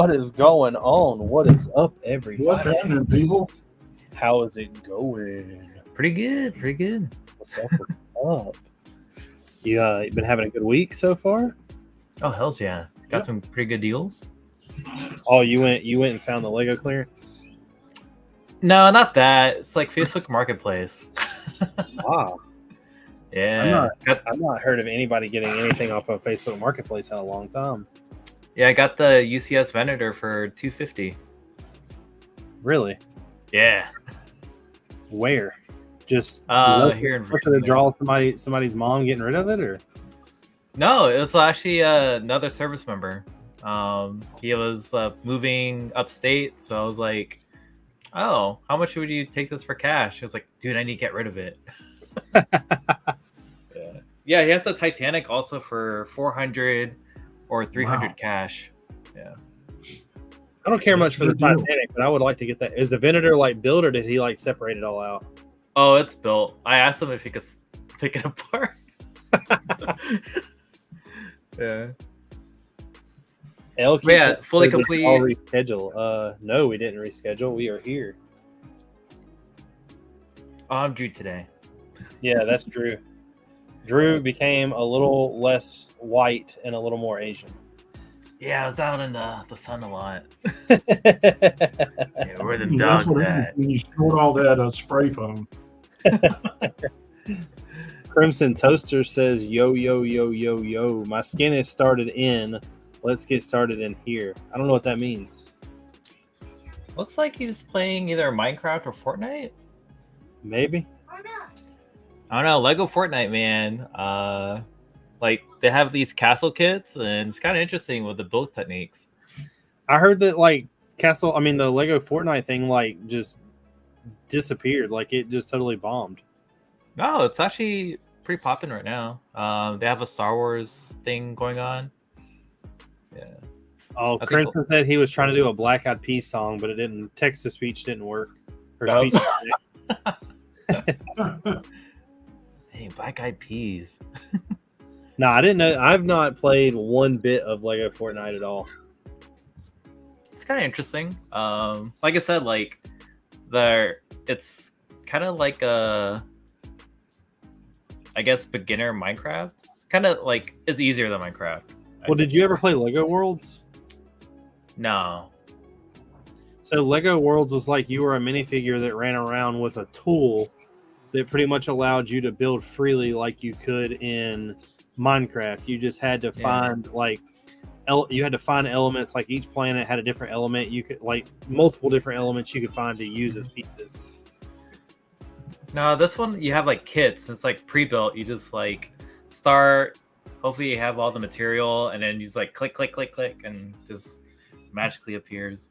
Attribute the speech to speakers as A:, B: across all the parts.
A: What is going on? What is up, everybody?
B: What's happening, people?
A: How is it going?
C: Pretty good.
A: What's up? What's up? You been having a good week so far?
C: Oh, hells yeah. Got some pretty good deals.
A: Oh, you went and found the Lego clearance?
C: No, not that. It's like Facebook Marketplace.
A: Wow.
C: Yeah.
A: I've not heard of anybody getting anything off of Facebook Marketplace in a long time.
C: Yeah, I got the UCS Venator for $250.
A: Really?
C: Yeah.
A: Where? Just
C: here in
A: for the draw somebody's mom getting rid of it, or?
C: No, it was actually another service member. He was moving upstate, so I was like, "Oh, how much would you take this for cash?" He was like, "Dude, I need to get rid of it." Yeah, he has the Titanic also for 400 or 300 cash. Yeah.
A: I don't care much for the Titanic, but I would like to get that. Is the Venator like built, or did he like separate it all out?
C: Oh, it's built. I asked him if he could take it apart. Yeah. Fully complete.
A: I'll reschedule. No, we didn't reschedule. We are here.
C: Oh, I'm Drew today.
A: Yeah, that's Drew. Drew became a little less white and a little more Asian.
C: Yeah, I was out in the sun a lot. Yeah, where the dogs at?
B: When you stored all that spray foam.
A: Crimson Toaster says, yo, yo, yo, yo, yo. My skin is started in. Let's get started in here. I don't know what that means.
C: Looks like he was playing either Minecraft or Fortnite.
A: Maybe.
C: I don't know. Lego Fortnite, man. Like they have these castle kits, and it's kind of interesting with the build techniques.
A: I heard that like the Lego Fortnite thing like just disappeared. Like it just totally bombed.
C: No, it's actually pretty popping right now. They have a Star Wars thing going on. Yeah.
A: Oh, Crimson said he was trying to do a Black Eyed Peas song, but it didn't. Text to speech didn't work. Or speech.
C: Hey, Black Eyed Peas.
A: No, I didn't know. I've not played one bit of Lego Fortnite at all.
C: It's kind of interesting. Like I said, like it's kind of like a, I guess, beginner Minecraft. It's kind of like it's easier than Minecraft.
A: Well, did you ever play Lego Worlds?
C: No.
A: So Lego Worlds was like you were a minifigure that ran around with a tool that pretty much allowed you to build freely like you could in Minecraft. You just had to find you had to find elements. Like each planet had a different element. You could like multiple different elements you could find to use as pieces.
C: No, this one you have like kits. It's like pre-built. You just like start. Hopefully you have all the material, and then you just like click, click, click, click, and just magically appears.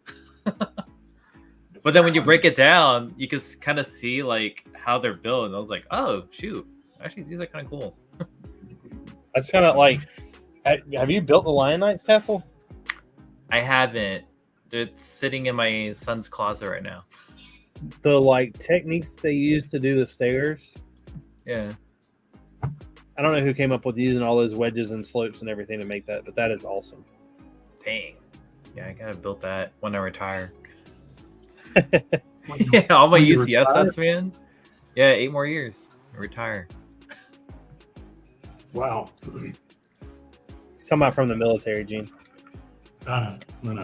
C: But then when you break it down, you can kind of see like how they're built. And I was like, oh shoot, actually these are kind of cool.
A: That's kind of like, have you built the Lion Knight's castle?
C: I haven't. It's sitting in my son's closet right now.
A: The like techniques they use to do the stairs.
C: Yeah.
A: I don't know who came up with using all those wedges and slopes and everything to make that, but that is awesome.
C: Dang. Yeah, I gotta build that when I retire. Yeah, all my UCS sets, man. Yeah, 8 more years. I retire.
B: Wow.
A: Somebody from the military, Gene.
B: No.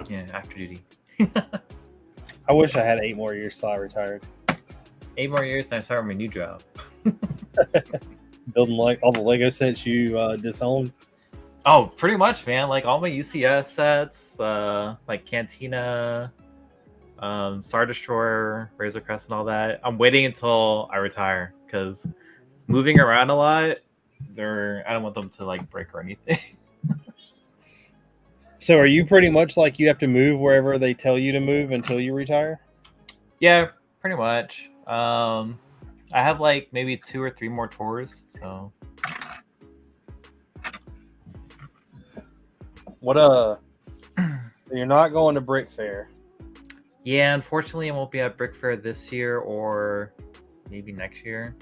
C: Yeah, active duty.
A: I wish I had 8 more years till I retired.
C: 8 more years, and I start my new job.
A: Building like all the Lego sets you disowned.
C: Oh, pretty much, man. Like all my UCS sets, like Cantina, Star Destroyer, Razor Crest, and all that. I'm waiting until I retire because moving around a lot, I don't want them to like break or anything.
A: So are you pretty much like you have to move wherever they tell you to move until you retire?
C: Yeah, pretty much. I have like maybe 2 or 3 more tours, so.
A: You're not going to Brickfair.
C: Yeah, unfortunately, I won't be at Brickfair this year or maybe next year.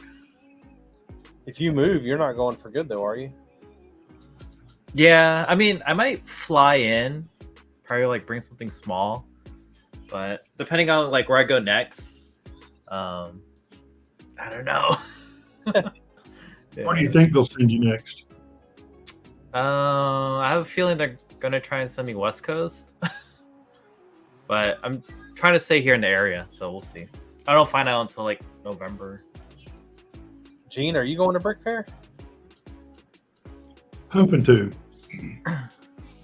A: If you move, you're not going for good, though, are you?
C: Yeah, I mean, I might fly in probably like bring something small. But depending on like where I go next, I don't know.
B: What do you think they'll send you next?
C: I have a feeling they're gonna try and send me West Coast, but I'm trying to stay here in the area, so we'll see. I don't find out until like November.
A: Gene, are you going to Brickfair?
B: Hoping to.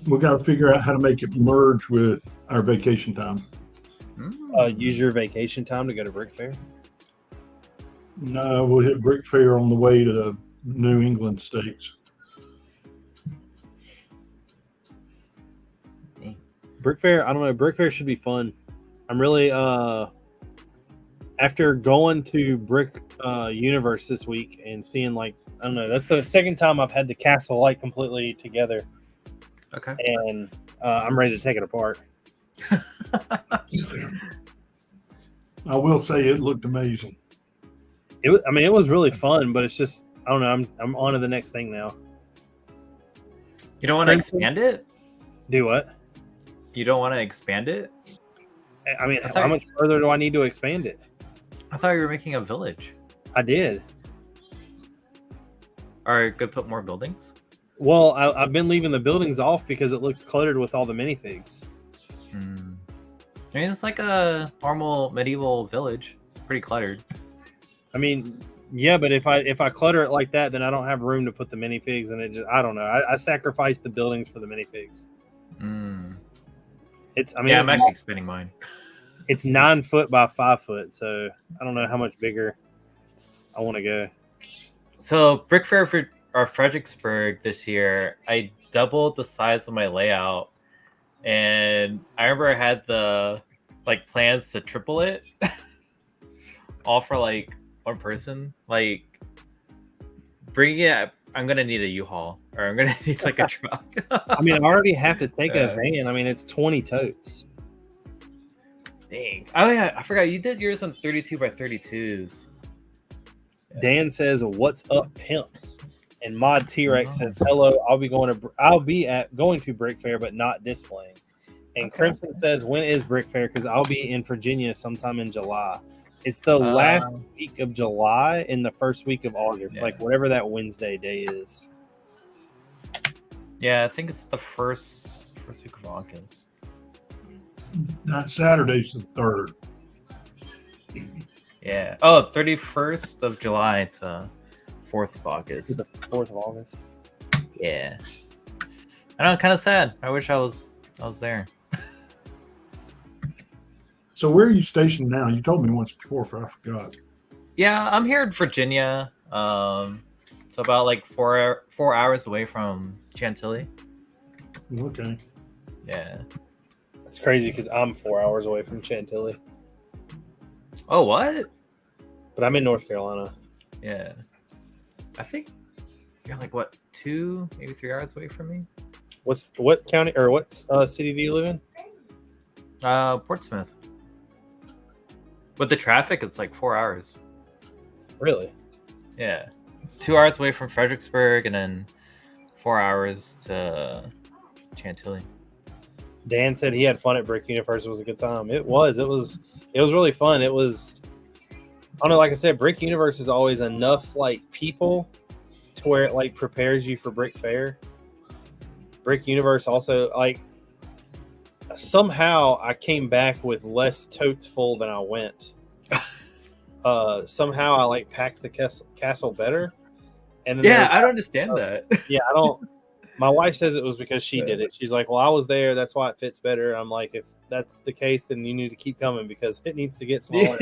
B: We got to figure out how to make it merge with our vacation time.
A: Use your vacation time to go to Brickfair.
B: No, we'll hit Brick Fair on the way to the New England states.
A: Brickfair, I don't know. Brickfair should be fun. I'm really after going to Brick Universe this week and seeing like I don't know. That's the second time I've had the castle like completely together.
C: Okay.
A: And I'm ready to take it apart.
B: I will say it looked amazing.
A: It was really fun, but it's just I don't know. I'm on to the next thing now.
C: You don't want to expand it?
A: Do what?
C: You don't want to expand it?
A: I mean, how much further do I need to expand it?
C: I thought you were making a village.
A: I did.
C: Are you gonna put more buildings?
A: Well, I've been leaving the buildings off because it looks cluttered with all the minifigs.
C: I mean, it's like a normal medieval village. It's pretty cluttered.
A: I mean, yeah, but if I clutter it like that, then I don't have room to put the minifigs, and it just I don't know. I sacrifice the buildings for the minifigs.
C: I'm actually expanding mine.
A: It's 9 foot by 5 foot, so I don't know how much bigger I want to go.
C: So Brickfair for Fredericksburg this year, I doubled the size of my layout, and I remember I had the like plans to triple it, all for like one person. Like bringing it, I'm gonna need a U-Haul, or I'm gonna need like a truck.
A: I mean, I already have to take a van. I mean, it's 20 totes.
C: Dang. Oh yeah, I forgot you did yours on 32 by 32s.
A: Dan says, "What's up, pimps?" And Mod T-Rex says, "Hello, I'll be going to Brickfair, but not displaying." And Crimson says, "When is Brickfair? Because I'll be in Virginia sometime in July. It's the last week of July and the first week of August, like whatever that Wednesday day is."
C: Yeah, I think it's the first week of August.
B: Not Saturday's the 3rd.
C: Yeah. Oh, 31st of July to 4th of August.
A: The 4th of August.
C: Yeah. I know, kind of sad. I wish I was there.
B: So where are you stationed now? You told me once before, but I forgot.
C: Yeah, I'm here in Virginia. So about like 4 hours away from Chantilly.
B: Okay.
C: Yeah.
A: It's crazy because I'm 4 hours away from Chantilly.
C: Oh, what?
A: But I'm in North Carolina.
C: Yeah. I think you're like, what, 2, maybe 3 hours away from me?
A: What county or what city do you live in?
C: Portsmouth. With the traffic, it's like 4 hours.
A: Really?
C: Yeah. 2 hours away from Fredericksburg and then 4 hours to Chantilly.
A: Dan said he had fun at Brick Universe. It was a good time. It was really fun. It was, I don't know, like I said, Brick Universe is always enough like people to where it like prepares you for Brick Fair. Brick Universe also like somehow I came back with less totes full than I went. Somehow I like packed the castle better. And then
C: I don't understand that.
A: Yeah, I don't. My wife says it was because she did it. She's like, well, I was there. That's why it fits better. I'm like, if that's the case, then you need to keep coming because it needs to get smaller.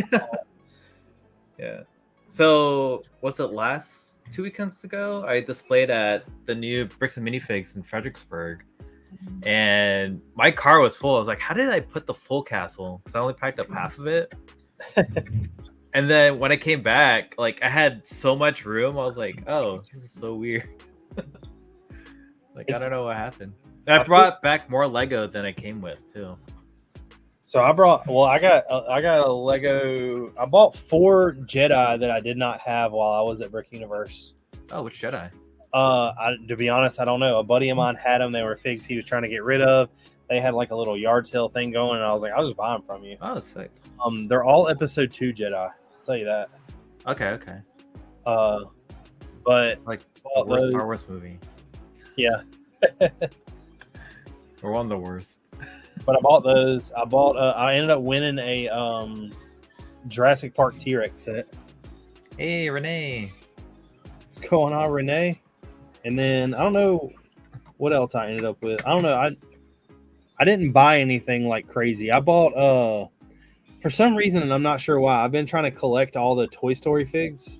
C: Yeah. So, was it last 2 weekends ago? I displayed at the new Bricks and Minifigs in Fredericksburg. And my car was full. I was like, how did I put the full castle? Because I only packed up half of it. And then when I came back, like I had so much room. I was like, oh, this is so weird. I don't know what happened. And I brought back more Lego than I came with too.
A: So I got a Lego. I bought 4 Jedi that I did not have while I was at Brick Universe.
C: Oh, which Jedi?
A: To be honest, I don't know. A buddy of mine had them. They were figs he was trying to get rid of. They had like a little yard sale thing going, and I was like, I'll just buy them from you.
C: Oh, sick.
A: They're all Episode 2 Jedi. I'll tell you that.
C: Okay.
A: But
C: Like the worst Star Wars movie.
A: Yeah.
C: Or one of the worst.
A: But I bought those. I ended up winning a Jurassic Park T-Rex set.
C: Hey, Renee.
A: What's going on, Renee? And then I don't know what else I ended up with. I don't know. I didn't buy anything like crazy. I bought for some reason, and I'm not sure why, I've been trying to collect all the Toy Story figs.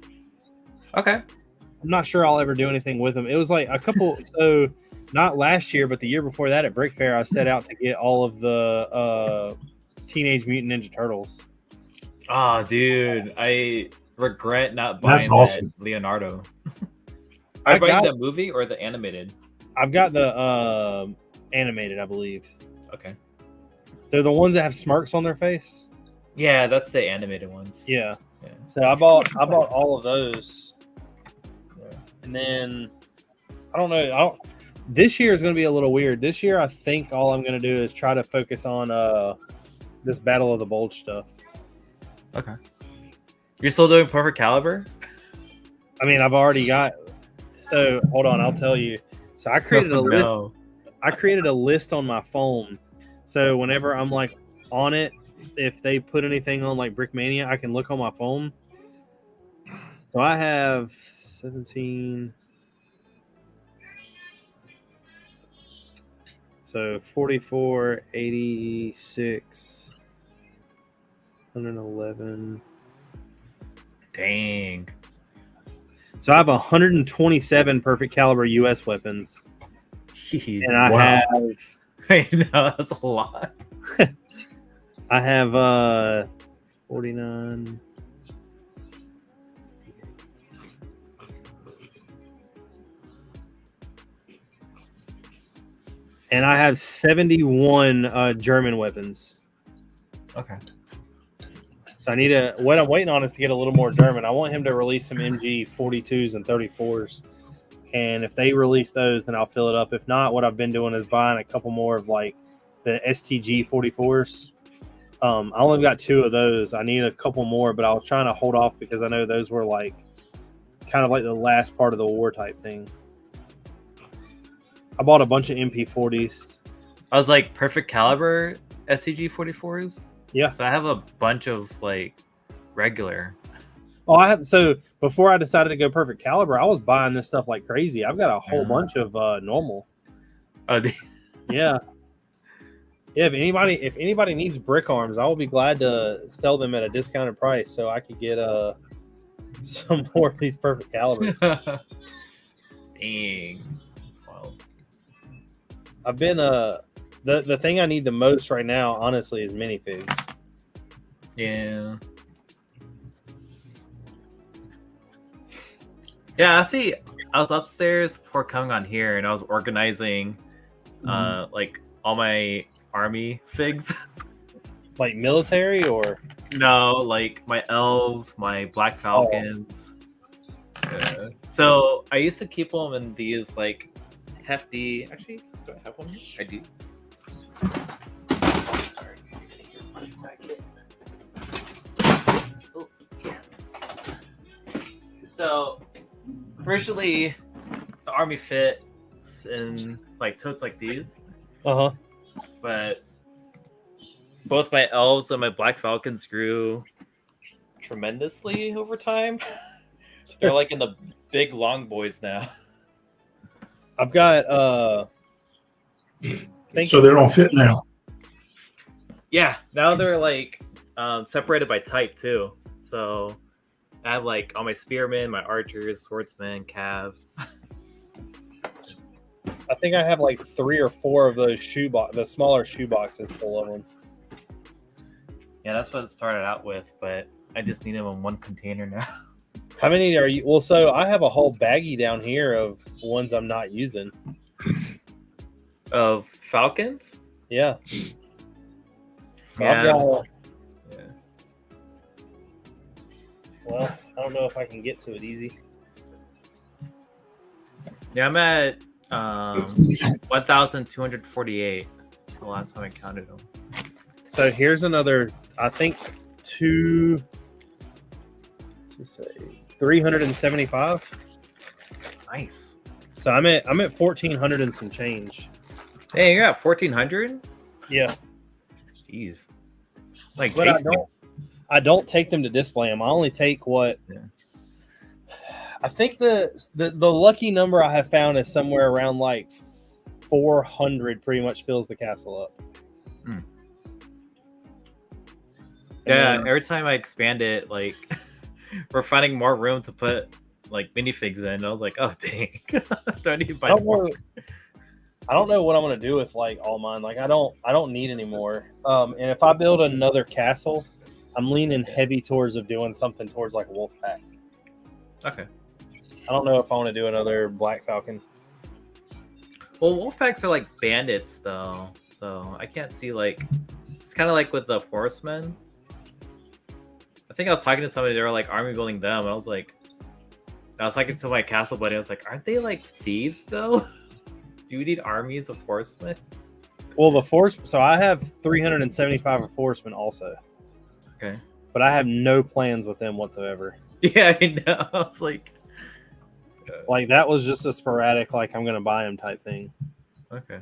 C: Okay.
A: I'm not sure I'll ever do anything with them. It was like a couple. So not last year, but the year before that at Brickfair, I set out to get all of the Teenage Mutant Ninja Turtles.
C: Oh, dude, I regret not buying
B: That's awesome.
C: that Leonardo. Are you buying the movie or the animated?
A: I've got the animated, I believe.
C: Okay.
A: They're the ones that have smirks on their face.
C: Yeah, that's the animated ones.
A: Yeah. So I bought all of those. Yeah. And then I don't know. This year is going to be a little weird. This year, I think all I'm going to do is try to focus on this Battle of the Bulge stuff.
C: Okay. You're still doing Perfect Caliber?
A: I mean, I've already got. So hold on, I'll tell you. So I created a list. I created a list on my phone. So whenever I'm like on it, if they put anything on like Brickmania, I can look on my phone. So I have 17. So 44, 86, 111.
C: Dang.
A: So I have 127 perfect caliber US weapons.
C: Jeez.
A: And I have.
C: I know, that's a lot.
A: I have 49. And I have 71 German weapons.
C: Okay.
A: So I need to. What I'm waiting on is to get a little more German. I want him to release some MG 42s and 34s. And if they release those, then I'll fill it up. If not, what I've been doing is buying a couple more of like the STG 44s. I only got 2 of those. I need a couple more, but I was trying to hold off because I know those were like kind of like the last part of the war type thing. I bought a bunch of MP40s.
C: I was like, Perfect Caliber SCG 44s?
A: Yeah.
C: So I have a bunch of like regular.
A: Oh, I have. So before I decided to go perfect caliber, I was buying this stuff like crazy. I've got a whole bunch of normal.
C: Oh,
A: yeah. Yeah. If anybody needs brick arms, I will be glad to sell them at a discounted price so I could get some more of these perfect calibers.
C: Dang. That's wild.
A: I've been the thing I need the most right now, honestly, is minifigs.
C: Yeah. Yeah, I was upstairs before coming on here and I was organizing like all my army figs.
A: Like military or
C: no, like my elves, my Black Falcons. So I used to keep them in these like hefty. Actually, do I have one here? I do. Sorry. Oh, yeah. So originally, the army fits in like totes like these. But both my elves and my Black Falcons grew tremendously over time. They're like in the big long boys now.
A: I've got
B: so they don't fit now.
C: Yeah, now they're like separated by type too. So I have like all my spearmen, my archers, swordsmen, cav.
A: I think I have like 3 or 4 of those the smaller shoe boxes full of them.
C: Yeah, that's what it started out with, but I just need them in one container now.
A: How many are you? Well, so I have a whole baggie down here of ones I'm not using.
C: Of Falcons?
A: Yeah. So
C: yeah.
A: Well, I don't know if I can get to it easy.
C: Yeah, I'm at 1,248. the last time I counted them.
A: So here's another. I think let's say 375.
C: Nice.
A: So I'm at 1,400 and some change.
C: Hey, you're at 1,400.
A: Yeah,
C: Jeez. Like
A: but
C: Jason.
A: I don't take them to display them. I only take what.
C: Yeah.
A: I think the lucky number I have found is somewhere around like 400. Pretty much fills the castle up.
C: Yeah,
A: then,
C: every time I expand it, like we're finding more room to put like minifigs in. I was like, oh dang, do I need to buy more?
A: I don't know what I'm gonna do with like all mine. Like I don't need any more. And if I build another castle, I'm leaning heavy towards doing something towards like a wolf pack.
C: Okay.
A: I don't know if I want to do another Black Falcon.
C: Well, wolf packs are like bandits though, so I can't see like it's kind of like with the forestmen. I think I was talking to somebody. They were like army building them, and I was talking to my castle buddy. I was like, aren't they like thieves though? Do you need armies of horsemen?
A: Well, the force. So I have 375 of horsemen also.
C: Okay.
A: But I have no plans with them whatsoever.
C: Yeah, I know. I was like
A: that was just a sporadic, like I'm gonna buy them type thing.
C: Okay.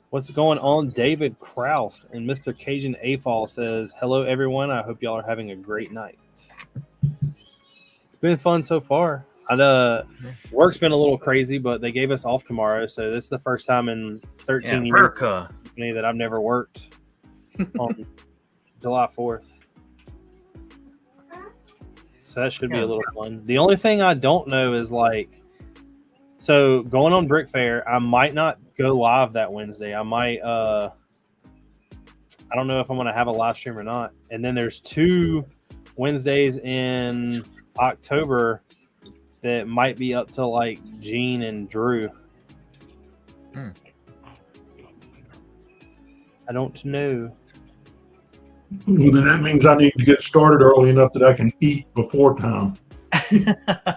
A: What's going on? David Kraus and Mr. Cajun AFall says, hello, everyone. I hope y'all are having a great night. It's been fun so far. Work's been a little crazy, but they gave us off tomorrow. So this is the first time in 13 years that I've never worked on July 4th. So that should be a little fun. The only thing I don't know is so going on Brickfair, I might not go live that Wednesday. I might, I don't know if I'm going to have a live stream or not. And then there's 2 Wednesdays in October that might be up to like Gene and Drew. I don't know.
B: Well, then that means I need to get started early enough that I can eat before time.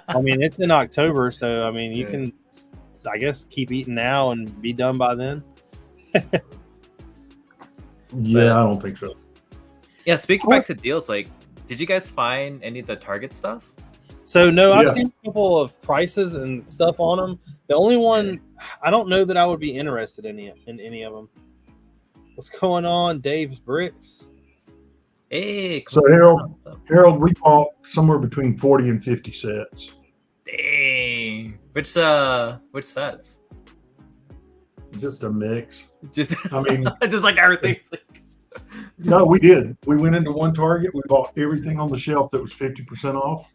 A: I mean, it's in October, so I mean, you can, I guess, keep eating now and be done by then.
B: Yeah, I don't think so.
C: Yeah, speaking back to deals, like, did you guys find any of the Target stuff?
A: So no, I've seen a couple of prices and stuff on them. The only one I don't know that I would be interested in any of them. What's going on, Dave's Bricks?
C: Hey,
B: so Harold, we bought somewhere between 40 and 50 sets.
C: Dang, which sets?
B: Just a mix.
C: I mean, just like everything.
B: No, we did. We went into one Target. We bought everything on the shelf that was 50% off.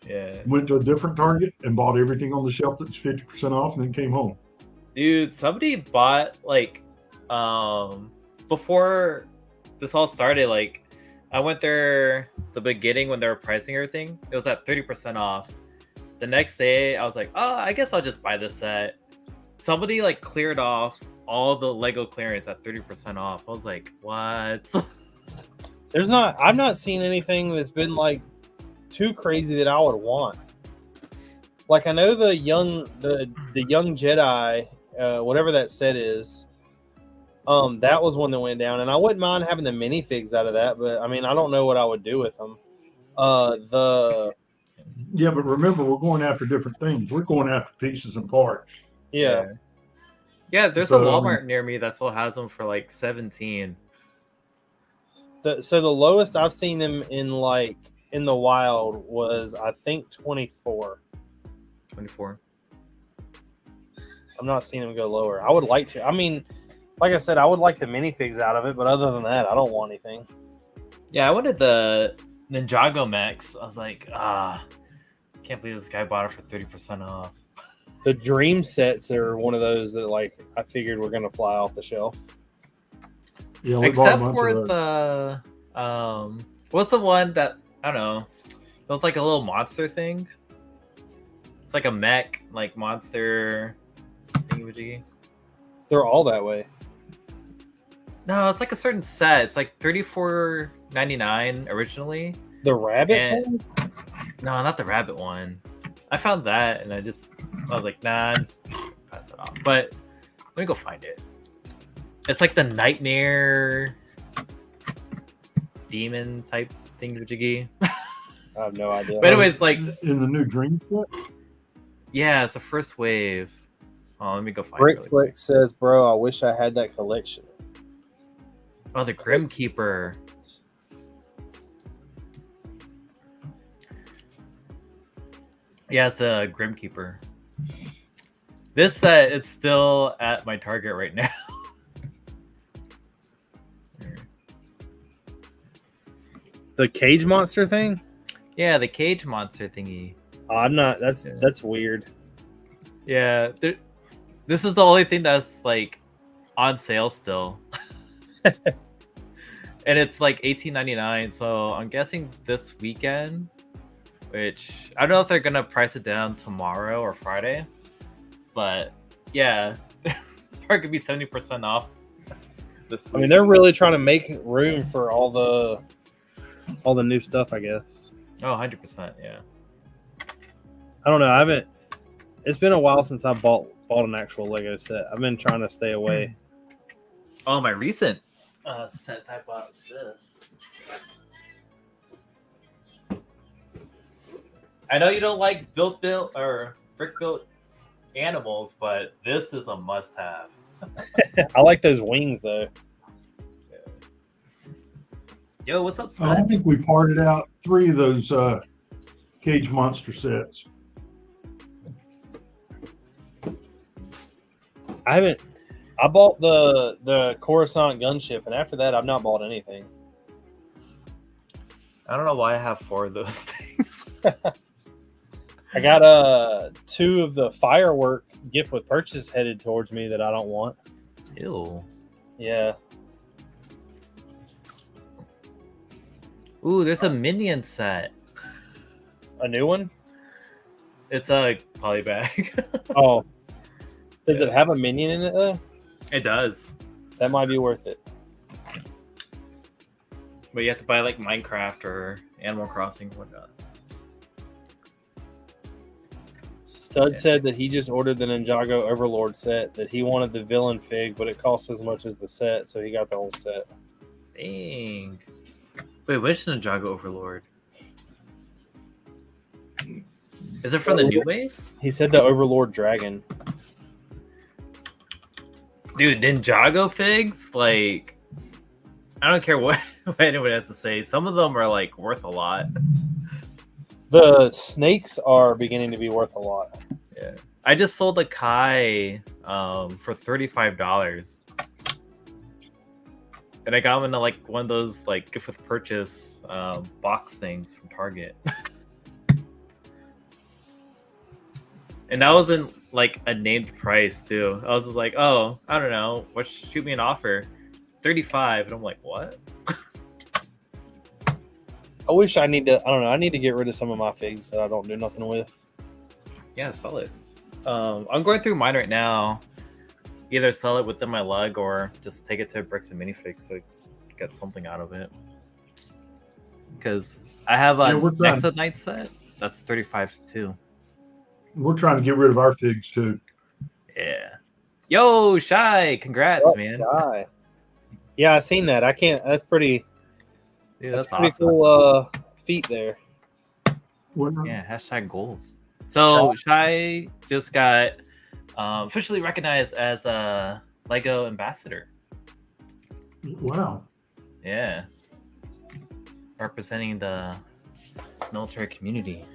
C: Yeah.
B: Went to a different Target and bought everything on the shelf that was 50% off, and then came home.
C: Dude, somebody bought before this all started. Like, I went there the beginning when they were pricing everything. It was at 30% off. The next day, I was like, oh, I guess I'll just buy this set. Somebody cleared off all the Lego clearance at 30% off. I was like, what?
A: I've not seen anything that's been too crazy that I would want. I know the young Jedi, whatever that set is, that was one that went down, and I wouldn't mind having the minifigs out of that, but I mean, I don't know what I would do with them.
B: Yeah, but remember, we're going after different things. We're going after pieces and parts.
A: Yeah.
C: Yeah, there's a Walmart near me that still has them for 17.
A: So the lowest I've seen them in the wild was, I think, 24.
C: 24.
A: I'm not seeing them go lower. I would like to. I mean, like I said, I would like the minifigs out of it, but other than that, I don't want anything.
C: Yeah, I wanted the Ninjago mechs. I was like, can't believe this guy bought it for 30% off.
A: The dream sets are one of those that I figured were gonna fly off the shelf.
B: Yeah,
C: except for the what's the one that I don't know? It was like a little monster thing. It's like a mech, monster thingy.
A: They're all that way.
C: No, it's a certain set. It's $34.99 originally.
A: The rabbit one?
C: No, not the rabbit one. I found that and I was like, nah, just pass it off. But let me go find it. It's like the nightmare demon type thingamajiggy.
A: I have no idea.
C: But anyways, like
B: in the new Dream set.
C: yeah, it's the first wave. Oh, let me go find it.
A: Brickflix says, "Bro, I wish I had that collection."
C: Oh, the Grim Keeper. Yeah, it's a Grim Keeper. This set is still at my Target right now.
A: The cage monster thing?
C: Yeah, the cage monster thingy.
A: Oh, I'm not. That's weird.
C: Yeah, this is the only thing that's like on sale still. And it's like $18.99, so I'm guessing this weekend, which I don't know if they're gonna price it down tomorrow or Friday, but yeah, probably could be 70% off this week.
A: I mean, they're really trying to make room for all the new stuff, I guess.
C: Oh, 100%, yeah.
A: I don't know. I haven't. It's been a while since I bought an actual Lego set. I've been trying to stay away.
C: Oh, my recent set I bought was this. I know you don't like built or brick built animals, but this is a must have.
A: I like those wings though.
C: Yo, what's up,
B: I
C: Stud?
B: think we parted out 3 of those cage monster sets.
A: I bought the Coruscant gunship, and after that, I've not bought anything.
C: I don't know why I have 4 of those things.
A: I got 2 of the firework gift with purchase headed towards me that I don't want.
C: Ew.
A: Yeah.
C: Ooh, there's a minion set.
A: A new one?
C: It's a polybag.
A: Oh. Does it have a minion in it though?
C: It does.
A: That might be worth it.
C: But you have to buy like Minecraft or Animal Crossing, whatnot.
A: Stud said that he just ordered the Ninjago Overlord set, that he wanted the villain fig, but it costs as much as the set, so he got the whole set.
C: Dang. Wait, which Ninjago Overlord? Is it from the new wave?
A: He said the Overlord Dragon.
C: Dude, Ninjago figs, like, I don't care what anyone has to say. Some of them are like worth a lot.
A: The snakes are beginning to be worth a lot.
C: Yeah, I just sold a Kai for $35, and I got him into like one of those like gift with purchase box things from Target. And that wasn't like a named price too. I was just like, oh, I don't know, shoot me an offer, 35, and I'm like, what?
A: I wish I need to get rid of some of my figs that I don't do nothing with.
C: Yeah, sell it. I'm going through mine right now. Either sell it within my lug or just take it to Bricks and Minifigs so I get something out of it. Because I have a Nexo Knight set that's 35 too.
B: We're trying to get rid of our figs too.
C: Yeah. Yo, Shy, congrats, man.
A: Shy. Yeah, I seen that. I can't. That's pretty.
C: Dude,
A: that's
C: pretty
A: awesome. Cool feat there.
C: Yeah, hashtag goals. So Shy just got officially recognized as a Lego ambassador.
B: Wow.
C: Yeah. Representing the military community.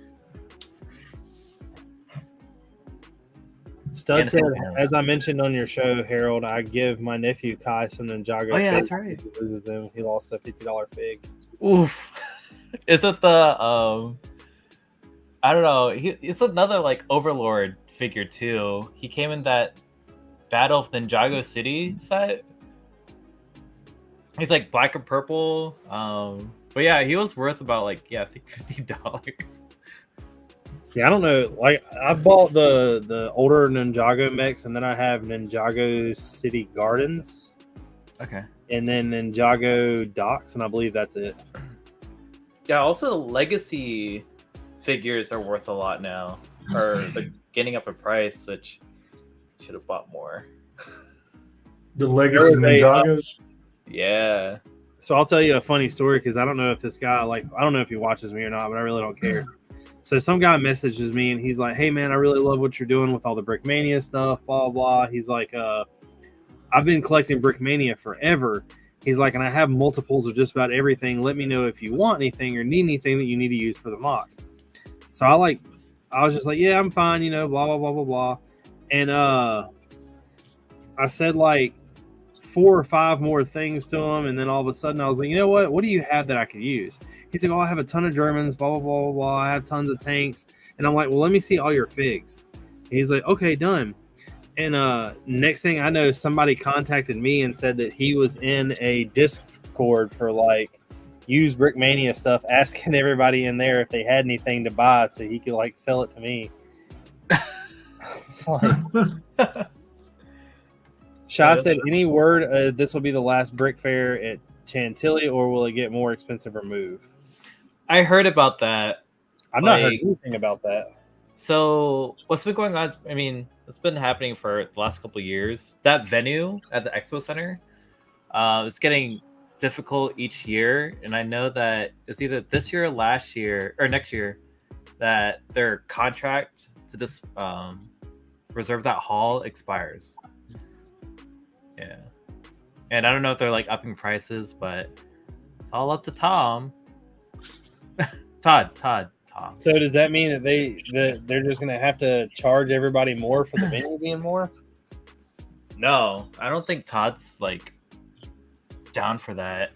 A: Stud said, as I mentioned on your show, Harold, I give my nephew Kai some Ninjago.
C: Oh yeah, that's right.
A: He loses them. He lost a $50 fig.
C: Oof. Is it the I don't know. It's another like Overlord figure too. He came in that Battle of Ninjago City set. He's like black and purple. But yeah, he was worth about like I think $50.
A: See, I don't know. Like, I bought the older Ninjago mechs, and then I have Ninjago City Gardens.
C: Okay.
A: And then Ninjago Docks, and I believe that's it.
C: Yeah, also Legacy figures are worth a lot now. Or they're getting up in price, which should have bought more.
B: The Legacy
A: There was a,
B: Ninjagos.
C: Yeah.
A: So I'll tell you a funny story because I don't know if this guy I don't know if he watches me or not, but I really don't care. So some guy messages me and he's like, "Hey man, I really love what you're doing with all the Brickmania stuff, blah blah." He's like, "I've been collecting Brickmania forever." He's like, "And I have multiples of just about everything. Let me know if you want anything or need anything that you need to use for the mock." So I was just like, "Yeah, I'm fine, you know, blah blah blah blah blah," and I said like 4 or 5 more things to him, and then all of a sudden I was like, "You know what? What do you have that I could use?" He's like, "Oh, I have a ton of Germans, blah blah blah blah blah. I have tons of tanks," and I'm like, "Well, let me see all your figs." And he's like, "Okay, done." And next thing I know, somebody contacted me and said that he was in a Discord for like used Brickmania stuff, asking everybody in there if they had anything to buy so he could like sell it to me. It's like. Shah said, "Any word this will be the last Brickfair at Chantilly, or will it get more expensive or move?"
C: I heard about that.
A: I've not heard anything about that.
C: So what's been going on? I mean, it's been happening for the last couple of years. That venue at the Expo Center, it's getting difficult each year, and I know that it's either this year or last year or next year that their contract to just reserve that hall expires. Yeah, and I don't know if they're like upping prices, but it's all up to Tom. Todd.
A: So does that mean that they're just gonna have to charge everybody more for the venue being more?
C: No, I don't think Todd's like down for that.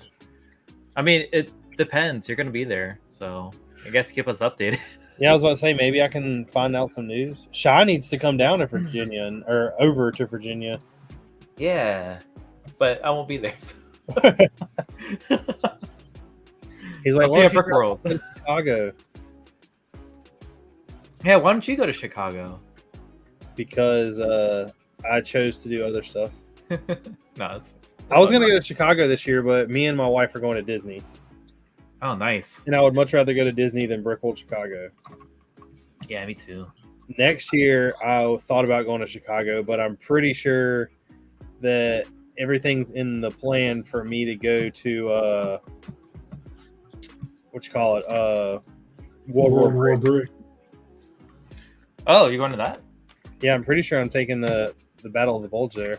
C: I mean, it depends. You're gonna be there, so I guess keep us updated.
A: Yeah, I was about to say maybe I can find out some news. Shy needs to come down to Virginia or over to Virginia.
C: Yeah, but I won't be there. So.
A: He's like,
C: I'll see you at Brick World.
A: Chicago.
C: Yeah, why don't you go to Chicago?
A: Because I chose to do other stuff.
C: No,
A: I was going to go to Chicago this year, but me and my wife are going to Disney.
C: Oh, nice.
A: And I would much rather go to Disney than Brickworld Chicago.
C: Yeah, me too.
A: Next year, I thought about going to Chicago, but I'm pretty sure that everything's in the plan for me to go to, World War Brick.
C: Oh, you're going to that?
A: Yeah, I'm pretty sure I'm taking the Battle of the Bulge there.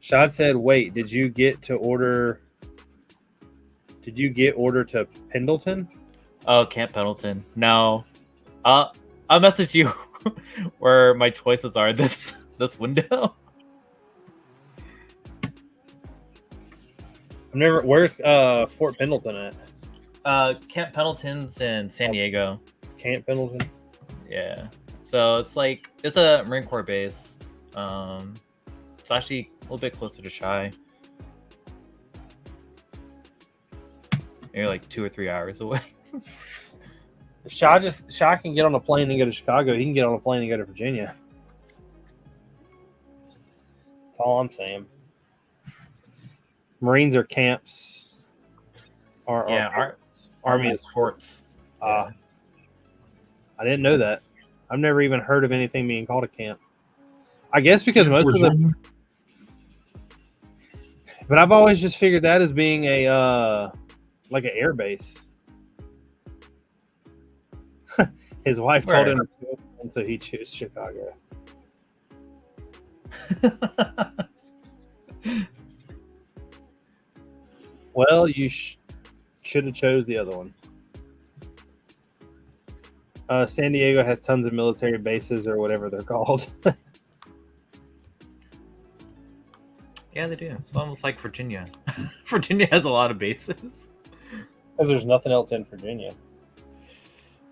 A: Shad said, "Wait, did you get order to Pendleton?"
C: Oh, Camp Pendleton. No. I'll message you where my choices are this window.
A: Where's Fort Pendleton at?
C: Camp Pendleton's in San Diego.
A: It's Camp Pendleton.
C: Yeah. So it's a Marine Corps base. It's actually a little bit closer to Shy. Maybe like 2 or 3 hours away.
A: If Shy can get on a plane and go to Chicago, he can get on a plane and go to Virginia. That's all I'm saying. Marines are camps.
C: Our Army is forts.
A: I didn't know that. I've never even heard of anything being called a camp. I guess because most of them. But I've always just figured that as being a like an air base. His wife told him, and so he chose Chicago. Well, you should have chose the other one. San Diego has tons of military bases or whatever they're called.
C: Yeah, they do. It's almost like Virginia. Virginia has a lot of bases.
A: Because there's nothing else in Virginia.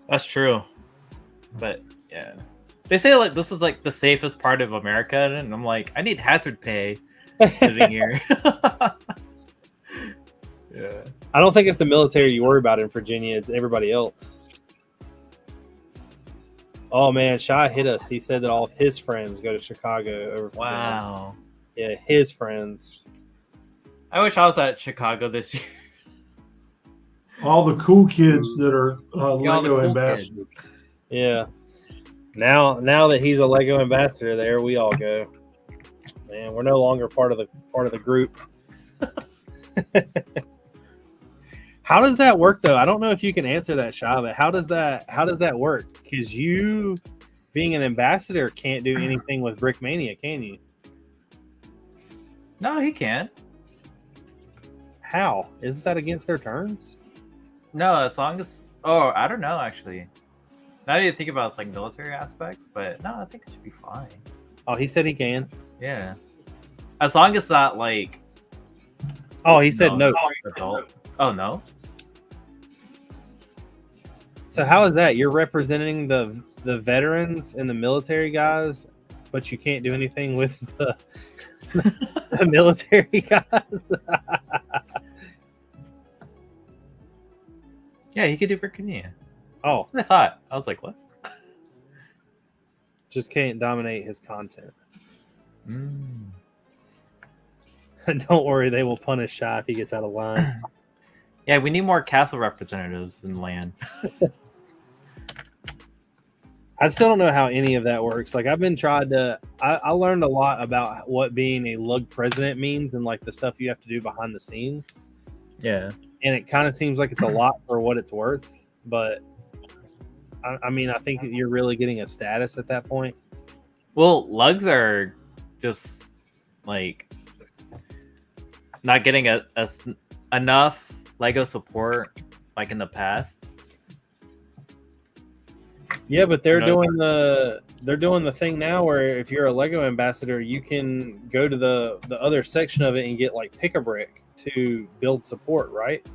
C: That's true. But, yeah. They say like this is like the safest part of America, and I'm like, I need hazard pay living here. Yeah.
A: I don't think it's the military you worry about in Virginia. It's everybody else. Oh, man. Shy hit us. He said that all of his friends go to Chicago over Virginia.
C: Wow.
A: Yeah, his friends.
C: I wish I was at Chicago this year.
B: All the cool kids that are Lego
C: cool
B: ambassadors.
C: kids.
A: Yeah. Now that he's a Lego ambassador there, we all go. man. We're no longer part of the group. How does that work though? I don't know if you can answer that, Sha, but how does that work? Because you, being an ambassador, can't do anything with Brickmania, can you?
C: No, he can't.
A: How? Isn't that against their terms?
C: No, as long as I don't know actually. Now that you think about it's like military aspects, but no, I think it should be fine.
A: Oh, he said he can.
C: Yeah, as long as not like.
A: Oh, he said no.
C: Adult. Oh no.
A: So how is that? You're representing the veterans and the military guys, but you can't do anything with the military guys.
C: Yeah, he could do Brickin.
A: Oh,
C: That's what I thought. I was like, what?
A: just can't dominate his content.
C: Mm.
A: Don't worry, they will punish Shy if he gets out of line.
C: Yeah, we need more castle representatives than land.
A: I still don't know how any of that works. Like I learned a lot about what being a lug president means and like the stuff you have to do behind the scenes.
C: Yeah.
A: And it kind of seems like it's a lot for what it's worth. But I mean, I think you're really getting a status at that point.
C: Well, lugs are just like not getting enough Lego support like in the past.
A: Yeah, but they're doing the thing now where if you're a Lego ambassador, you can go to the other section of it and get like pick a brick to build support, right?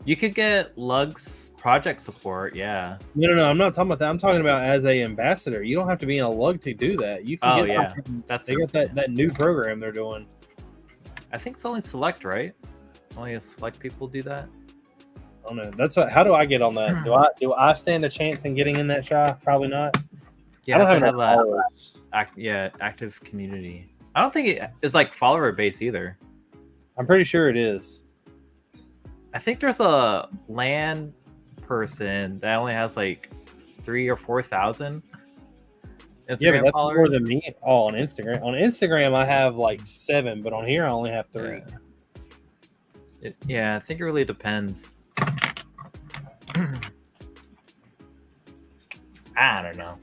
C: You could get lugs project support, yeah.
A: No, I'm not talking about that. I'm talking about as a ambassador. You don't have to be in a lug to do that. You can get that new program they're doing.
C: I think it's only select, right? Only a select people do that.
A: I don't know. How do I get on that? Do I stand a chance in getting in that Shy? Probably not.
C: Yeah,
A: I don't
C: have
A: have
C: active community. I don't think it is like follower base either.
A: I'm pretty sure it is.
C: I think there's a LAN person that only has like 3,000 or 4,000 Instagram followers.
A: More than me. Oh, on Instagram. On Instagram, I have like 7, but on here, I only have 3.
C: I think it really depends. I don't know.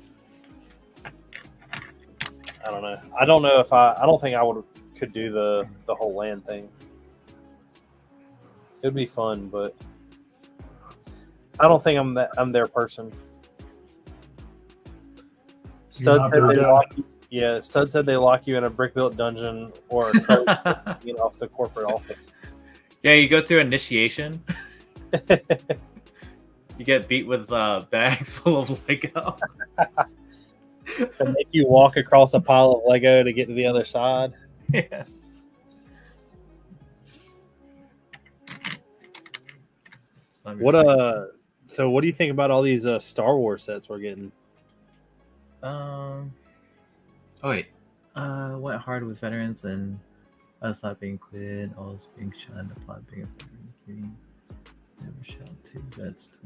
A: I don't know if I don't think I could do the whole LAN thing. It'd be fun, but I don't think I'm their person. Stud said they lock you in a brick built dungeon or off the corporate office.
C: Yeah, you go through initiation. You get beat with bags full of Lego.
A: And make you walk across a pile of Lego to get to the other side.
C: Yeah.
A: So what do you think about all these Star Wars sets we're getting?
C: Went hard with veterans and us not being included, always being shunned upon being a veteran. Never shall two vets.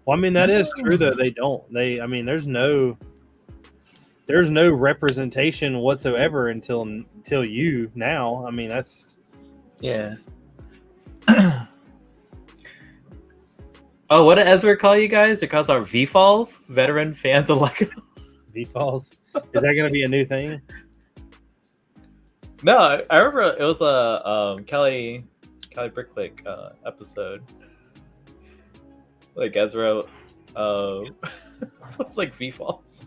A: Well, I mean that is true though. They don't. There's no representation whatsoever until you now. I mean that's
C: yeah. Oh, what did Ezra call you guys? It calls our VFalls, veteran fans of Lego.
A: VFalls? Is that going to be a new thing?
C: No, I remember it was a Kelly Bricklick episode. Like Ezra, it's like VFalls.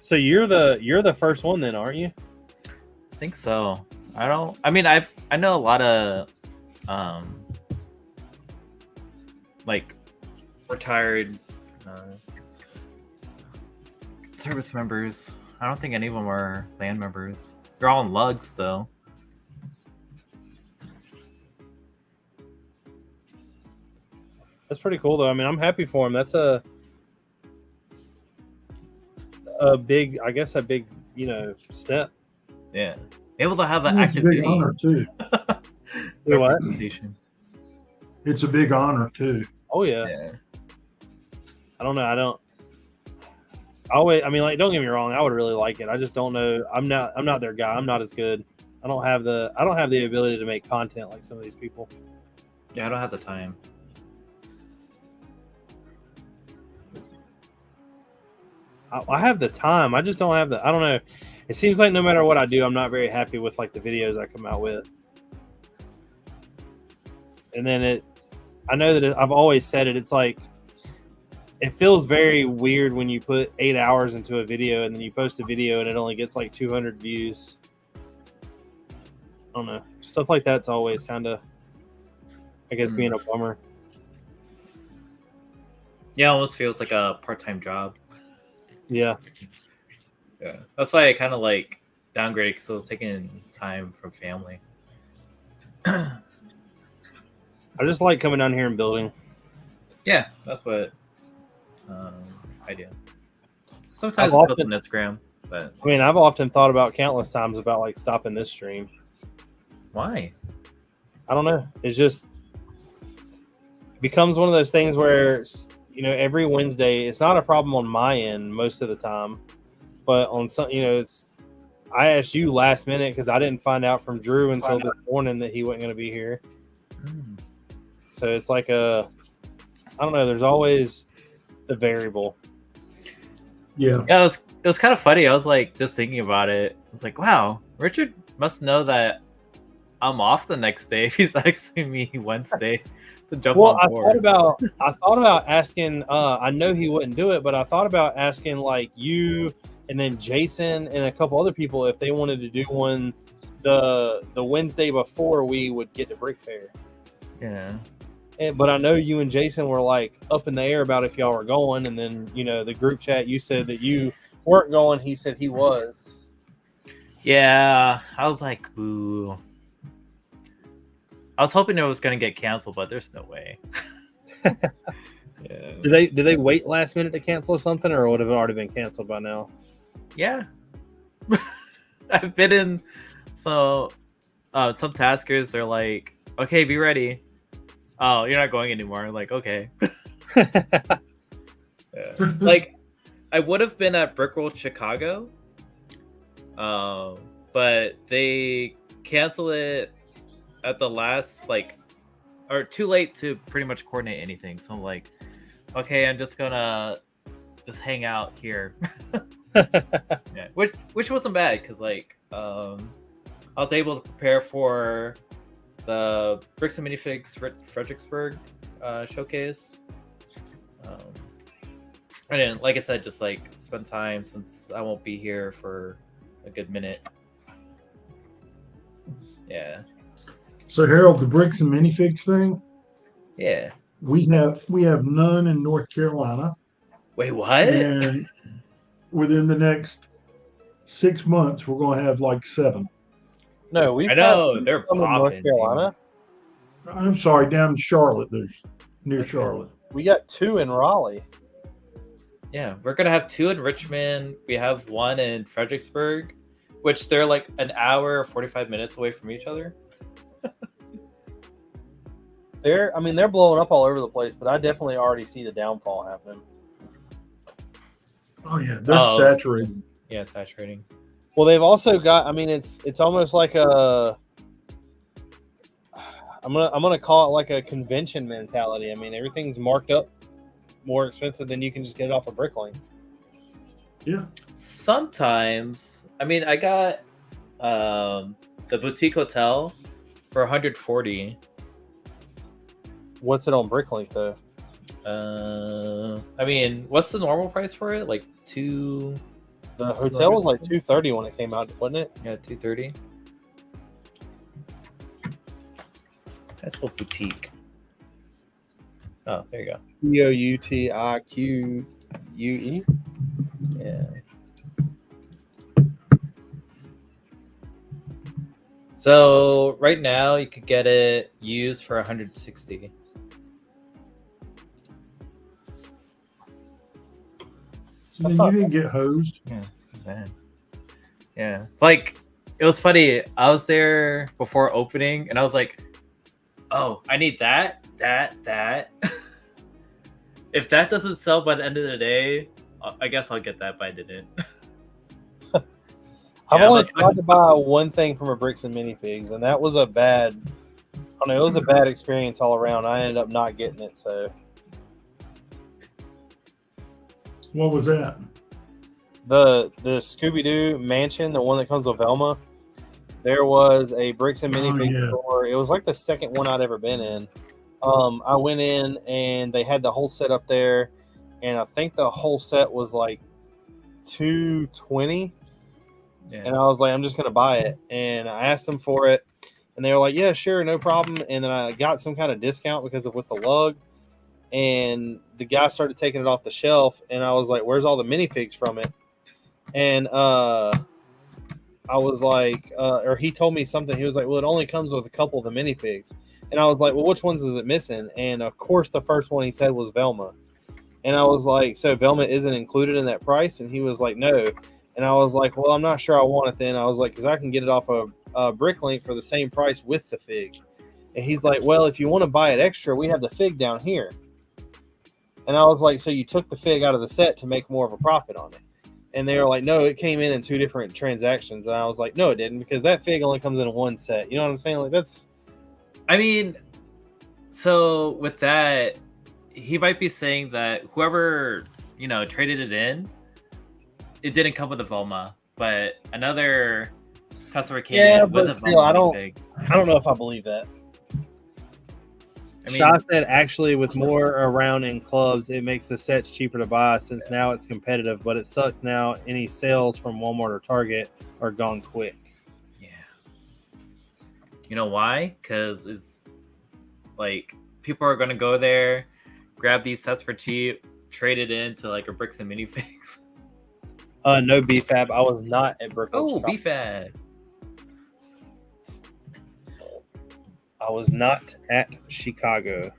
A: So you're the first one then, aren't you?
C: I think so. I know a lot of like retired service members. I don't think any of them are LAN members. They're all in lugs though.
A: That's pretty cool though. I mean, I'm happy for him. That's a big step.
C: Yeah. Able to have an active
B: big honor too.
A: What?
B: It's a big honor too.
A: Oh yeah. I don't know. I mean, like, don't get me wrong, I would really like it. I just don't know. I'm not their guy. I'm not as good. I don't have the ability to make content like some of these people.
C: Yeah, I don't have the time.
A: I have the time. I just don't have I don't know. It seems like no matter what I do, I'm not very happy with like the videos I come out with. And then I know that I've always said it. It's like, it feels very weird when you put 8 hours into a video and then you post a video and it only gets like 200 views. I don't know. Stuff like that's always kind of, I guess, being a bummer.
C: Yeah, it almost feels like a part-time job.
A: Yeah.
C: Yeah, that's why I kind of like downgraded, because I was taking time from family.
A: I just like coming down here and building.
C: Yeah, that's what I do. Sometimes I post on Instagram, but
A: I mean, I've often thought about countless times about like stopping this stream.
C: Why?
A: I don't know. It's just, it becomes one of those things where, you know, every Wednesday, it's not a problem on my end most of the time, but on some, you know, it's, I asked you last minute because I didn't find out from Drew until this morning that he wasn't going to be here. So it's like I don't know. There's always the variable.
B: Yeah.
C: Yeah, it was kind of funny. I was like just thinking about it. I was like, wow, Richard must know that I'm off the next day if he's asking me Wednesday to jump on board.
A: I thought about asking. I know he wouldn't do it, but I thought about asking like you and then Jason and a couple other people if they wanted to do one the Wednesday before we would get to Brickfair.
C: Yeah.
A: But I know you and Jason were like up in the air about if y'all were going, and then, you know, the group chat, you said that you weren't going. He said he was.
C: Yeah, I was like, ooh. I was hoping it was going to get canceled, but there's no way. Yeah.
A: Did they wait last minute to cancel something, or would have already been canceled by now?
C: Yeah. I've been in some taskers. They're like, okay, be ready. Oh, you're not going anymore. Like, okay. Yeah. Like, I would have been at Brickworld Chicago, but they canceled it at the last, like, or too late to pretty much coordinate anything. So I'm like, okay, I'm just gonna just hang out here. Yeah, which wasn't bad, because like I was able to prepare for the Bricks and Minifigs Fredericksburg showcase. And then, like I said, just like spend time since I won't be here for a good minute. Yeah.
B: So Harold, the Bricks and Minifigs thing,
C: Yeah.
B: we have none in North Carolina,
C: Wait, what?
B: and within the next 6 months, we're going to have like 7.
A: No,
C: I know they're
A: in North
C: popping.
A: Carolina.
B: I'm sorry, down in Charlotte, there's near Charlotte.
A: We got 2 in Raleigh.
C: Yeah, we're gonna have 2 in Richmond. We have 1 in Fredericksburg, which they're like an hour, 45 minutes away from each other.
A: They're blowing up all over the place, but I definitely already see the downfall happening.
B: Oh yeah, they're saturated.
C: Yeah, saturating.
A: Well, they've also got, it's almost like I'm gonna call it like a convention mentality. I mean, everything's marked up more expensive than you can just get it off of Bricklink.
B: Yeah.
C: Sometimes, I got the boutique hotel for 140.
A: What's it on Bricklink though?
C: What's the normal price for it? Like 2.
A: The hotel was like $230 when it came out, wasn't it?
C: Yeah, $230. That's called boutique. Oh, there you go.
A: Boutiquue.
C: Yeah. So right now you could get it used for 160.
B: So you didn't get hosed.
C: Yeah, man. Yeah, like it was funny. I was there before opening, and I was like, "Oh, I need that." If that doesn't sell by the end of the day, I guess I'll get that, but I didn't.
D: I've
C: Yeah,
D: only
C: unless-
D: tried to buy one thing from a Bricks and minifigs, and that was a bad. I don't know. It was a bad experience all around. I ended up not getting it. So
B: What was that?
D: the Scooby Doo mansion, the one that comes with Velma, there was a Bricks and minifig
B: yeah.
D: store. It was like the second one I'd ever been in. I went in and they had the whole set up there, and I think the whole set was like $220.
C: Yeah.
D: And I was like, I'm just gonna buy it. And I asked them for it, and they were like, yeah, sure, no problem. And then I got some kind of discount because of with the lug. And the guy started taking it off the shelf, and I was like, where's all the minifigs from it? And I was like, or he told me something. He was like, well, it only comes with a couple of the minifigs. And I was like, well, which ones is it missing? And of course, the first one he said was Velma. And I was like, so Velma isn't included in that price? And he was like, no. And I was like, well, I'm not sure I want it then. I was like, because I can get it off of Bricklink for the same price with the fig. And he's like, well, if you want to buy it extra, we have the fig down here. And I was like, so you took the fig out of the set to make more of a profit on it? And they were like, no, it came in 2 different transactions. And I was like, no, it didn't, because that fig only comes in one set. You know what I'm saying? Like, that's...
C: I mean, so with that, he might be saying that whoever, traded it in, it didn't come with a Velma, but another customer came in with a
D: still,
C: Velma fig.
D: I don't know if I believe that.
C: I mean,
A: Shaw said actually with more around in clubs, it makes the sets cheaper to buy since now it's competitive, but it sucks now any sales from Walmart or Target are gone quick.
C: yeah. You know why? Because it's like people are going to go there, grab these sets for cheap, trade it into like a Bricks and minifigs.
A: No BFAB. I was not at Brickin.
C: Oh, BFAD.
A: I was not at Chicago.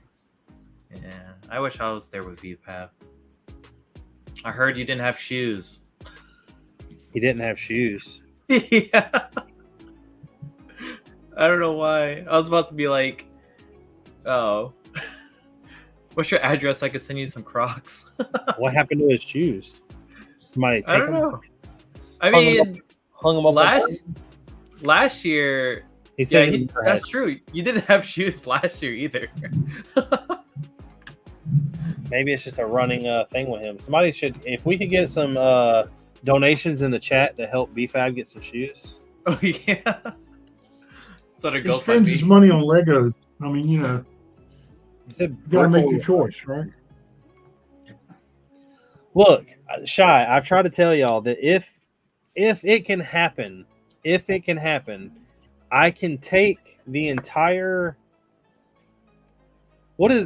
C: Yeah, I wish I was there with VPAP. I heard you didn't have shoes.
A: He didn't have shoes.
C: Yeah. I don't know why. I was about to be like, oh, what's your address? I could send you some Crocs.
A: What happened to his shoes? Somebody take
C: I don't
A: them?
C: know. I mean,
D: Hung them up
C: last year.
A: He said
C: Yeah, that's true. You didn't have shoes last year either.
A: maybe it's just a running thing with him. Somebody should, if we could get some donations in the chat to help BFAB get some shoes.
C: Oh yeah. So to
B: He
C: go
B: spends his money on Lego. I mean,
A: He said,
B: you got to make your choice, right?
A: Look, Shy, I've tried to tell y'all that if it can happen, I can take the entire.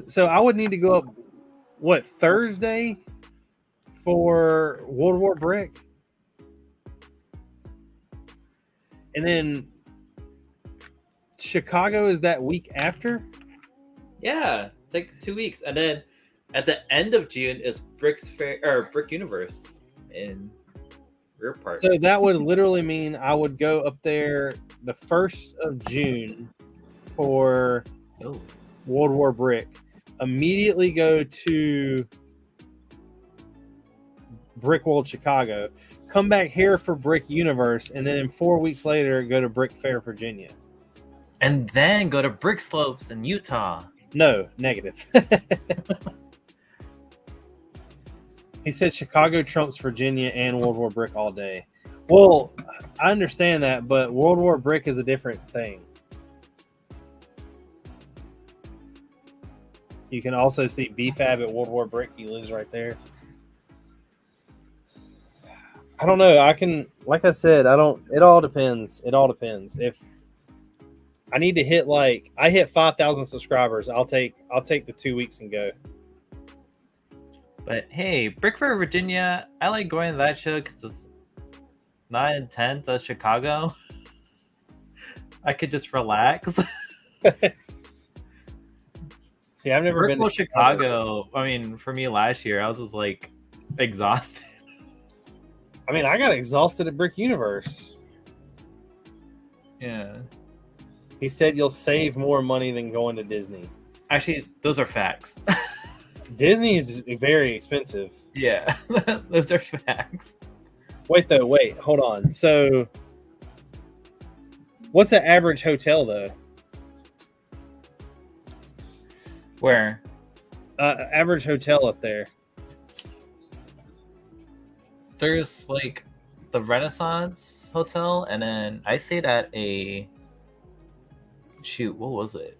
A: So I would need to go up, Thursday for World War Brick? And then Chicago is that week after?
C: Yeah, it's like 2 weeks, and then at the end of June is Brickfair or Brick Universe in Rear Park.
A: So that would literally mean I would go up there the 1st of June for World War Brick, immediately go to Brick World Chicago, come back here for Brick Universe, and then 4 weeks later go to Brickfair, Virginia.
C: And then go to Brick Slopes in Utah.
A: No, negative. He said Chicago trumps Virginia and World War Brick all day. Well, I understand that, but World War Brick is a different thing. You can also see BFAB at World War Brick. He lives right there. I don't know. Like I said, it all depends. It all depends. If I need to hit I hit 5,000 subscribers, I'll take the 2 weeks and go.
C: But hey, Brickfair, Virginia, I like going to that show because it's not intense as Chicago. I could just relax.
A: See, I've never been to
C: Chicago. I mean, for me last year, I was just like exhausted.
A: I mean, I got exhausted at Brick Universe.
C: Yeah.
A: He said you'll save more money than going to Disney.
C: Actually, those are facts.
A: Disney is very expensive.
C: Yeah, those are facts.
D: Wait, hold on. So, what's an average hotel though?
C: Where?
D: Average hotel up there.
C: There's like the Renaissance Hotel, and then I stayed at a shoot. What was it?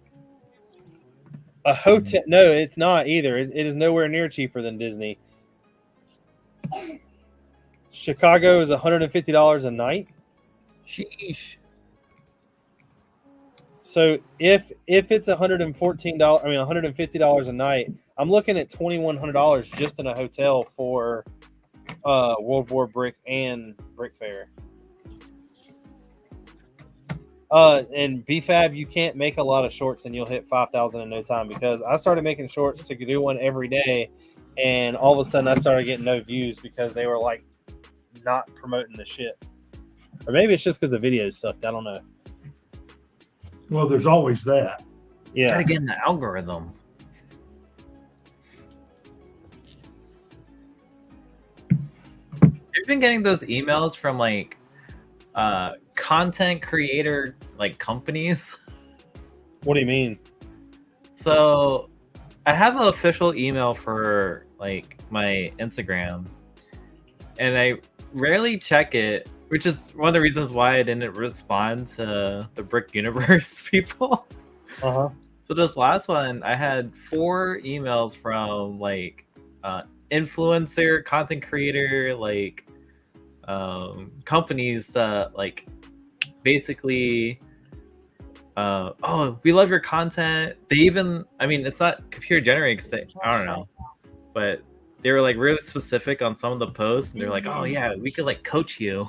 D: A hotel? No, it's not either. It is nowhere near cheaper than Disney. Chicago is $150 a night.
C: Sheesh.
D: So if it's $114, I mean $150 a night, I'm looking at $2,100 just in a hotel for World War Brick and Brickfair. And BFAB, you can't make a lot of shorts and you'll hit 5,000 in no time, because I started making shorts to do one every day, and all of a sudden I started getting no views because they were like not promoting the shit. Or maybe it's just because the videos sucked. I don't know.
B: Well, there's always that.
D: Yeah.
C: Gotta get in the algorithm. You've been getting those emails from like content creator like companies.
D: What do you mean?
C: So I have an official email for like my Instagram, and I rarely check it, which is one of the reasons why I didn't respond to the Brick Universe people.
D: Uh-huh.
C: So this last one, I had 4 emails from like influencer, content creator, like companies that like basically oh, we love your content. They even, I mean, it's not computer generated 'cause I don't know, but they were like really specific on some of the posts, and they're like, oh yeah, we could like coach you.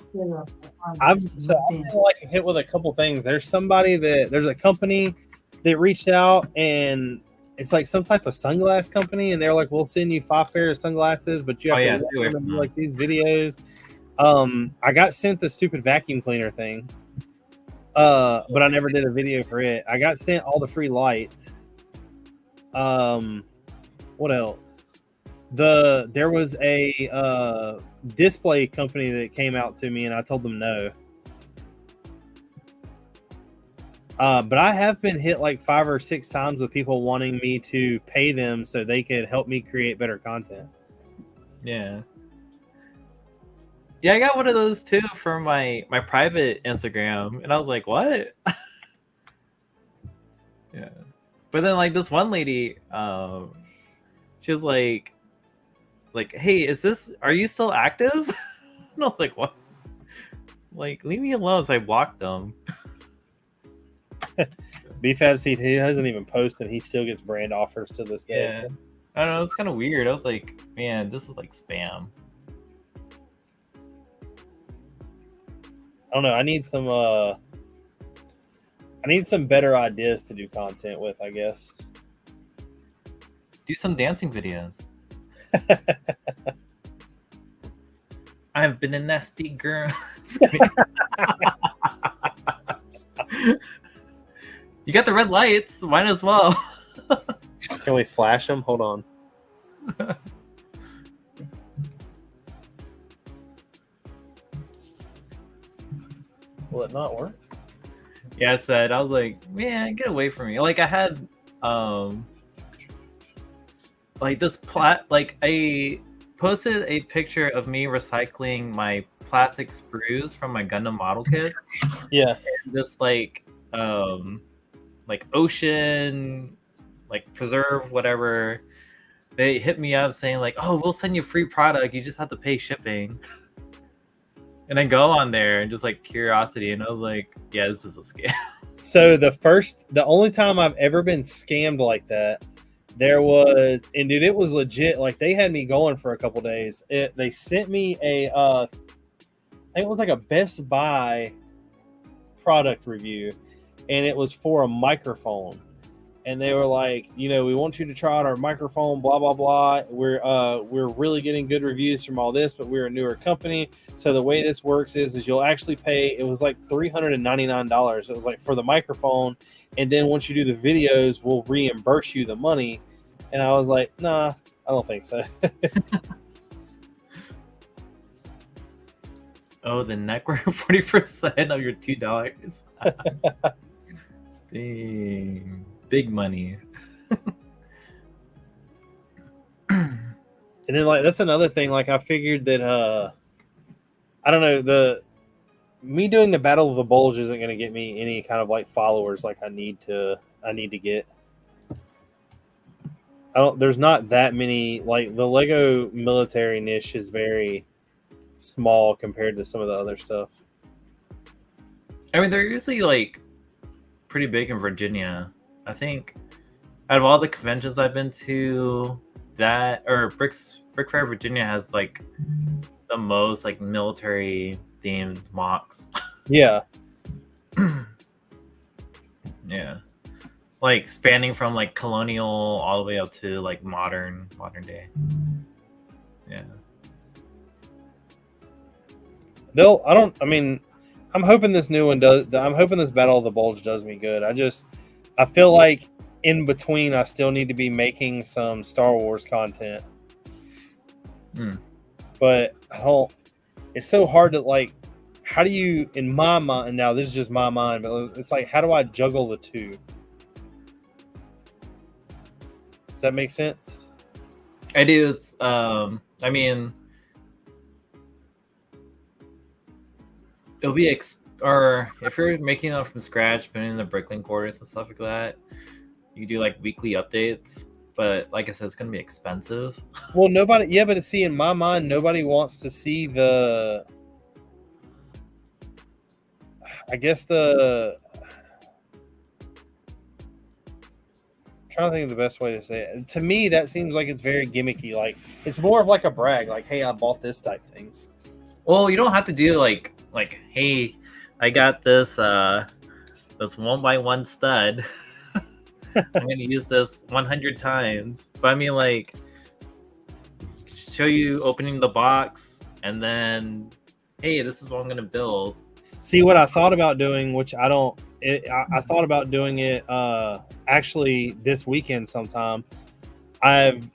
D: I've been like hit with a couple things. There's a company that reached out, and it's like some type of sunglass company, and they're like, we'll send you 5 pairs of sunglasses, but you have to wear them, like these videos. I got sent the stupid vacuum cleaner thing, but I never did a video for it. I got sent all the free lights. What else? There was a display company that came out to me, and I told them no. But I have been hit like 5 or 6 times with people wanting me to pay them so they could help me create better content.
C: Yeah. Yeah, I got one of those too for my private Instagram, and I was like, what? Yeah. But then like this one lady, she was like, hey, are you still active? And I was like, what? Like, leave me alone. So I blocked them.
D: BFABs, he doesn't even post, and he still gets brand offers to this day.
C: Yeah. I don't know, it's kind of weird. I was like, man, this is like spam.
D: I don't know. I need some better ideas to do content with, I guess.
C: Do some dancing videos. I've been a nasty girl. You got the red lights. Might as well.
D: Can we flash them? Hold on. Will it not work?
C: Yeah, I said. I was like, man, get away from me. Like I had, like this like I posted a picture of me recycling my plastic sprues from my Gundam model kits.
D: Yeah.
C: And this like ocean, like preserve, whatever. They hit me up saying like, oh, we'll send you free product. You just have to pay shipping. And I go on there and just like curiosity, and I was like, yeah, this is a scam.
D: So the only time I've ever been scammed like that, there was, and dude, it was legit. Like they had me going for a couple days. They sent me I think it was like a Best Buy product review, and it was for a microphone. And they were like, you know, we want you to try out our microphone, blah blah blah. We're really getting good reviews from all this, but we're a newer company. So the way this works is you'll actually pay. It was like $399. It was like for the microphone, and then once you do the videos, we'll reimburse you the money. And I was like, nah, I don't think so.
C: Oh, the neck worth 40% of your $2. Dang, big money.
D: And then like that's another thing. Like I figured that I don't know, me doing the Battle of the Bulge isn't going to get me any kind of like followers like I need to get. There's not that many. Like the Lego military niche is very small compared to some of the other stuff.
C: I mean, they're usually like pretty big in Virginia. I think out of all the conventions I've been to, Brickfair Virginia has like the most like military themed mocks.
D: Yeah.
C: Yeah. Like spanning from like colonial all the way up to like modern day. Yeah.
D: I'm hoping this new one does. I'm hoping this Battle of the Bulge does me good. I feel like in between, I still need to be making some Star Wars content. But it's so hard to like, how do you, in my mind, now this is just my mind, but it's like, how do I juggle the two? Does that make sense?
C: It is. I mean, it'll be or if you're making them from scratch, putting in the Brickin quarters and stuff like that, you do like weekly updates. But like I said, it's gonna be expensive.
D: Well, but see, in my mind, nobody wants to see the. I guess I'm trying to think of the best way to say it. To me, that seems like it's very gimmicky. Like it's more of like a brag, like, "Hey, I bought this" type thing.
C: Well, you don't have to do like, "Hey, I got this 1x1 stud. I'm gonna use this 100 times." But I mean, like, show you opening the box, and then, "Hey, this is what I'm gonna build."
D: See, what I thought about doing, which I thought about doing it actually this weekend sometime.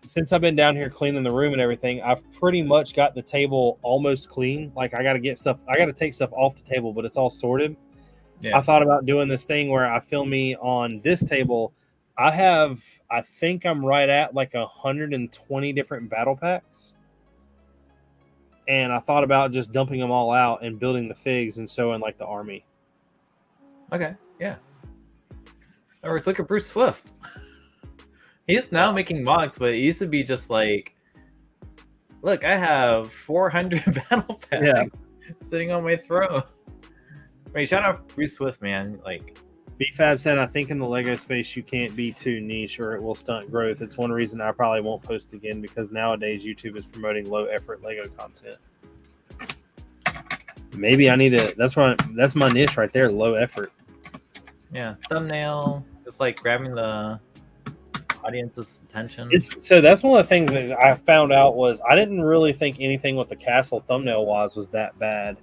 D: Since I've been down here cleaning the room and everything, I've pretty much got the table almost clean. Like I got to take stuff off the table, but it's all sorted. Yeah. I thought about doing this thing where I film me on this table. I think I'm right at like 120 different battle packs. And I thought about just dumping them all out and building the figs and sewing like the army.
C: Okay, yeah. Or it's like a Bruce Swift. He's now making mocks, but it used to be just like, look, I have 400 battle packs sitting on my throne. Wait, shout out Bruce Swift, man. Like,
D: BFab said, I think in the Lego space, you can't be too niche or it will stunt growth. It's one reason I probably won't post again because nowadays YouTube is promoting low effort Lego content. Maybe I need to, that's my niche right there, low effort.
C: Yeah, thumbnail, just like grabbing the audience's attention.
D: So that's one of the things that I found out was I didn't really think anything with the castle thumbnail was that bad.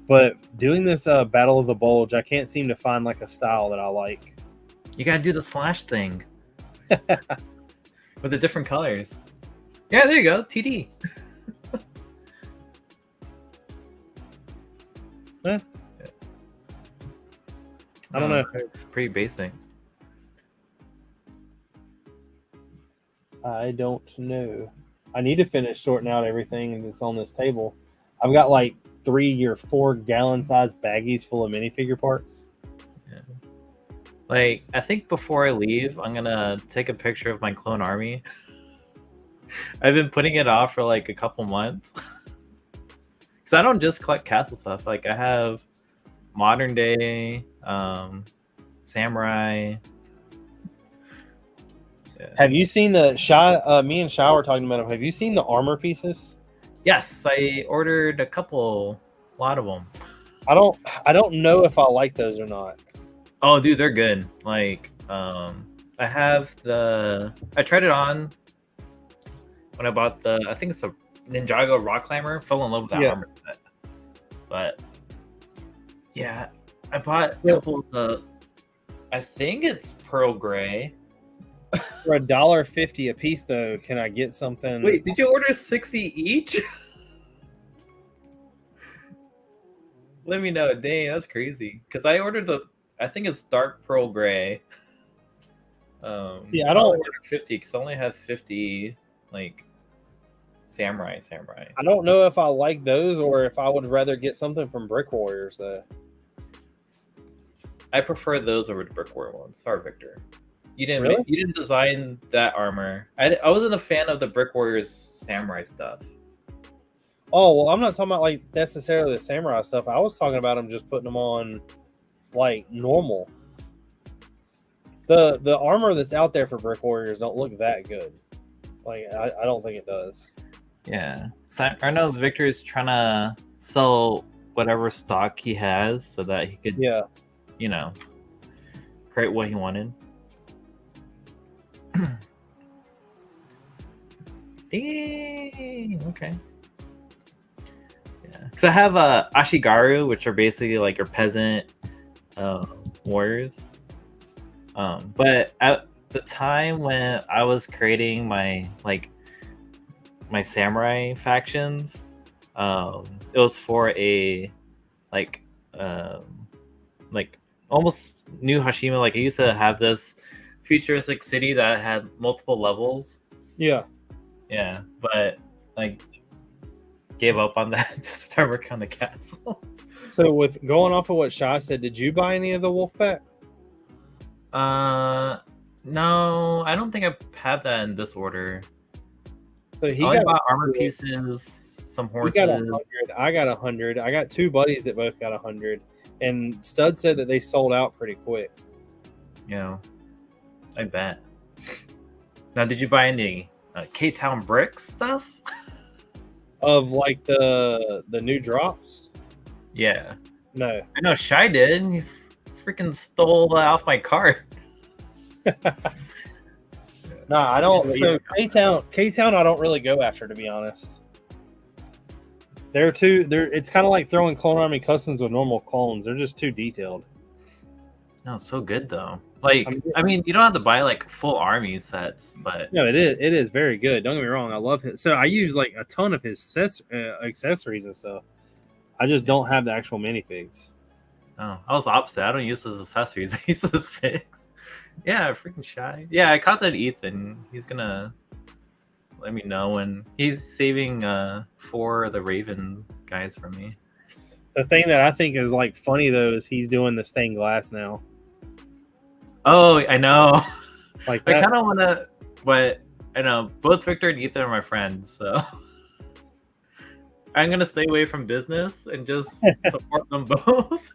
D: But doing this Battle of the Bulge, I can't seem to find like a style that I like.
C: You gotta do the slash thing with the different colors. Yeah, there you go, TD.
D: I don't know.
C: Pretty basic.
D: I don't know. I need to finish sorting out everything that's on this table. I've got like 3 or 4 gallon size baggies full of minifigure parts.
C: Yeah. Like, I think before I leave, I'm gonna take a picture of my clone army. I've been putting it off for like a couple months. Because I don't just collect castle stuff. Like, I have modern day, samurai. Yeah.
D: Have you seen me and Shy were talking about them. Have you seen the armor pieces?
C: Yes, I ordered a lot of them.
D: I don't know if I like those or not.
C: Oh, dude, they're good. Like, I tried it on when I bought I think it's a Ninjago Rock Climber. Fell in love with that armor set. But yeah, I bought a couple of the, I think it's Pearl Gray.
D: For $1.50 a piece, though, can I get something?
C: Wait, did you order 60 each? Let me know. Dang, that's crazy. Because I ordered I think it's dark pearl gray.
D: See, I
C: I
D: don't.
C: only ordered 50 because I only have 50 like samurai.
D: I don't know if I like those or if I would rather get something from Brick Warriors though.
C: I prefer those over the Brick Warrior ones. Sorry, Victor. You didn't
D: Really?
C: you didn't design that armor. I wasn't a fan of the Brick Warriors samurai stuff.
D: Oh well, I'm not talking about like necessarily the samurai stuff. I was talking about them just putting them on like normal. The armor that's out there for Brick Warriors don't look that good. Like I don't think it does.
C: Yeah. So I know Victor is trying to sell whatever stock he has so that he could,
D: Yeah.
C: you know, create what he wanted. Dang. Okay. Yeah. Because I have Ashigaru, which are basically like your peasant warriors. But at the time when I was creating my samurai factions, it was for a like almost new Hashima. Like I used to have this futuristic city that had multiple levels.
D: Yeah.
C: Yeah, but like gave up on that. Just started working on the castle.
D: So with going off of what Shy said, did you buy any of the wolf pack?
C: No, I don't think I have that in this order.
D: So he
C: I only
D: got
C: bought armor pieces, some
D: he
C: horses.
D: got 100. I got 100. I got two buddies that both got 100. And Stud said that they sold out pretty quick.
C: Yeah, I bet. Now, did you buy any K-Town Bricks stuff?
D: Of like the new drops?
C: Yeah.
D: No.
C: I know Shy did. He freaking stole that off my cart.
D: Nah, I don't. So K-Town, I don't really go after, to be honest. It's kind of like throwing Clone Army Customs with normal clones. They're just too detailed.
C: No, it's so good though. Like, I mean, you don't have to buy like full army sets, but
D: No, it is very good. Don't get me wrong. I love it. So I use like a ton of his accessories and stuff. I just don't have the actual minifigs.
C: oh, I was opposite. I don't use his accessories. I use his figs. Yeah, freaking Shy. Yeah, I contacted Ethan. He's gonna let me know when he's saving 4 of the Raven guys for me.
D: The thing that I think is like funny though is he's doing the stained glass now.
C: Oh, I know.
D: Like
C: I
D: that,
C: kind of want to, but I know both Victor and Ethan are my friends, so I'm gonna stay away from business and just support them both.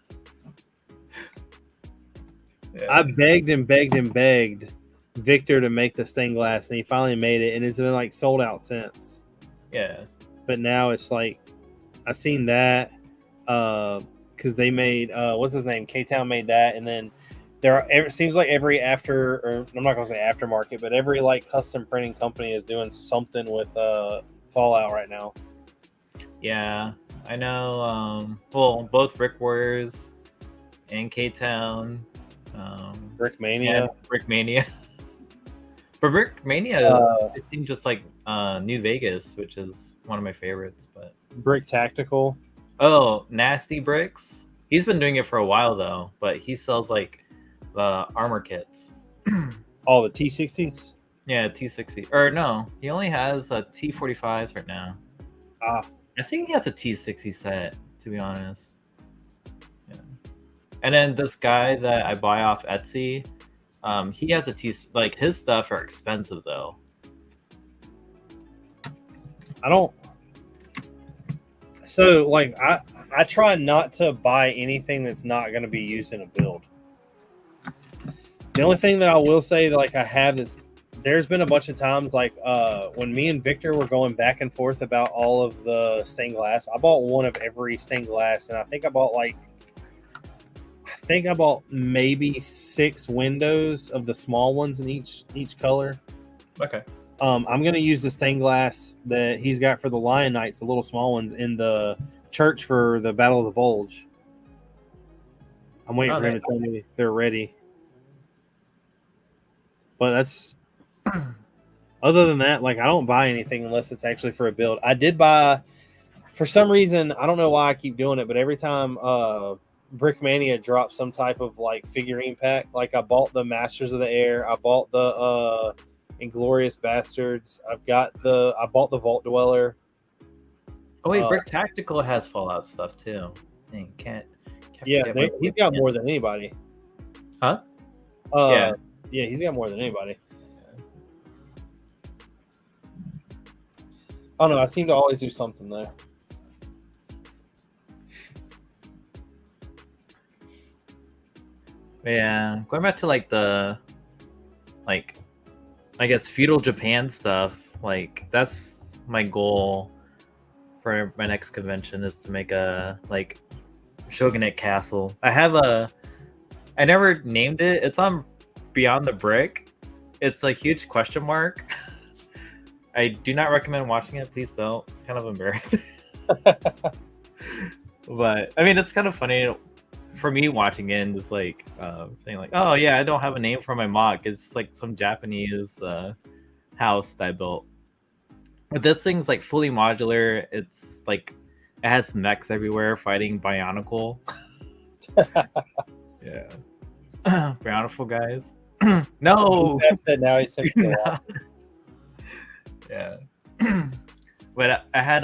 C: Yeah.
D: I begged and begged and begged Victor to make the stained glass, and he finally made it, and it's been like sold out since.
C: Yeah.
D: But now it's like I seen that because they made what's his name? K-Town made that, and then it seems like every I'm not gonna say aftermarket, but every like custom printing company is doing something with Fallout right now.
C: Yeah, I know. Well, both Brick Warriors and K-Town.
D: Brickmania.
C: Brickmania. But Brickmania, it seemed just like New Vegas, which is one of my favorites. But
D: Brick Tactical.
C: oh, Nasty Bricks. He's been doing it for a while though, but he sells like the armor kits.
D: All the T60s.
C: Yeah, T60. Or no, he only has T45s right now.
D: Ah,
C: I think he has a T60 set, to be honest. Yeah. And then this guy that I buy off Etsy, he has a T. Like his stuff are expensive though.
D: I don't. So like I try not to buy anything that's not going to be used in a build. The only thing that I will say that like I have is there's been a bunch of times like when me and Victor were going back and forth about all of the stained glass. I bought one of every stained glass, and I think I bought maybe 6 windows of the small ones in each color.
C: Okay.
D: I'm gonna use the stained glass that he's got for the Lion Knights, the little small ones, in the church for the Battle of the Bulge. I'm waiting for him to tell me they're ready. But that's other than that, like I don't buy anything unless it's actually for a build. I did buy for some reason, I don't know why I keep doing it, but every time Brickmania drops some type of like figurine pack, like I bought the Masters of the Air, I bought the Inglorious Bastards, I bought the Vault Dweller.
C: Oh wait, Brick Tactical has Fallout stuff too. Dang, can't
D: Yeah,
C: forget
D: he's got more than anybody.
C: Huh?
D: Yeah, he's got more than anybody. I don't know. I seem to always do something there.
C: Yeah, going back to like the, like, I guess feudal Japan stuff. Like that's my goal for my next convention is to make a like shogunate castle. I never named it. It's on Beyond the Brick. It's a huge question mark. I do not recommend watching it. Please don't. It's kind of embarrassing. But I mean, it's kind of funny for me watching it and just like saying like, oh yeah, I don't have a name for my mock. It's like some Japanese house that I built. But this thing's like fully modular. It's like it has mechs everywhere fighting Bionicle. Yeah. Bionicle guys. No.
D: Now he's
C: No. Yeah. But I had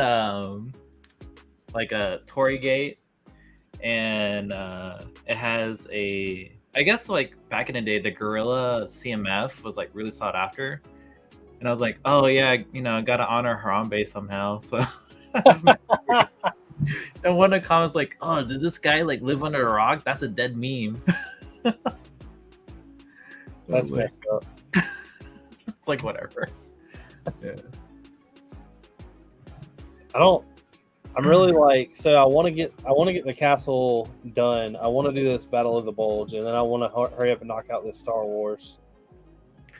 C: like a Torii gate, and it has a, I guess like back in the day the Gorilla CMF was like really sought after, and I was like, oh yeah, you know, I gotta honor Harambe somehow. So and one of the comments like, oh, did this guy like live under a rock? That's a dead meme.
D: That's messed up.
C: It's like whatever. Yeah.
D: I'm really like, so I want to get the castle done. I want to do this Battle of the Bulge, and then I want to hurry up and knock out this Star Wars,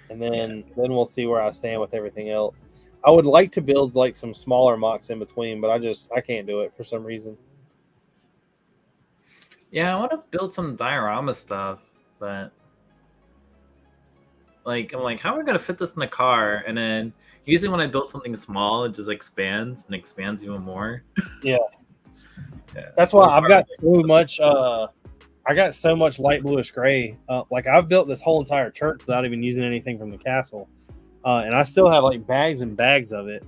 D: and then we'll see where I stand with everything else. I would like to build like some smaller mocks in between, but I can't do it for some reason.
C: Yeah, I want to build some diorama stuff, but like I'm like, how am I gonna fit this in the car? And then usually when I build something small, it just expands and expands even more.
D: Yeah. That's why I've got so much. I got so much light bluish gray. Like I've built this whole entire church without even using anything from the castle, and I still have like bags and bags of it.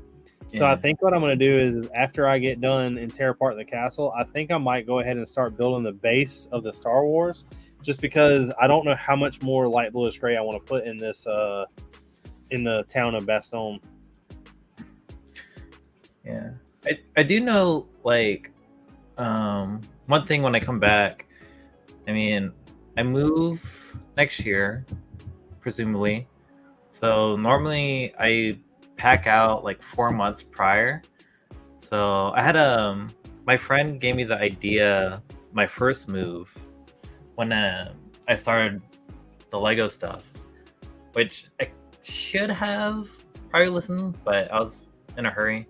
D: So I think what I'm going to do is after I get done and tear apart the castle, I think I might go ahead and start building the base of the Star Wars, just because I don't know how much more light bluish gray I want to put in this in the town of Bastogne.
C: Yeah, I do know like one thing when I come back. I mean, I move next year, presumably. So normally I pack out like 4 months prior. So I had my friend gave me the idea, my first move, when I started the Lego stuff, which I should have probably listened, but I was in a hurry.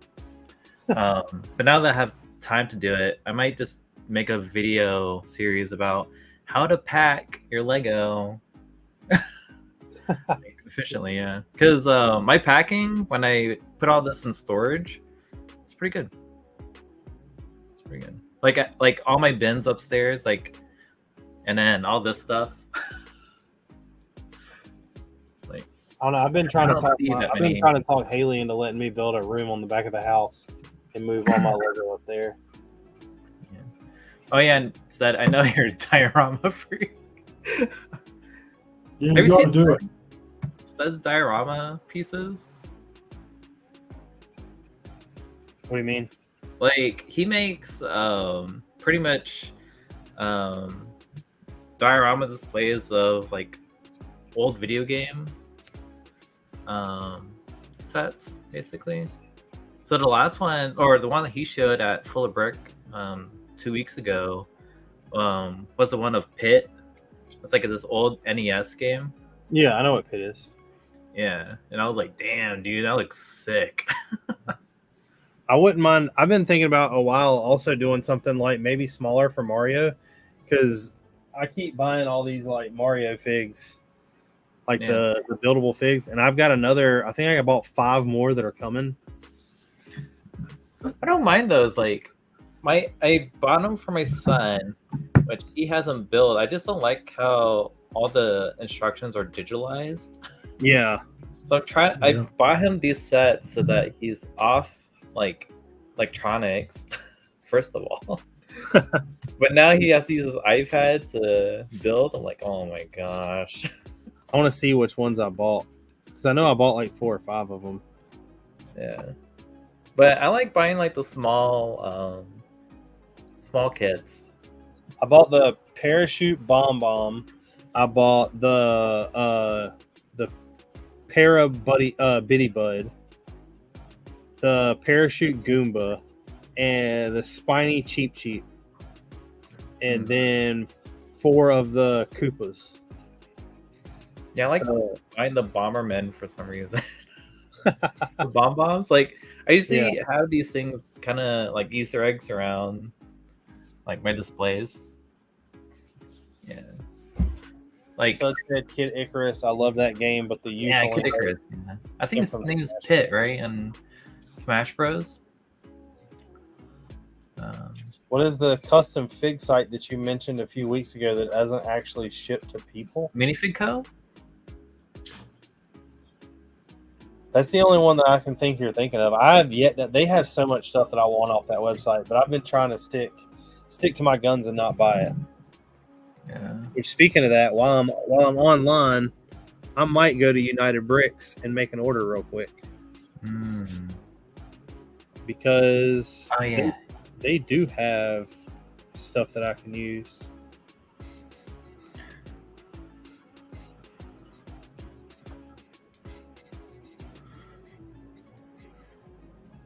C: But now that I have time to do it, I might just make a video series about how to pack your Lego efficiently. Yeah, because my packing, when I put all this in storage, it's pretty good. It's pretty good. Like all my bins upstairs, like, and then all this stuff. Like,
D: I don't know. I've been trying to talk Haley into letting me build a room on the back of the house and move all my Lego up there.
C: Yeah. Oh yeah, and said I know you're a diorama freak.
B: Yeah,
C: Have
B: you
C: you
B: ought
C: seen
B: to do it.
C: Stud's diorama pieces?
D: What do you mean?
C: Like he makes pretty much diorama displays of like old video game sets, basically. So the last one, or the one that he showed at Full of Brick 2 weeks ago, was the one of Pit. It's like this old NES game.
D: Yeah, I know what Pit is.
C: Yeah, and I was like, damn, dude, that looks sick.
D: I wouldn't mind. I've been thinking about a while also doing something like maybe smaller for Mario, because I keep buying all these like Mario figs, like the buildable figs, and I've got another. I think I bought 5 more that are coming.
C: I don't mind those. Like, I bought them for my son, which he hasn't built. I just don't like how all the instructions are digitalized.
A: Yeah.
C: So I'm trying.
B: Yeah.
C: I bought him these sets so that he's off like electronics, first of all. But now he has to use his iPad to build. I'm like, oh my gosh.
A: I want to see which ones I bought because I know I bought like 4 or 5 of them.
C: Yeah, but I like buying like the small kits.
A: I bought the parachute bomb. I bought the para bitty bud, the parachute Goomba, and the spiny cheap, and then 4 of the Koopas.
C: Yeah, I like buying the Bombermen for some reason. The bombs, like I usually have these things kind of like Easter eggs around like my displays. Yeah, like
A: Such good Kid Icarus. I love that game, but the
C: yeah, Kid Icarus. Yeah. I think his name is Pit, right? And Smash Bros.
A: What is the custom fig site that you mentioned a few weeks ago that doesn't actually ship to people?
C: Minifig Co.
A: That's the only one that I can think you're thinking of. I have yet that they have so much stuff that I want off that website, but I've been trying to stick to my guns and not buy it.
C: Yeah.
A: Which, speaking of that, while I'm online, I might go to United Bricks and make an order real quick because
C: Oh yeah.
A: they do have stuff that I can use.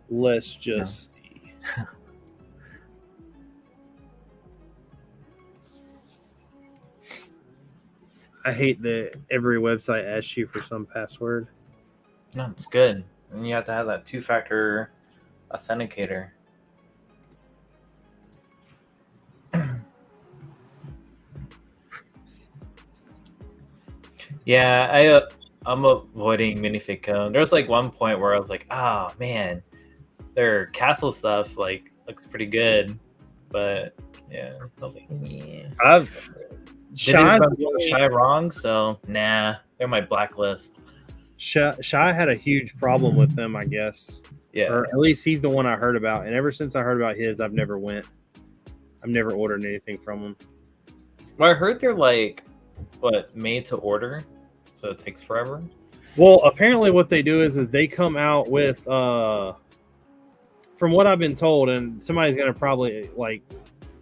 A: Let's just see. I hate that every website asks you for some password.
C: No, it's good. And you have to have that 2-factor authenticator. Yeah, I'm avoiding Minifig Co. There was like one point where I was like, oh man, their castle stuff like looks pretty good, but yeah, I was like, yeah.
A: Shy
C: wrong, so nah, they're my blacklist.
A: Shy had a huge problem with them, I guess.
C: Yeah,
A: or at least he's the one I heard about. And ever since I heard about his, I've never ordered anything from him.
C: Well, I heard they're like made to order, so it takes forever.
A: Well, apparently what they do is they come out with from what I've been told, and somebody's gonna probably like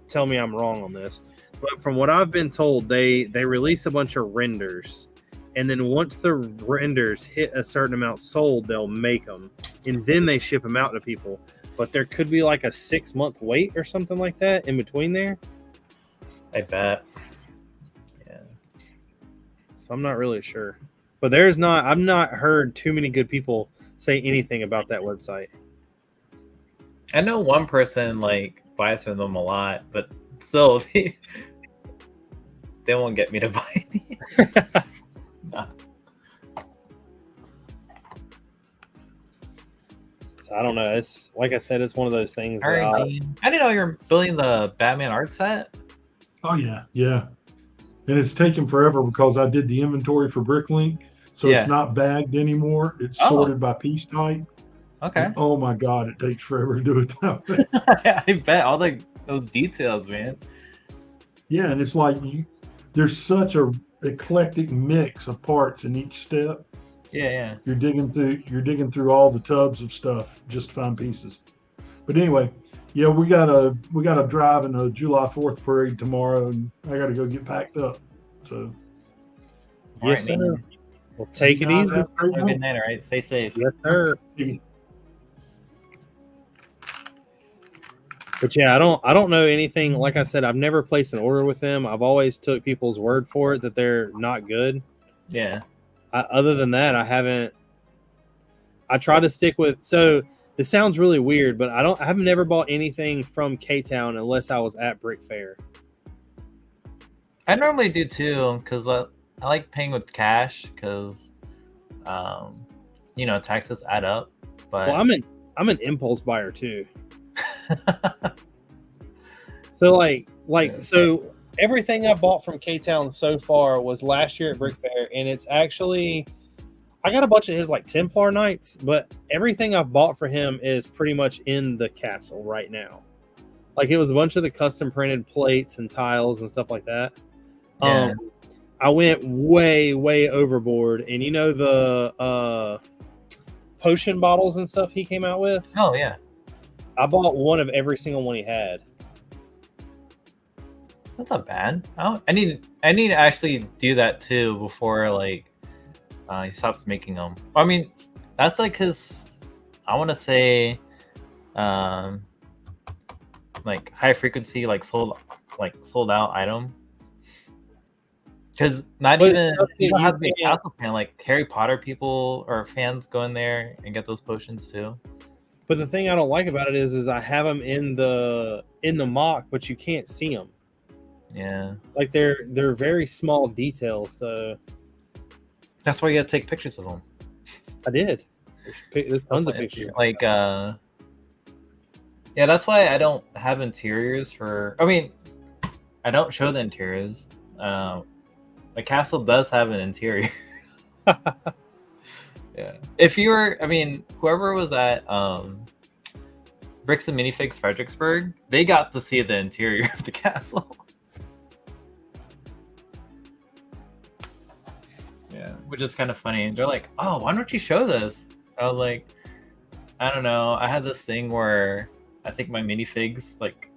A: tell me I'm wrong on this, but from what I've been told, they release a bunch of renders, and then once the renders hit a certain amount sold, they'll make them, and then they ship them out to people. But there could be like a 6-month wait or something like that in between there.
C: I bet. Yeah.
A: So I'm not really sure. But I've not heard too many good people say anything about that website.
C: I know one person like buys from them a lot, but still they won't get me to buy any. Nah.
A: So I don't know. It's like I said, it's one of those things.
C: All right, Dean. I didn't know you're building the Batman art set.
B: Oh yeah, yeah. And it's taken forever because I did the inventory for Bricklink, so
C: Yeah.
B: it's not bagged anymore. It's sorted by piece type.
C: Okay.
B: And, oh my God, it takes forever to do it that way.
C: I bet all those details, man.
B: Yeah, and it's like there's such a eclectic mix of parts in each step.
C: Yeah.
B: You're digging through all the tubs of stuff just to find pieces. But anyway, yeah, we got a drive in a July 4th parade tomorrow, and I got to go get packed up. So
A: Yes, sir. We'll take it easy.
B: Have a great
C: Have a
B: night.
C: good night, all right? Stay safe.
A: Yes, sir. But yeah, I don't know anything. Like I said, I've never placed an order with them. I've always took people's word for it that they're not good.
C: Yeah.
A: Other than that, I haven't. I try to stick with. So this sounds really weird, but I've never bought anything from K-Town unless I was at Brickfair.
C: I normally do too, because I like paying with cash, because taxes add up. But
A: Well, I'm an impulse buyer too.
D: So
C: Yeah.
D: so everything I bought from K-Town so far was last year at Brickfair, and it's actually I got a bunch of his like Templar Knights, but everything I've bought for him is pretty much in the castle right now. Like it was a bunch of the custom printed plates and tiles and stuff like that.
C: Yeah.
D: I went way overboard, and you know the potion bottles and stuff he came out with.
C: Oh yeah.
D: I bought one of every single one he had.
C: That's not bad. I need to actually do that too before like he stops making them. I mean, that's like his. I want to say, like high frequency, like sold out item. Because not
D: But
C: even you don't
D: you
C: have to be a
D: can't-
C: Castle fan. Like Harry Potter people or fans go in there and get those potions too.
D: But the thing I don't like about it is I have them in the mock, but you can't see them.
C: Yeah,
D: Like they're very small details. So
C: that's why you gotta take pictures of them.
D: I did. There's tons of
C: Like-
D: pictures.
C: Like, yeah, that's why I don't have interiors for. I mean, I don't show the interiors. The castle does have an interior. Yeah. If you were, I mean, whoever was at Bricks and Minifigs Fredericksburg, they got to see the interior of the castle. Yeah, which is kind of funny. They're like, "Oh, why don't you show this?" I was like, "I don't know. I had this thing where I think my minifigs like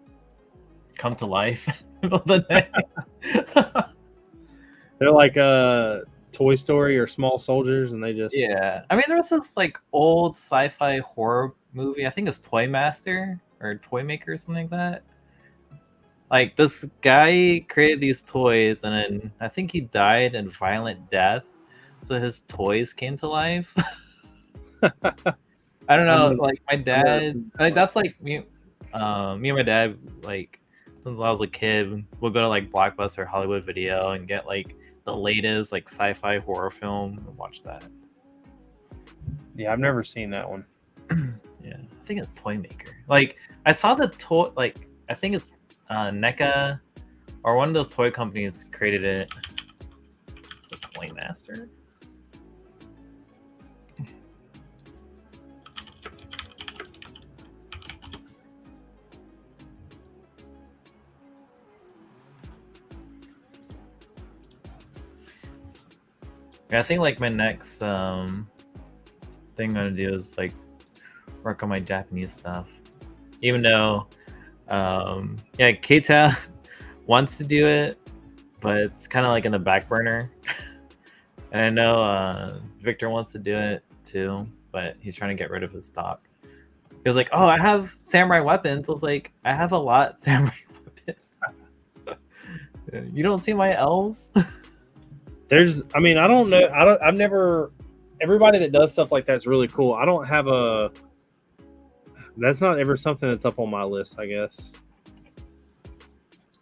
C: come to life in the middle of the night."
D: They're like Toy Story or Small Soldiers, and they just
C: Yeah, I mean, there was this like old sci-fi horror movie. I think it's Toy Master or Toy Maker or something like that. Like this guy created these toys, and then I think he died in violent death, so his toys came to life. I don't know. Like my dad, like that's like me. Me and my dad, like since I was a kid, we'll go to like Blockbuster, Hollywood Video, and get like the latest like sci-fi horror film and watch that.
D: Yeah, I've never seen that one.
C: Yeah, I think it's Toy Maker. Like I saw the toy. Like I think it's NECA or one of those toy companies created it. It's a Toy Master. Yeah, I think like my next thing I'm gonna do is like work on my Japanese stuff. Even though yeah, Keita wants to do it, but it's kind of like in the back burner. And I know Victor wants to do it too, but he's trying to get rid of his stock. He was like, "Oh, I have samurai weapons." I was like, "I have a lot of samurai weapons." You don't see my elves?
D: There's, I mean, I don't know. I've never. Everybody that does stuff like that's really cool. I don't have a. That's not ever something that's up on my list, I guess.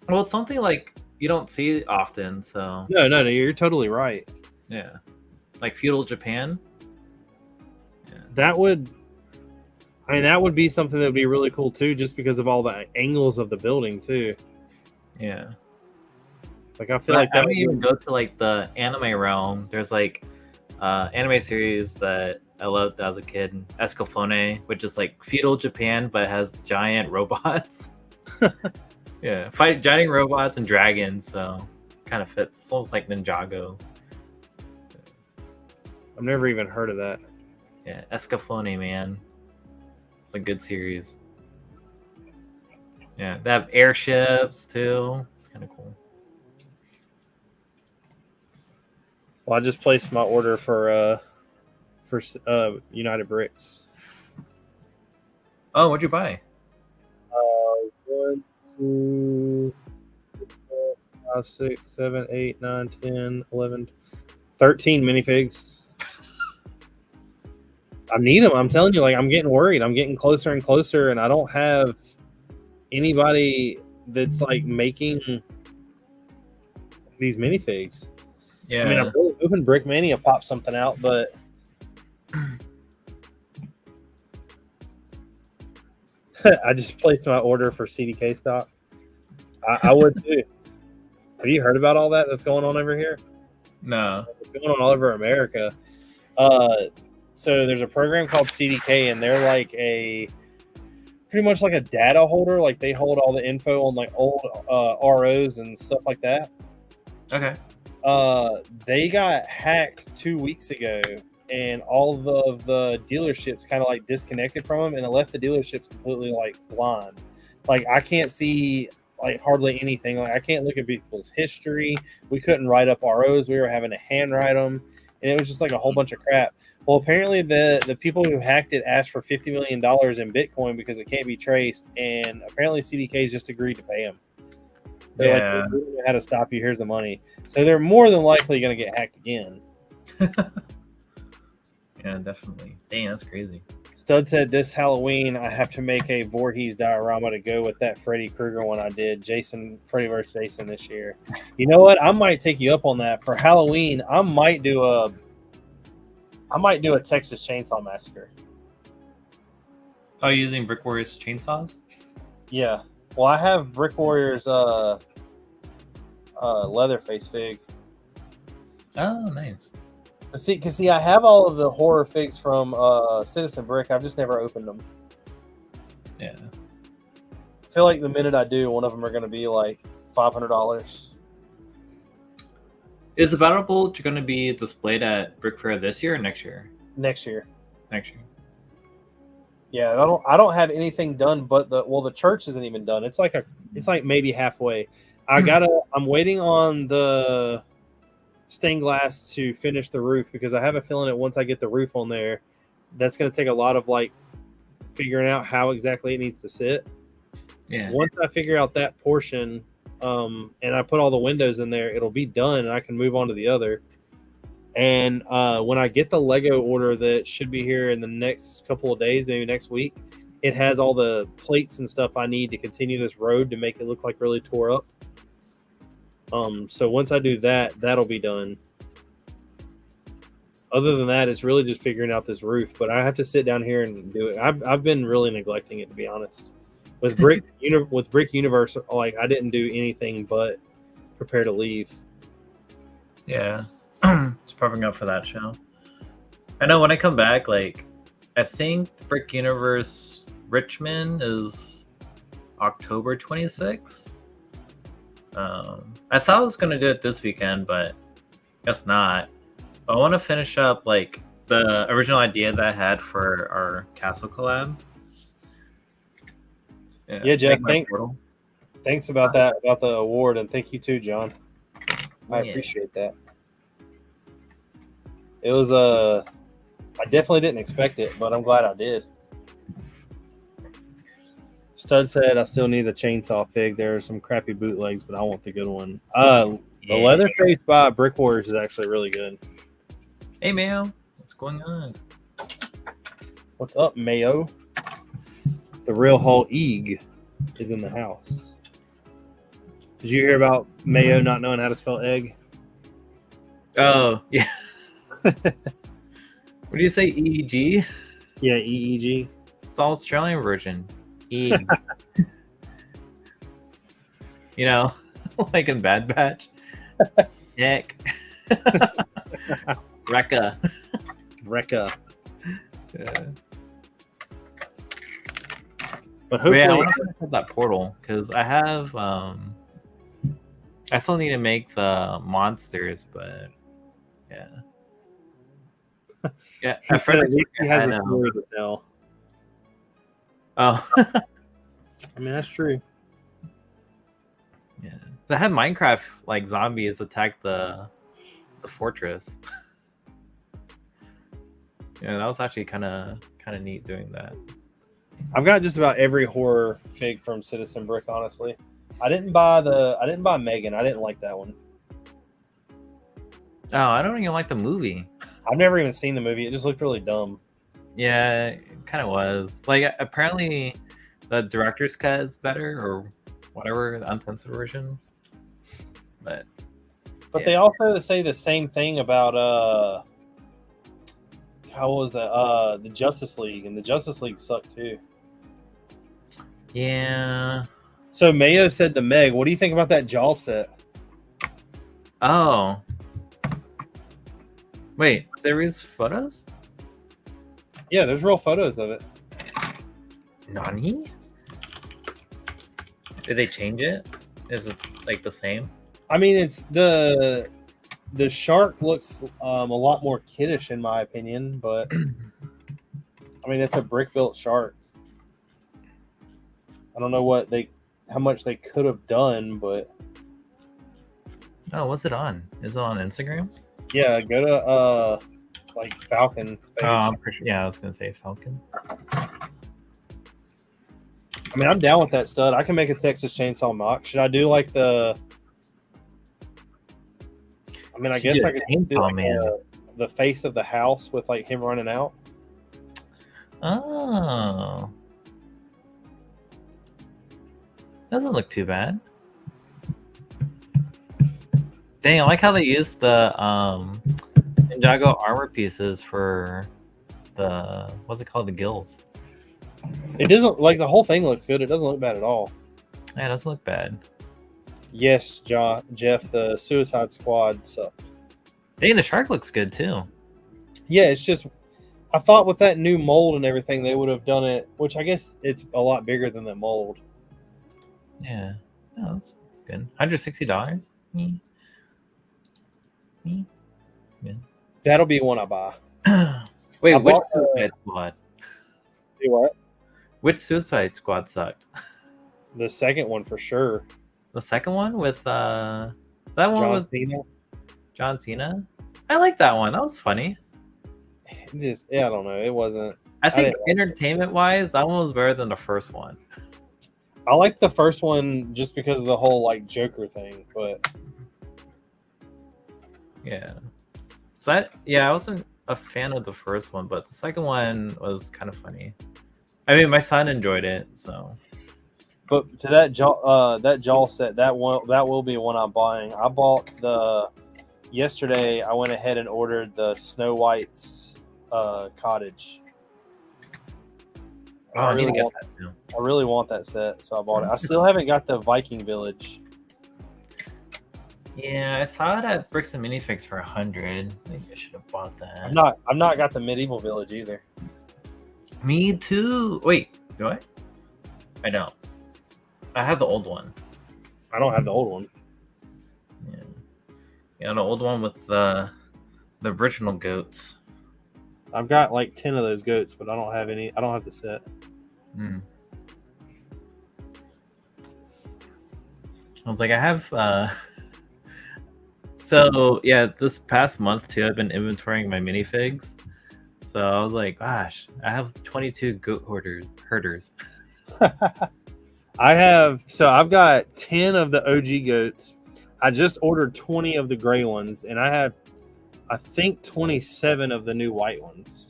C: Well, it's something like you don't see often, so
D: No, you're totally right.
C: yeah, like feudal Japan.
D: That would, I mean, that would be something that would be really cool too, just because of all the angles of the building too.
C: Yeah.
D: Like I feel
C: But
D: like
C: I
D: that
C: would even go to like the anime realm. There's like anime series that I loved as a kid, Escaflowne, which is like feudal Japan but has giant robots. Yeah, fight giant robots and dragons, so kind of fits. It's almost like Ninjago.
D: I've never even heard of that.
C: Yeah, Escaflowne, man. It's a good series. Yeah, they have airships too. It's kind of cool.
D: Well, I just placed my order for United Bricks.
C: Oh, what'd you buy?
D: 1, 2, 4, 5, 6, 7, 8, 9, 10, 11, 13 minifigs. I need them. I'm telling you, like, I'm getting worried. I'm getting closer and closer, and I don't have anybody that's like making these minifigs.
C: Yeah,
D: I mean, I'm really hoping Brick Mania pops something out, but I just placed my order for CDK stock. I would too. Have you heard about all that that's going on over here?
C: No.
D: It's going on all over America. So there's a program called CDK, and they're like pretty much like a data holder. Like they hold all the info on like old ROs and stuff like that.
C: Okay.
D: They got hacked 2 weeks ago, and all of the dealerships kind of like disconnected from them, and it left the dealerships completely like blind. Like I can't see like hardly anything. Like I can't look at people's history. We couldn't write up ROs. We were having to handwrite them, and it was just like a whole bunch of crap. Well, apparently the people who hacked it asked for $50 million in Bitcoin because it can't be traced, and apparently CDK's just agreed to pay them. They're like, we don't know how to stop you. Here's the money. So they're more than likely going to get hacked again.
C: Yeah, definitely. Dang, that's crazy.
D: Stud said this Halloween I have to make a Voorhees diorama to go with that Freddy Krueger one I did. Freddy vs. Jason this year. You know what? I might take you up on that for Halloween. I might do a Texas Chainsaw Massacre.
C: Oh, you're using Brick Warriors chainsaws?
D: Yeah. Well, I have Brick Warriors Leatherface fig.
C: Oh, nice.
D: See, I have all of the horror figs from Citizen Brick. I've just never opened them.
C: Yeah.
D: I feel like the minute I do, one of them are going to be like $500.
C: Is the Battle Bolt going to be displayed at Brickfair this year or next year?
D: Next year.
C: Next year.
D: Yeah, I don't have anything done, but the church isn't even done. It's like maybe halfway. I'm waiting on the stained glass to finish the roof because I have a feeling that once I get the roof on there, that's going to take a lot of like figuring out how exactly it needs to sit.
C: Yeah.
D: Once I figure out that portion, and I put all the windows in there, it'll be done, and I can move on to the other. And when I get the Lego order that should be here in the next couple of days, maybe next week, it has all the plates and stuff I need to continue this road to make it look like really tore up. So once I do that, that'll be done. Other than that, it's really just figuring out this roof. But I have to sit down here and do it. I've been really neglecting it, to be honest. With Brick Universe, like I didn't do anything but prepare to leave.
C: Yeah. Just prepping up for that show. I know when I come back, like I think the Brick Universe Richmond is October 26th. I thought I was gonna do it this weekend, but guess not. I want to finish up like the original idea that I had for our castle collab.
D: Yeah, Jeff. Thanks about that, about the award, and thank you too, John. I appreciate that. It was I definitely didn't expect it, but I'm glad I did. Stud said I still need a chainsaw fig. There are some crappy bootlegs, but I want the good one. The Leatherface by Brick Warriors is actually really good.
C: Hey, Mayo. What's going on?
D: What's up, Mayo? The real Hall Eeg is in the house. Did you hear about Mayo not knowing how to spell egg?
C: Oh, yeah. What do you say, EEG?
D: Yeah, EEG.
C: It's the Australian version. Eeg. You know, like in Bad Batch. Nick. Rekka. Yeah.
D: But hopefully,
C: I want to finish up that portal because I have. I still need to make the monsters, but yeah. Yeah,
D: at first he has a story to tell.
C: Oh,
D: I mean that's true.
C: Yeah, I had Minecraft like zombies attack the fortress. Yeah, that was actually kind of neat doing that.
D: I've got just about every horror fig from Citizen Brick. Honestly, I didn't buy Megan. I didn't like that one.
C: Oh, I don't even like the movie.
D: I've never even seen the movie. It just looked really dumb.
C: Yeah, it kind of was. Like, apparently, the director's cut is better, or whatever, the uncensored version. But yeah.
D: They also say the same thing about how was that? The Justice League, and the Justice League sucked too.
C: Yeah.
D: So Mayo said the Meg. What do you think about that Jaw set?
C: Oh. Wait, there is photos?
D: Yeah, there's real photos of it.
C: Nani? Did they change it? Is it like the same?
D: I mean, it's the shark looks a lot more kiddish in my opinion, but I mean it's a brick built shark. I don't know how much they could have done, but
C: Oh, what's it on? Is it on Instagram?
D: yeah, go to like Falcon page.
C: Oh, I'm pretty sure. Yeah, I was gonna say Falcon.
D: I mean, I'm down with that stud. I can make a Texas Chainsaw mock. Should I do like the? I mean, I guess I could do like the face of the house with like him running out.
C: Oh, doesn't look too bad. Dang, I like how they used the Ninjago armor pieces for the what's it called, the gills.
D: It doesn't like the whole thing looks good. It doesn't look bad at all.
C: Yeah, it doesn't look bad.
D: Yes, Jeff, the Suicide Squad sucked.
C: Dang, the shark looks good too.
D: Yeah, it's just I thought with that new mold and everything they would have done it, which I guess it's a lot bigger than the mold.
C: Yeah, no, that's good. $160. Yeah.
D: That'll be one I buy.
C: Wait,
D: I
C: which
D: bought,
C: Suicide Squad?
D: Do what?
C: Which Suicide Squad sucked?
D: The second one for sure.
C: The second one with that one
D: John
C: was
D: Cena.
C: John Cena. I like that one. That was funny.
D: Just I don't know. It wasn't.
C: I think
D: didn't like
C: entertainment wise, that one was better than the first one.
D: I like the first one just because of the whole like Joker thing, but
C: Yeah. So I wasn't a fan of the first one, but the second one was kind of funny. I mean, my son enjoyed it, so.
D: But to that jaw set, that will be one I'm buying. I bought yesterday. I went ahead and ordered the Snow White's cottage.
C: Oh, I need to get that too.
D: I really want that set, so I bought it. I still haven't got the Viking Village.
C: Yeah, I saw it at Bricks and Minifix for 100. I think I should have bought that.
D: I've not got the Medieval Village either.
C: Me too. Wait, do I? I don't. I have the old one.
D: I don't have the old one.
C: Yeah, the old one with the original goats.
D: I've got like 10 of those goats, but I don't have any. I don't have the set.
C: I was like, I have. So yeah, this past month too, I've been inventorying my minifigs. So I was like, gosh, I have 22 goat herders.
D: I've got 10 of the OG goats. I just ordered 20 of the gray ones, and I have, I think, 27 of the new white ones.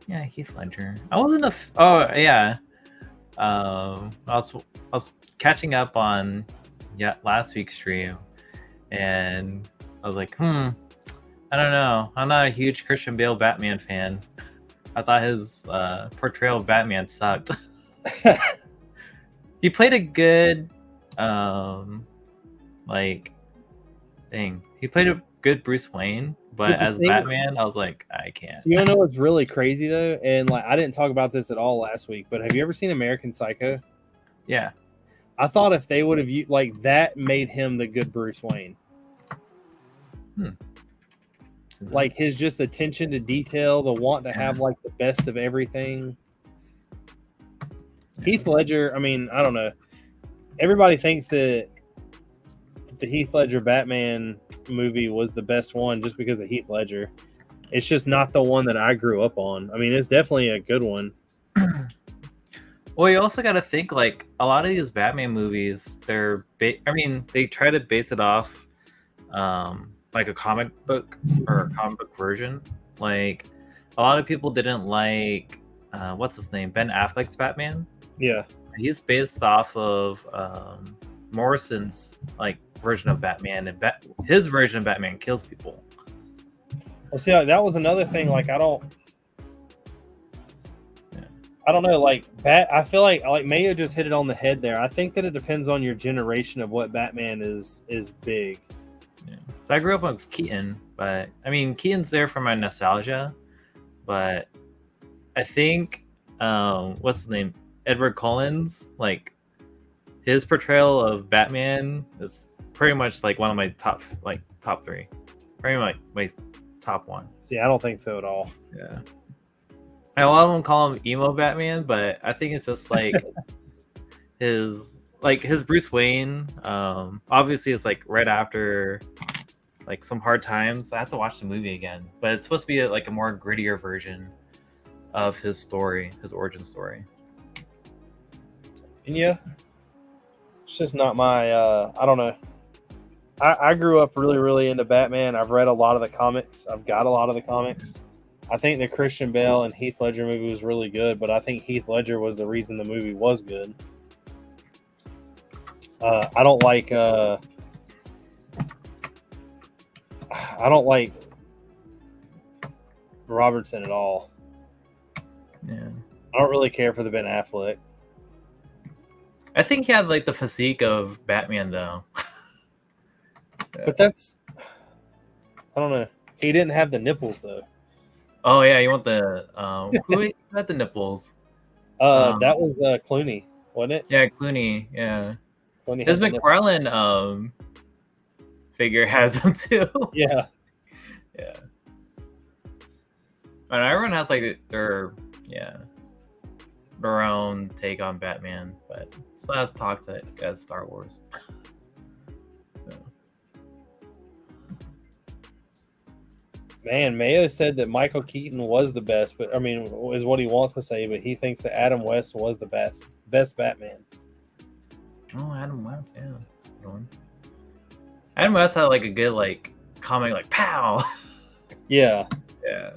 C: Yeah, Heath Ledger. I wasn't oh yeah. I was catching up on last week's stream, and I was like, I don't know. I'm not a huge Christian Bale Batman fan. I thought his portrayal of Batman sucked. He played a good, he played a good Bruce Wayne, but as Batman, I was like, I can't.
D: You know what's really crazy though, and like I didn't talk about this at all last week, but have you ever seen American Psycho?
C: Yeah.
D: I thought if they would have like that made him the good Bruce Wayne. Like his just attention to detail, the want to have like the best of everything. Heath Ledger, I mean, I don't know. Everybody thinks that the Heath Ledger Batman movie was the best one just because of Heath Ledger. It's just not the one that I grew up on. I mean, it's definitely a good one.
C: Well, you also got to think like a lot of these Batman movies, they try to base it off like a comic book or a comic book version. Like a lot of people didn't like what's his name, Ben Affleck's Batman.
D: Yeah,
C: he's based off of Morrison's like version of Batman, and his version of Batman kills people.
D: Well, see, that was another thing. Like, I don't I don't know, like I feel like Mayo just hit it on the head there. I think that it depends on your generation of what Batman is big.
C: Yeah. So I grew up with Keaton, but I mean Keaton's there for my nostalgia, but I think what's his name? Edward Cullen's, like his portrayal of Batman is pretty much like one of my top three. Pretty much my top one.
D: See, I don't think so at all.
C: Yeah. A lot of them call him emo Batman, but I think it's just like his Bruce Wayne. Obviously, it's like right after like some hard times. I have to watch the movie again, but it's supposed to be like a more grittier version of his story, his origin story.
D: And yeah, it's just not my. I don't know. I grew up really, really into Batman. I've read a lot of the comics. I've got a lot of the comics. I think the Christian Bale and Heath Ledger movie was really good, but I think Heath Ledger was the reason the movie was good. I don't like Robertson at all.
C: Yeah.
D: I don't really care for the Ben Affleck.
C: I think he had like the physique of Batman though.
D: But that's, I don't know. He didn't have the nipples though.
C: Oh yeah, you want the who had the nipples?
D: That was Clooney, wasn't it?
C: Yeah, Clooney. Yeah,
D: Clooney
C: his
D: had the nipples.
C: McFarlane figure has them too.
D: Yeah.
C: Yeah. And everyone has like their own take on Batman, but it's not as toxic as Star Wars.
D: Man, Mayo said that Michael Keaton was the best, but I mean, is what he wants to say, but he thinks that Adam West was the best Batman.
C: Oh, Adam West, yeah, that's a good one. Adam West had like a good like comic, like pow.
D: Yeah,
C: Yeah,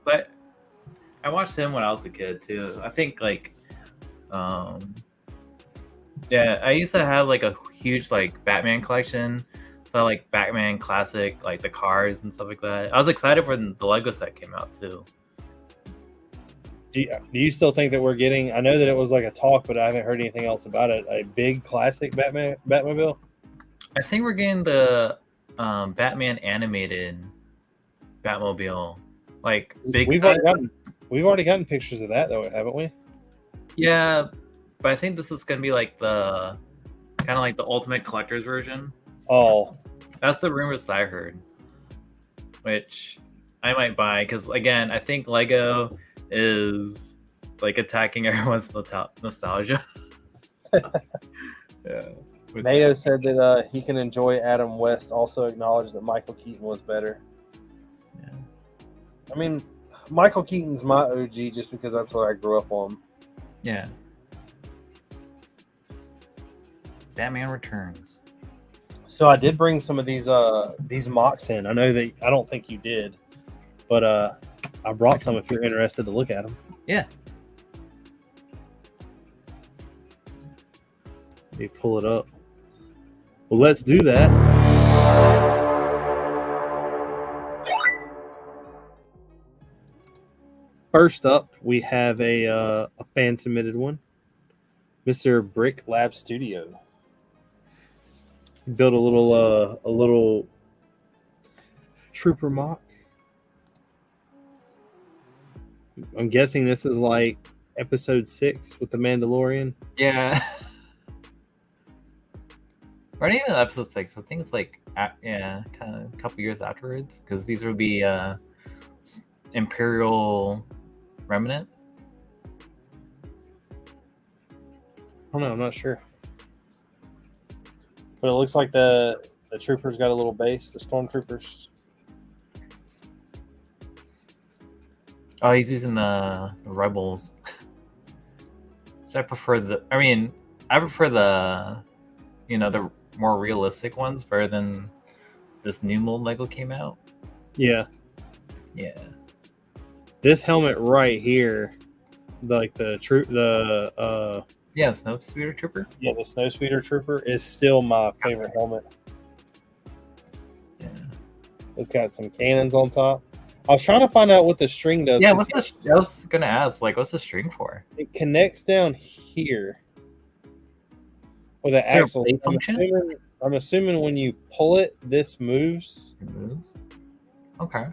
C: but I watched him when I was a kid too. I think like, yeah, I used to have like a huge like Batman collection. So like Batman classic, like the cars and stuff like that. I was excited for the Lego set came out too.
D: do you still think that we're getting? I know that it was like a talk, but I haven't heard anything else about it. A big classic Batmobile.
C: I think we're getting the Batman animated Batmobile, like big.
D: We've already gotten pictures of that though, haven't we?
C: Yeah, but I think this is gonna be like the kind of like the ultimate collector's version.
D: Oh,
C: That's the rumors that I heard, which I might buy because again, I think Lego is like attacking everyone's nostalgia. Yeah.
D: Mayo said that he can enjoy Adam West. Also acknowledged that Michael Keaton was better.
C: Yeah.
D: I mean, Michael Keaton's my OG just because that's what I grew up on.
C: Yeah. Batman Returns.
D: So I did bring some of these mocks in. I know that I don't think you did, but I brought some if you're interested to look at them.
C: Yeah.
D: Let me pull it up. Well, let's do that. First up, we have a fan submitted one, Mr. Brick Lab Studio. Built a little trooper mock. I'm guessing this is like episode 6 with the Mandalorian.
C: Yeah. Or not even episode 6. I think it's like kind of a couple years afterwards because these would be Imperial Remnant.
D: I don't know. I'm not sure. But it looks like the troopers got a little base, the stormtroopers.
C: Oh, he's using the Rebels. So I prefer the the more realistic ones better than this new mold Lego came out.
D: Yeah.
C: Yeah.
D: This helmet right here, like the
C: Yeah, Snowspeeder Trooper.
D: Yeah, the Snowspeeder Trooper is still my favorite helmet.
C: Yeah.
D: It's got some cannons on top. I was trying to find out what the string does.
C: Yeah,
D: 'cause
C: I was gonna ask, like, what's the string for?
D: it connects down here with an
C: Is there a
D: axle.
C: play function?
D: I'm assuming when you pull it, this moves.
C: It moves. Okay.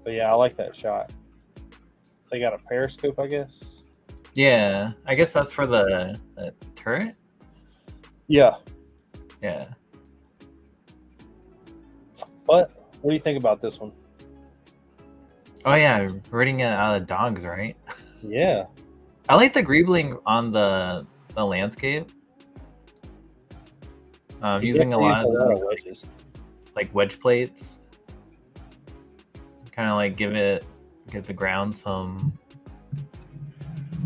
D: But yeah, I like that shot. They got a periscope, I guess.
C: Yeah, I guess that's for the turret.
D: Yeah.
C: Yeah.
D: But what do you think about this one?
C: Oh yeah, ridding it out of dogs, right?
D: Yeah.
C: I like the greebling on the landscape. Using a lot of those,
D: wedges.
C: like wedge plates. Kind of like give the ground some,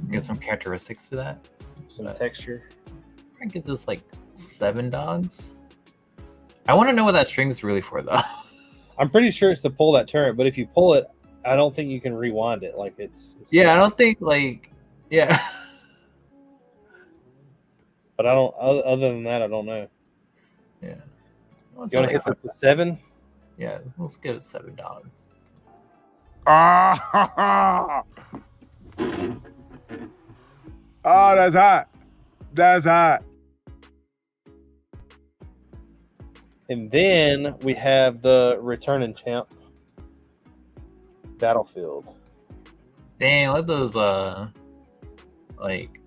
C: get some characteristics to that.
D: Some texture.
C: I get this like 7 dogs. I want to know what that string's really for though.
D: I'm pretty sure it's to pull that turret, but if you pull it, I don't think you can rewind it. Like it's
C: Yeah, I don't think like yeah.
D: But I don't. Other than that, I don't know.
C: Yeah.
D: You want to hit the 7?
C: Yeah, let's give it 7 dogs.
E: Ah, oh, that's hot. That's hot.
D: And then we have the returning champ battlefield.
C: Dang, look at those like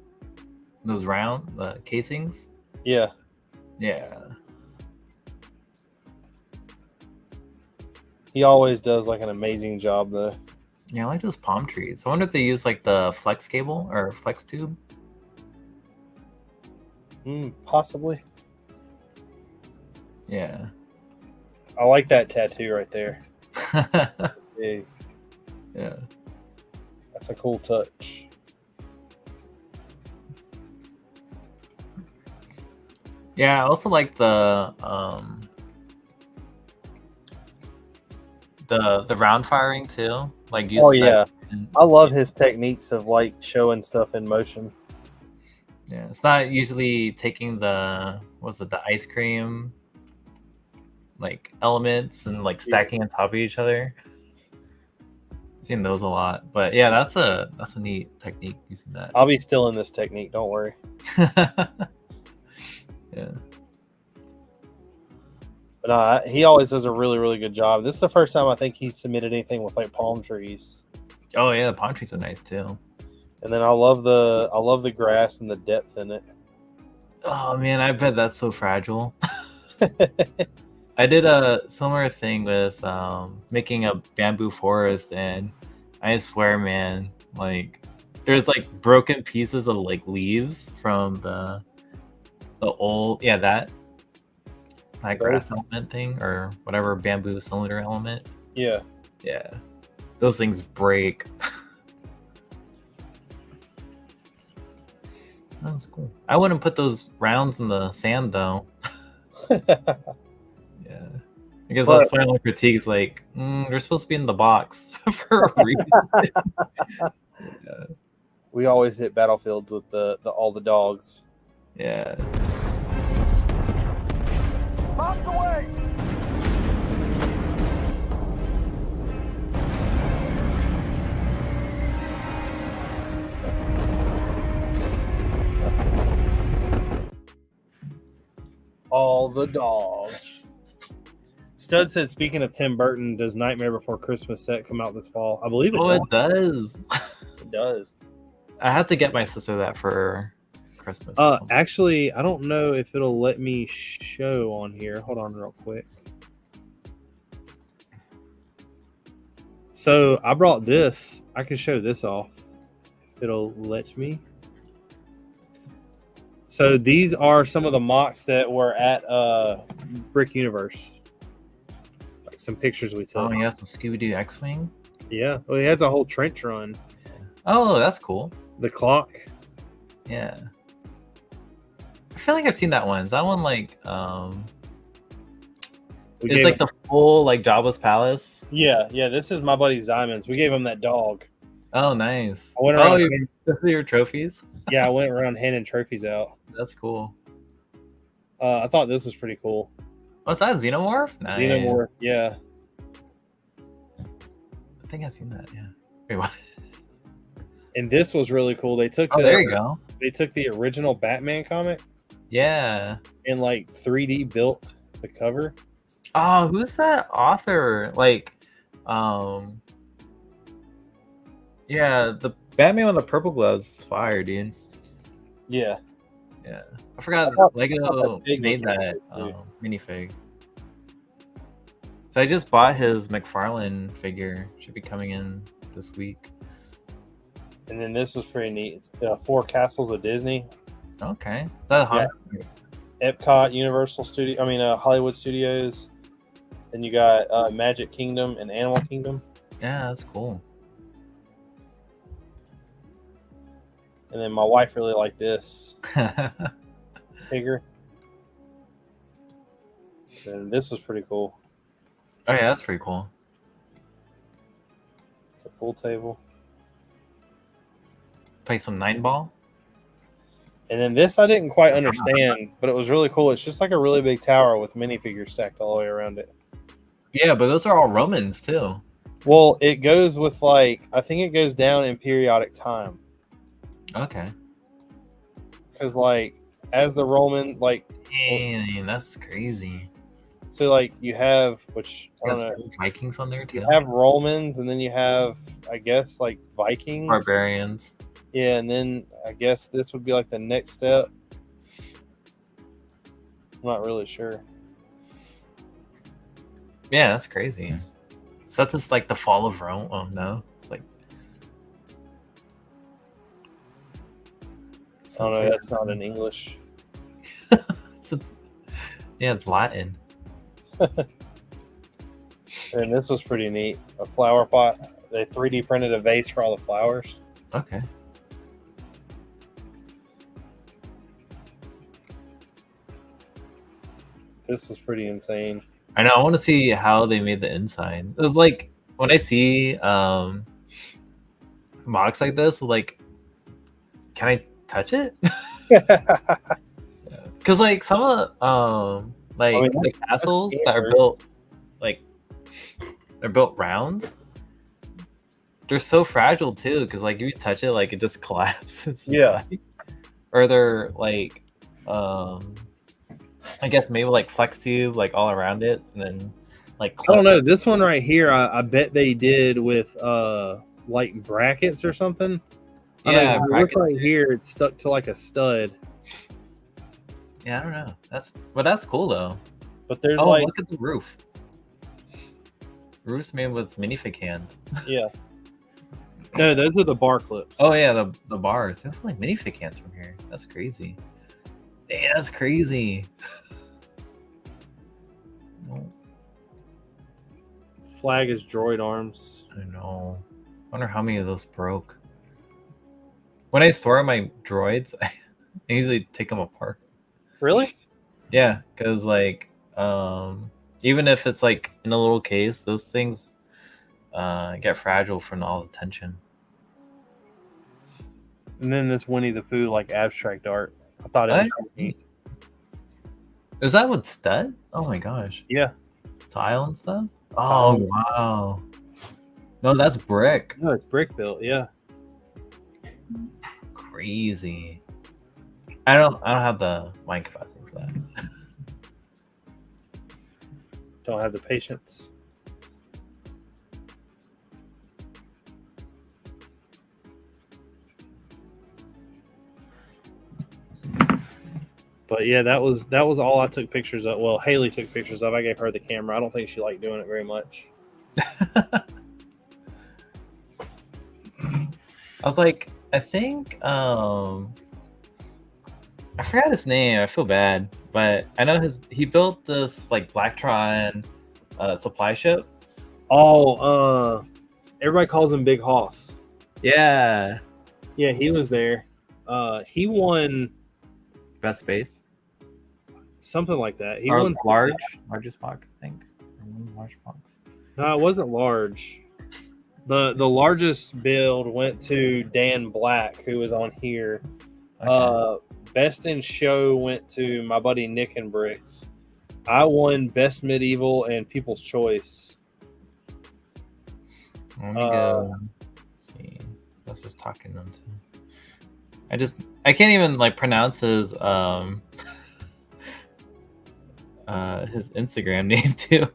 C: those round casings.
D: Yeah.
C: Yeah.
D: He always does like an amazing job though.
C: Yeah, I like those palm trees. I wonder if they use like the flex cable or flex tube.
D: Possibly.
C: Yeah.
D: I like that tattoo right there. Big.
C: Yeah.
D: That's a cool touch.
C: Yeah, I also like the round firing too. Like
D: Oh yeah. I love his techniques of like showing stuff in motion.
C: Yeah, it's not usually taking the ice cream like elements and like stacking on top of each other. I've seen those a lot, but yeah, that's a neat technique using that.
D: I'll be stealing this technique. Don't worry.
C: Yeah.
D: But he always does a really, really good job. This is the first time I think he submitted anything with like palm trees.
C: Oh yeah, the palm trees are nice too.
D: And then I love the grass and the depth in it.
C: Oh man, I bet that's so fragile. I did a similar thing with making a bamboo forest, and I swear, man, like there's like broken pieces of like leaves from the old that grass element thing or whatever bamboo cylinder element.
D: Yeah.
C: Those things break. That's cool. I wouldn't put those rounds in the sand though. Yeah. I guess that's why my critique's like, they're supposed to be in the box for a reason. Yeah.
D: We always hit battlefields with all the dogs.
C: Yeah.
E: Bombs away.
D: All the dogs. Stud said, speaking of Tim Burton, does Nightmare Before Christmas set come out this fall? I believe it does.
C: It does.
D: It does.
C: I have to get my sister that for Christmas.
D: Actually, I don't know if it'll let me show on here. Hold on real quick. So I brought this. I can show this off if it'll let me. So these are some of the mocks that were at Brick Universe. Like some pictures we took.
C: Oh, yeah, some Scooby-Doo X-Wing.
D: Yeah. Well, he has a whole trench run.
C: Oh, that's cool.
D: The clock.
C: Yeah. I feel like I've seen that one. Is that one like it's like the full like Jabba's palace?
D: Yeah. This is my buddy Zymon's. We gave him that dog.
C: Oh, nice.
D: I went around
C: your trophies?
D: Yeah, I went around handing trophies out.
C: That's cool.
D: I thought this was pretty cool.
C: What's that? Xenomorph? Nice.
D: Xenomorph, yeah.
C: I think I've seen that. Yeah. Wait, what?
D: And this was really cool. They took
C: Oh, there you go.
D: They took the original Batman comic
C: Yeah.
D: and like 3D built the cover.
C: Oh, who's that author? Like, yeah, the Batman with the purple gloves is fire, dude.
D: Yeah.
C: Yeah, I forgot Lego
D: that
C: made
D: was
C: that
D: really
C: minifig. So I just bought his McFarlane figure. Should be coming in this week.
D: And then this was pretty neat. It's the 4 Castles of Disney.
C: Okay, is that Haunted?
D: Epcot, Universal Studio. Hollywood Studios. Then you got Magic Kingdom and Animal Kingdom.
C: Yeah, that's cool.
D: And then my wife really liked this figure. And this was pretty cool.
C: Oh yeah, that's pretty cool.
D: It's a pool table.
C: Play some 9-ball.
D: And then this I didn't quite understand, but it was really cool. It's just like a really big tower with minifigures stacked all the way around it.
C: Yeah, but those are all Romans too.
D: Well, it goes with I think it goes down in periodic time.
C: Okay.
D: Because as the Roman,
C: Dang, that's crazy.
D: so you have, which I don't
C: Got
D: know,
C: some Vikings on there too.
D: you have Romans, and then you have, I guess, Vikings.
C: Barbarians.
D: Yeah, and then I guess this would be the next step. I'm not really sure.
C: Yeah, that's crazy. So that's just the fall of Rome. Oh no, it's
D: I don't know. That's not in English.
C: Yeah, it's Latin.
D: And this was pretty neat. A flower pot. They 3D printed a vase for all the flowers.
C: Okay.
D: This was pretty insane.
C: I know. I want to see how they made the inside. It was when I see mocks like this, can I touch it? Because some of the castles that are built they're built round. They're so fragile too, because if you touch it, it just collapses.
D: Yeah.
C: Or they're I guess maybe flex tube all around it, and then
D: I don't know. This one right here, I bet they did with brackets or something.
C: Yeah,
D: look right here, it's stuck to a stud.
C: Yeah, I don't know. That's cool though.
D: But there's
C: look at the roof. Roof's made with minifig hands.
D: Yeah. No, those are the bar clips.
C: Oh yeah, the bars. That's minifig hands from here. That's crazy. Damn, that's crazy.
D: Flag is droid arms.
C: I know. Wonder how many of those broke. When I store my droids, I usually take them apart.
D: Really?
C: Yeah, because even if it's in a little case, those things get fragile from all the tension.
D: And then this Winnie the Pooh abstract art. I thought it was neat.
C: Is that with stud? Oh my gosh.
D: Yeah.
C: Tile and stuff? Oh wow. No, that's brick.
D: No, it's brick built, yeah.
C: Crazy. I don't have the mind capacity for that.
D: Don't have the patience. But yeah, that was all I took pictures of. Well, Haley took pictures of. I gave her the camera. I don't think she liked doing it very much.
C: I was I think I forgot his name. I feel bad, but I know he built this Blacktron supply ship.
D: Oh, everybody calls him Big Hoss.
C: Yeah.
D: Yeah, he was there. He won
C: Best space.
D: Something like that. He
C: Or
D: won
C: largest box, I think. Large box.
D: No, it wasn't large. The largest build went to Dan Black, who was on here.
C: Okay.
D: Best in show went to my buddy Nick and Brix. I won best medieval and people's choice.
C: Let me go. Let's see. I was just talking to him too. I can't even like pronounce his Instagram name too.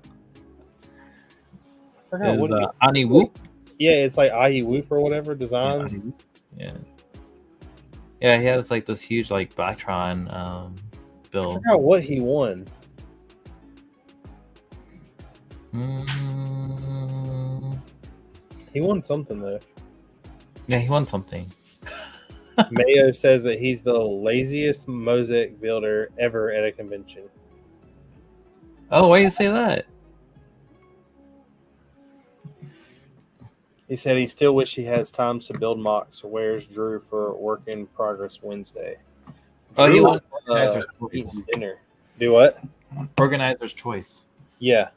D: I forgot what
C: Ani Whoop.
D: Yeah, it's like Ahi Whoop or whatever design.
C: Yeah. Yeah, he has like this huge like Blacktron
D: I
C: build.
D: forgot what he won. He won something though.
C: Yeah, he won something.
D: Mayo says that he's the laziest mosaic builder ever at a convention.
C: Oh, why do you say that?
D: He said he still wish he has times to build mocks. Where's Drew for Work in Progress Wednesday?
C: Oh, he
D: Drew,
C: won Organizer's
D: eating
C: Choice.
D: dinner. Do what?
C: Organizer's Choice.
D: Yeah.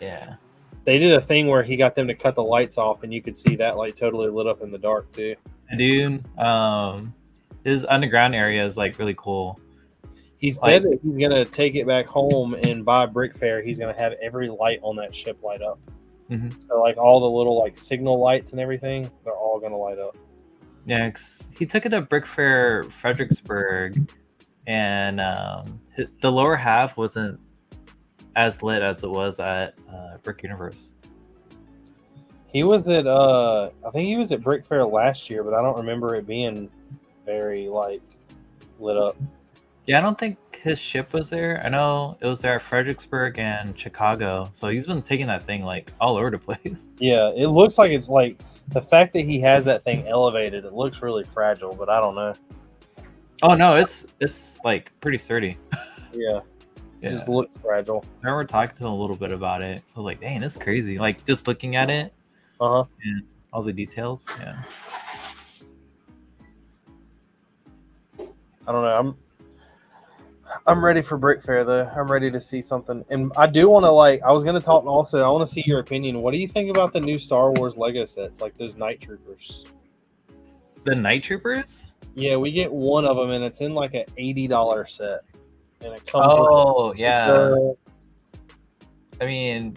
C: Yeah.
D: They did a thing where he got them to cut the lights off, and you could see that light totally lit up in the dark too.
C: Dude, his underground area is like really cool.
D: He said that he's gonna take it back home and buy Brickfair. He's gonna have every light on that ship light up.
C: Mhm.
D: So like all the little like signal lights and everything, they're all gonna light up.
C: Yeah, 'cause he took it to Brickfair Fredericksburg, and the lower half wasn't as lit as it was at Brick Universe.
D: He was at I think he was at Brickfair last year, but I don't remember it being very like lit up.
C: Yeah, I don't think his ship was there. I know it was there at Fredericksburg and Chicago. So he's been taking that thing like all over the place.
D: Yeah, it looks like it's like the fact that he has that thing elevated, it looks really fragile, but I don't know.
C: Oh no, it's like pretty sturdy.
D: Yeah. It
C: Yeah.
D: just looks fragile.
C: I remember talking to him a little bit about it. So I was like, dang, that's crazy. Like just looking at it
D: Uh-huh.
C: and all the details. Yeah.
D: I don't know. I'm ready for Brickfair though. I'm ready to see something. And I do want to I was going to talk also, I want to see your opinion. What do you think about the new Star Wars Lego sets, like those Night Troopers?
C: The Night Troopers?
D: Yeah, we get one of them and it's in like an $80 set. And it comes
C: Oh, yeah. I mean,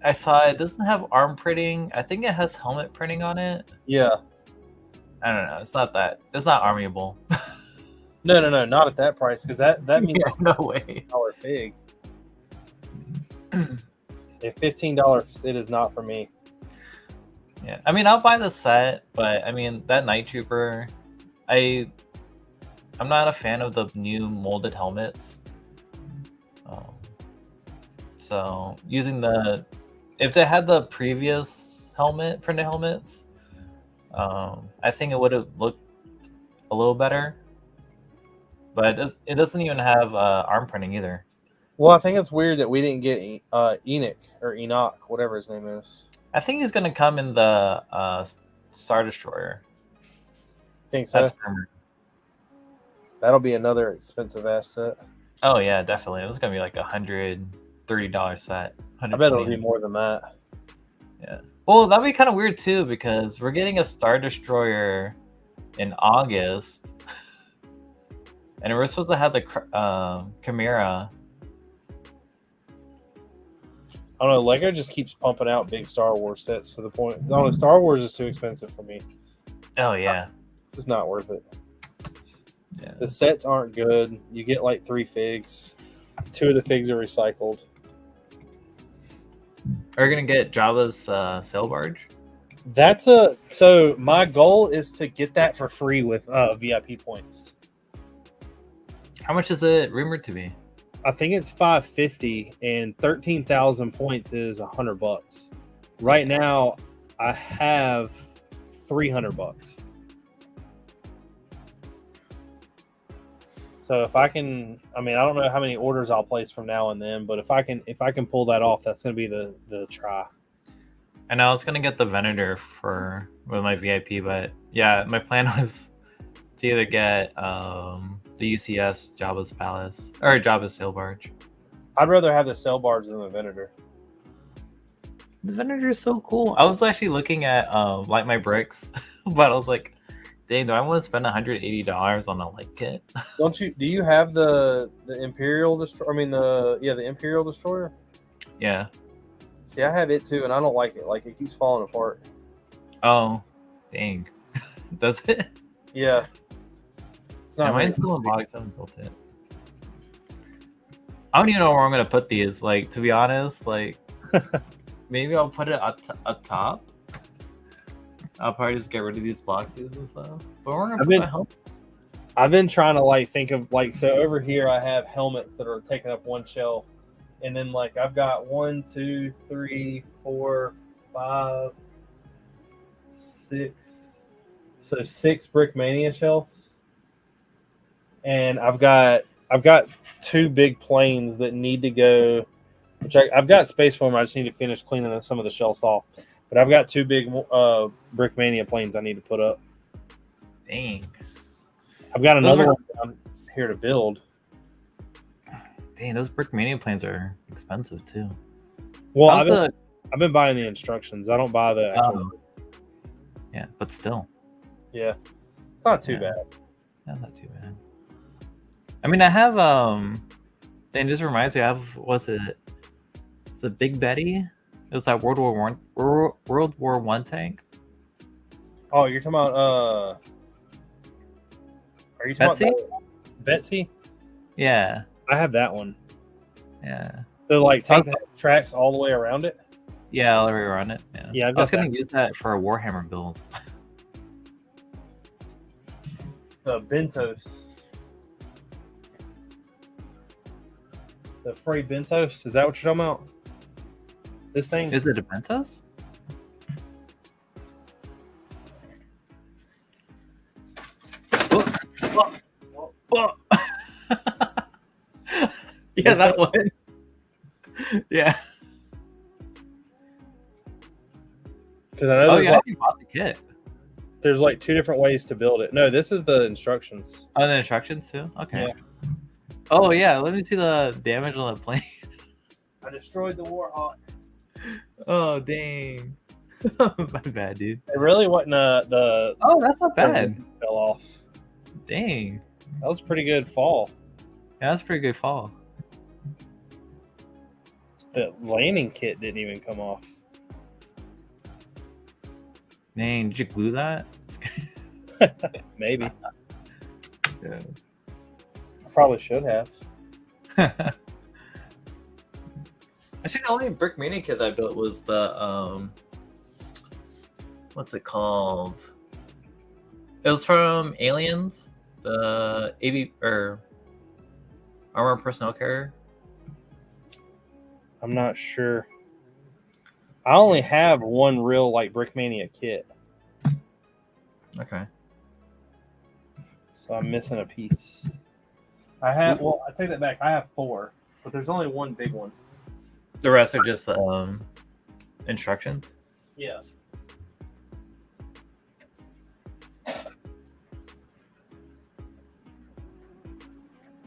C: I saw it doesn't have arm printing. I think it has helmet printing on it.
D: Yeah.
C: I don't know. It's not armable.
D: No, not at that price, because that means
C: Yeah, no way.
D: $1 fig. At $15, it is not for me.
C: Yeah, I mean, I'll buy the set, but I mean that Night Trooper, I'm not a fan of the new molded helmets. So using if they had the previous printed helmets, I think it would have looked a little better. But it doesn't even have arm printing either.
D: Well, I think it's weird that we didn't get Enoch, whatever his name is.
C: I think he's going to come in the Star Destroyer.
D: Think so?
C: That's rumored.
D: That'll be another expensive asset.
C: Oh, yeah, definitely. It was going to be like $130 set.
D: I bet it'll be more than that.
C: Yeah. Well, that'd be kind of weird, too, because we're getting a Star Destroyer in August. And we're supposed to have the Chimera.
D: I don't know. Lego just keeps pumping out big Star Wars sets to the point. I don't know. Star Wars is too expensive for me.
C: Oh, yeah.
D: It's not worth it.
C: Yeah.
D: The sets aren't good. You get like 3 figs. 2 of the figs are recycled.
C: Are you going to get Jabba's sail barge?
D: So my goal is to get that for free with VIP points.
C: How much is it rumored to be?
D: I think it's $550 and 13,000 points is $100. Right now, I have $300. So if I can, I don't know how many orders I'll place from now and then, but if I can pull that off, that's going to be the try.
C: I know I was gonna get the Venator with my VIP, but yeah, my plan was to either get the UCS Jabba's Palace or Jabba's sail barge.
D: I'd rather have the sail barge than the Venator.
C: The Venator is so cool. I was actually looking at like my bricks, but I was like, Dang, do I want to spend $180 on a light kit?
D: Don't you? Do you have the Imperial Destroyer? I mean the Imperial Destroyer.
C: Yeah.
D: See, I have it too, and I don't like it. Like it keeps falling apart.
C: Oh, dang. Does it?
D: Yeah. It's
C: Yeah,
D: not.
C: mine's still in box. I haven't built it. I don't even know where I'm gonna put these. Like, to be honest, like maybe I'll put it up top. I'll probably just get rid of these boxes and stuff. But we're gonna put my helmets.
D: I've been trying to like think of like so over here I have helmets that are taking up one shelf, and then like I've got 1, 2, 3, 4, 5, 6, so 6 Brickmania shelves, and I've got 2 big planes that need to go. Which I've got space for them. I just need to finish cleaning some of the shelves off. But I've got 2 big Brickmania planes I need to put up.
C: Dang.
D: I've got another one down here to build.
C: Dang, those Brickmania planes are expensive too.
D: Well, I've been buying the instructions. I don't buy the actual.
C: Yeah, but still.
D: Yeah. It's not too bad.
C: Yeah, not too bad. I mean, I have Dang, this reminds me. I have it's a Big Betty. It was that World War One tank.
D: Oh, you're talking about are you talking about Betsy?
C: Yeah.
D: I have that one.
C: Yeah.
D: The like tank that tracks all the way around it.
C: Yeah, all the way around it. Yeah.
D: Yeah,
C: I was gonna use that for a Warhammer build.
D: The Bentos. The Frey Bentos. Is that what you're talking about? This thing?
C: Is it a Bentos? Yeah, that one. Yeah.
D: Because I know
C: You bought the kit.
D: There's like 2 different ways to build it. No, this is the instructions.
C: Oh, the instructions too? Okay.
D: Yeah.
C: Oh, yeah. Let me see the damage on the plane.
D: I destroyed the Warhawk.
C: Oh, dang. My bad, dude.
D: It really wasn't the.
C: Oh, that's not bad.
D: Fell off.
C: Dang.
D: That was a pretty good fall.
C: Yeah, that's a pretty good fall.
D: The landing kit didn't even come off.
C: Dang, did you glue that?
D: Maybe.
C: Yeah.
D: I probably should have.
C: Actually, the only Brickmania kit I built was the what's it called? It was from Aliens, the AV or Armored Personnel Carrier.
D: I'm not sure. I only have one real like Brickmania kit,
C: Okay.
D: so I'm missing a piece. I have. Well, I take that back. I have 4, but there's only one big one.
C: The rest are just instructions.
D: Yeah.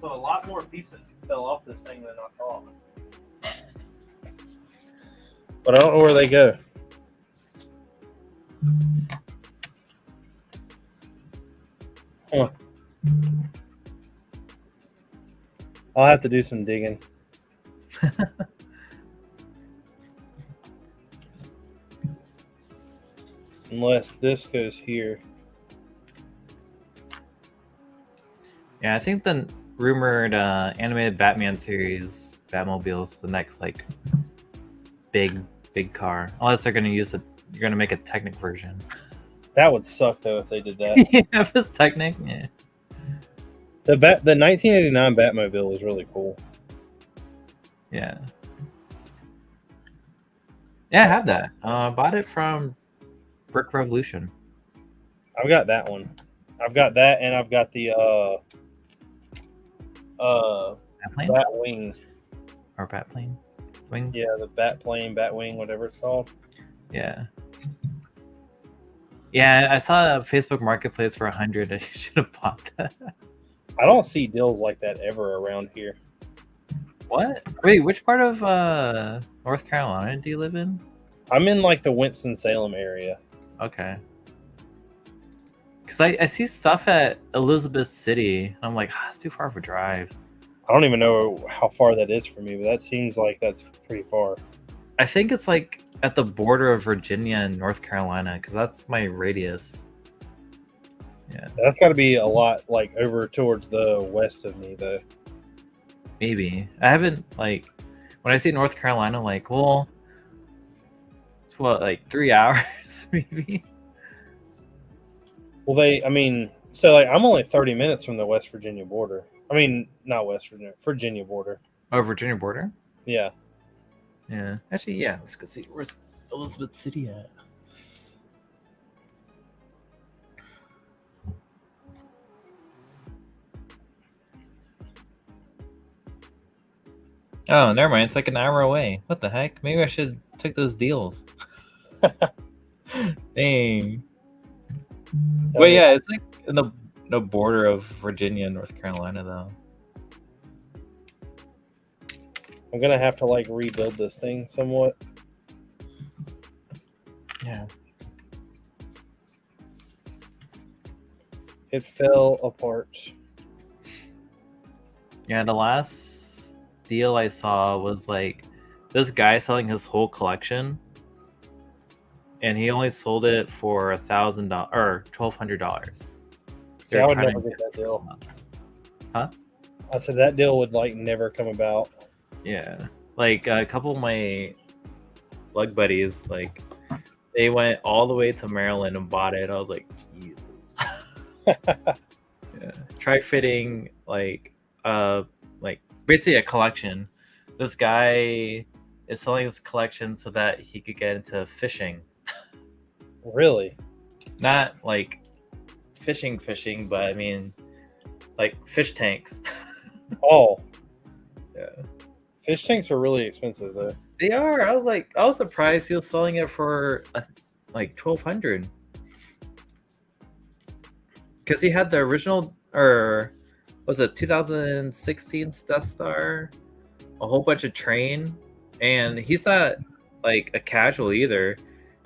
D: So a lot more pieces fell off this thing than I thought. But I don't know where they go. Huh. I'll have to do some digging. Unless this goes here.
C: Yeah, I think the rumored animated Batman series Batmobile's the next like big car. Unless they're gonna use you're gonna make a Technic version.
D: That would suck though if they did that.
C: Yeah, if it's Technic, yeah.
D: The 1989 Batmobile was really cool.
C: Yeah. Yeah, I have that. Bought it from Brick Revolution.
D: I've got that one. I've got that, and I've got the bat wing.
C: Or bat plane? Wing?
D: Yeah, the bat plane, bat wing, whatever it's called.
C: Yeah. Yeah, I saw a Facebook Marketplace for 100. I should have bought that.
D: I don't see deals like that ever around here.
C: What? Wait, which part of North Carolina do you live in?
D: I'm in like the Winston-Salem area.
C: Okay. Because I see stuff at Elizabeth City, and I'm like, it's too far of a drive.
D: I don't even know how far that is from me, but that seems like that's pretty far.
C: I think it's like at the border of Virginia and North Carolina, because that's my radius. Yeah,
D: That's got to be a lot like over towards the west of me, though.
C: maybe. I haven't, like, when I say North Carolina, like, well, it's what, like 3 hours, maybe?
D: Well, so like I'm only 30 minutes from the West Virginia border. I mean, not West Virginia, Virginia border.
C: Oh, Virginia border?
D: Yeah.
C: Yeah. Actually, yeah, let's go see. Where's Elizabeth City at? Oh, never mind. It's like an hour away. What the heck? Maybe I should take those deals. Dang. But yeah, it's like in the border of Virginia and North Carolina, though.
D: I'm gonna have to like rebuild this thing somewhat.
C: Yeah.
D: It fell apart.
C: Yeah, the last deal I saw was like this guy selling his whole collection, and he only sold it for $1,000 or $1,200.
D: See, I would never get that deal.
C: Huh?
D: I said that deal would like never come about.
C: Yeah, like a couple of my lug buddies, like they went all the way to Maryland and bought it. I was like, Jesus. Yeah. Try fitting like basically a collection. This guy is selling his collection so that he could get into fishing.
D: Really?
C: Not like fishing, but I mean like fish tanks.
D: Oh.
C: Yeah.
D: Fish tanks are really expensive though.
C: They are. I was surprised he was selling it for like $1,200. Because he had the original, or was it 2016 Death Star, a whole bunch of train, and he's not like a casual either.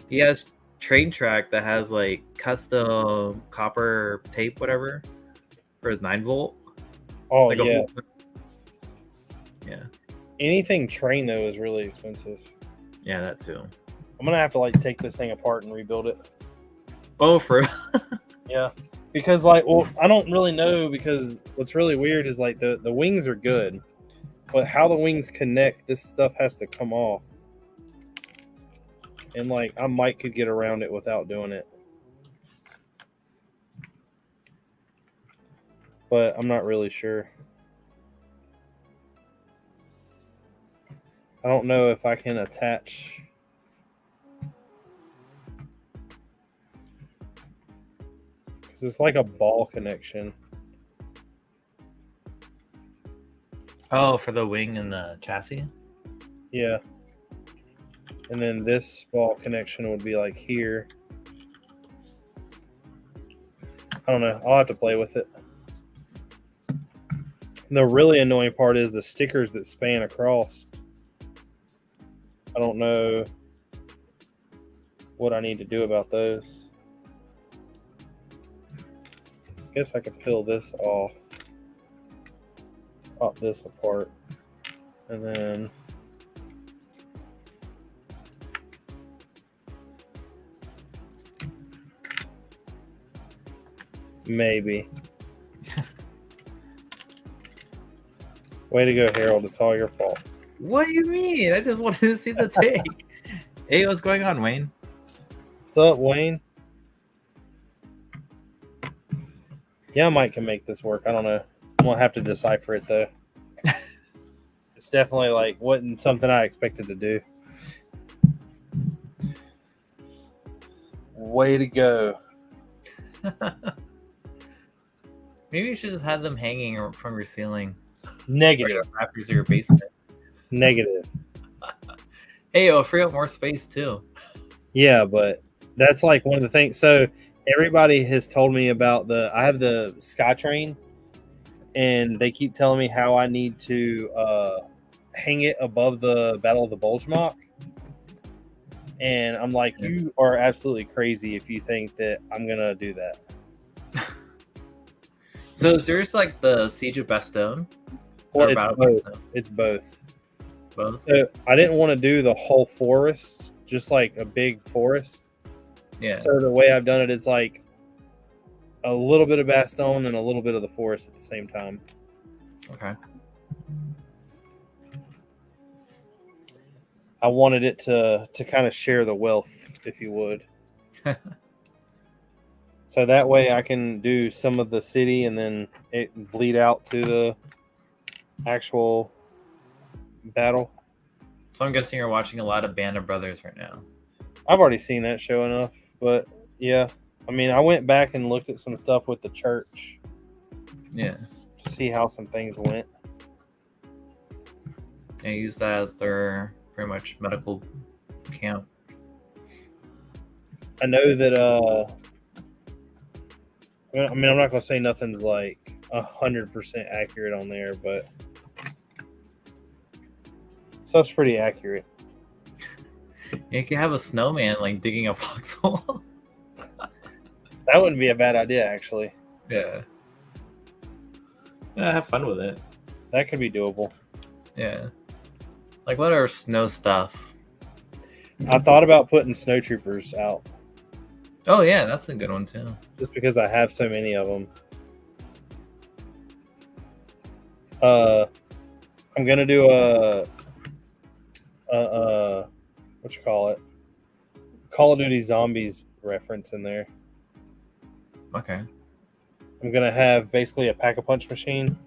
C: He has train track that has like custom copper tape, whatever, for his 9-volt.
D: Oh
C: Like
D: yeah.
C: Yeah.
D: Anything train though is really expensive.
C: Yeah, that too.
D: I'm gonna have to like take this thing apart and rebuild it.
C: Oh, for
D: Yeah. Because like, well, I don't really know, because what's really weird is like the wings are good, but how the wings connect, this stuff has to come off. And like I might could get around it without doing it. But I'm not really sure. I don't know if I can attach. Because it's like a ball connection.
C: oh, for the wing and the chassis.
D: Yeah. And then this ball connection would be like here. I don't know. I'll have to play with it. The really annoying part is the stickers that span across. I don't know what I need to do about those. I guess I could peel this off. Pop this apart. And then maybe. Way to go, Harold. It's all your fault.
C: What do you mean? I just wanted to see the take. Hey, what's going on, Wayne?
D: What's up, Wayne? Yeah, I might can make this work. I don't know. I'm going to have to decipher it, though. It's definitely, like, wasn't something I expected to do. Way to go.
C: Maybe you should just have them hanging from your ceiling.
D: Negative.
C: Rafters of your basement.
D: Negative.
C: Hey, it'll free up more space too.
D: Yeah, but that's like one of the things. So everybody has told me about I have the SkyTrain, and they keep telling me how I need to hang it above the Battle of the Bulge Mock. And I'm like, you are absolutely crazy if you think that I'm going to do that.
C: So is yours like the Siege of Bastogne?
D: Well,
C: Or
D: it's
C: Battle of
D: both.
C: Bastogne?
D: It's both.
C: Both?
D: So I didn't want to do the whole forest, just like a big forest.
C: Yeah.
D: So the way I've done it is like a little bit of Bastogne and a little bit of the forest at the same time.
C: Okay.
D: I wanted it to kind of share the wealth, if you would. So that way I can do some of the city and then it bleed out to the actual battle.
C: So I'm guessing you're watching a lot of Band of Brothers right now.
D: I've already seen that show enough, but yeah. I mean, I went back and looked at some stuff with the church
C: Yeah.
D: to see how some things went.
C: And use that as their pretty much medical camp.
D: I know that I mean, I'm not gonna say nothing's like 100% accurate on there, but stuff's pretty accurate.
C: You could have a snowman like digging a foxhole.
D: That wouldn't be a bad idea, actually.
C: Yeah. Yeah, have fun with it.
D: That could be doable.
C: Yeah. Like what are snow stuff?
D: I thought about putting snow troopers out
C: Oh yeah, that's a good one too.
D: just because I have so many of them. I'm gonna do a what you call it? Call of Duty Zombies reference in there.
C: Okay.
D: I'm gonna have basically a pack-a-punch machine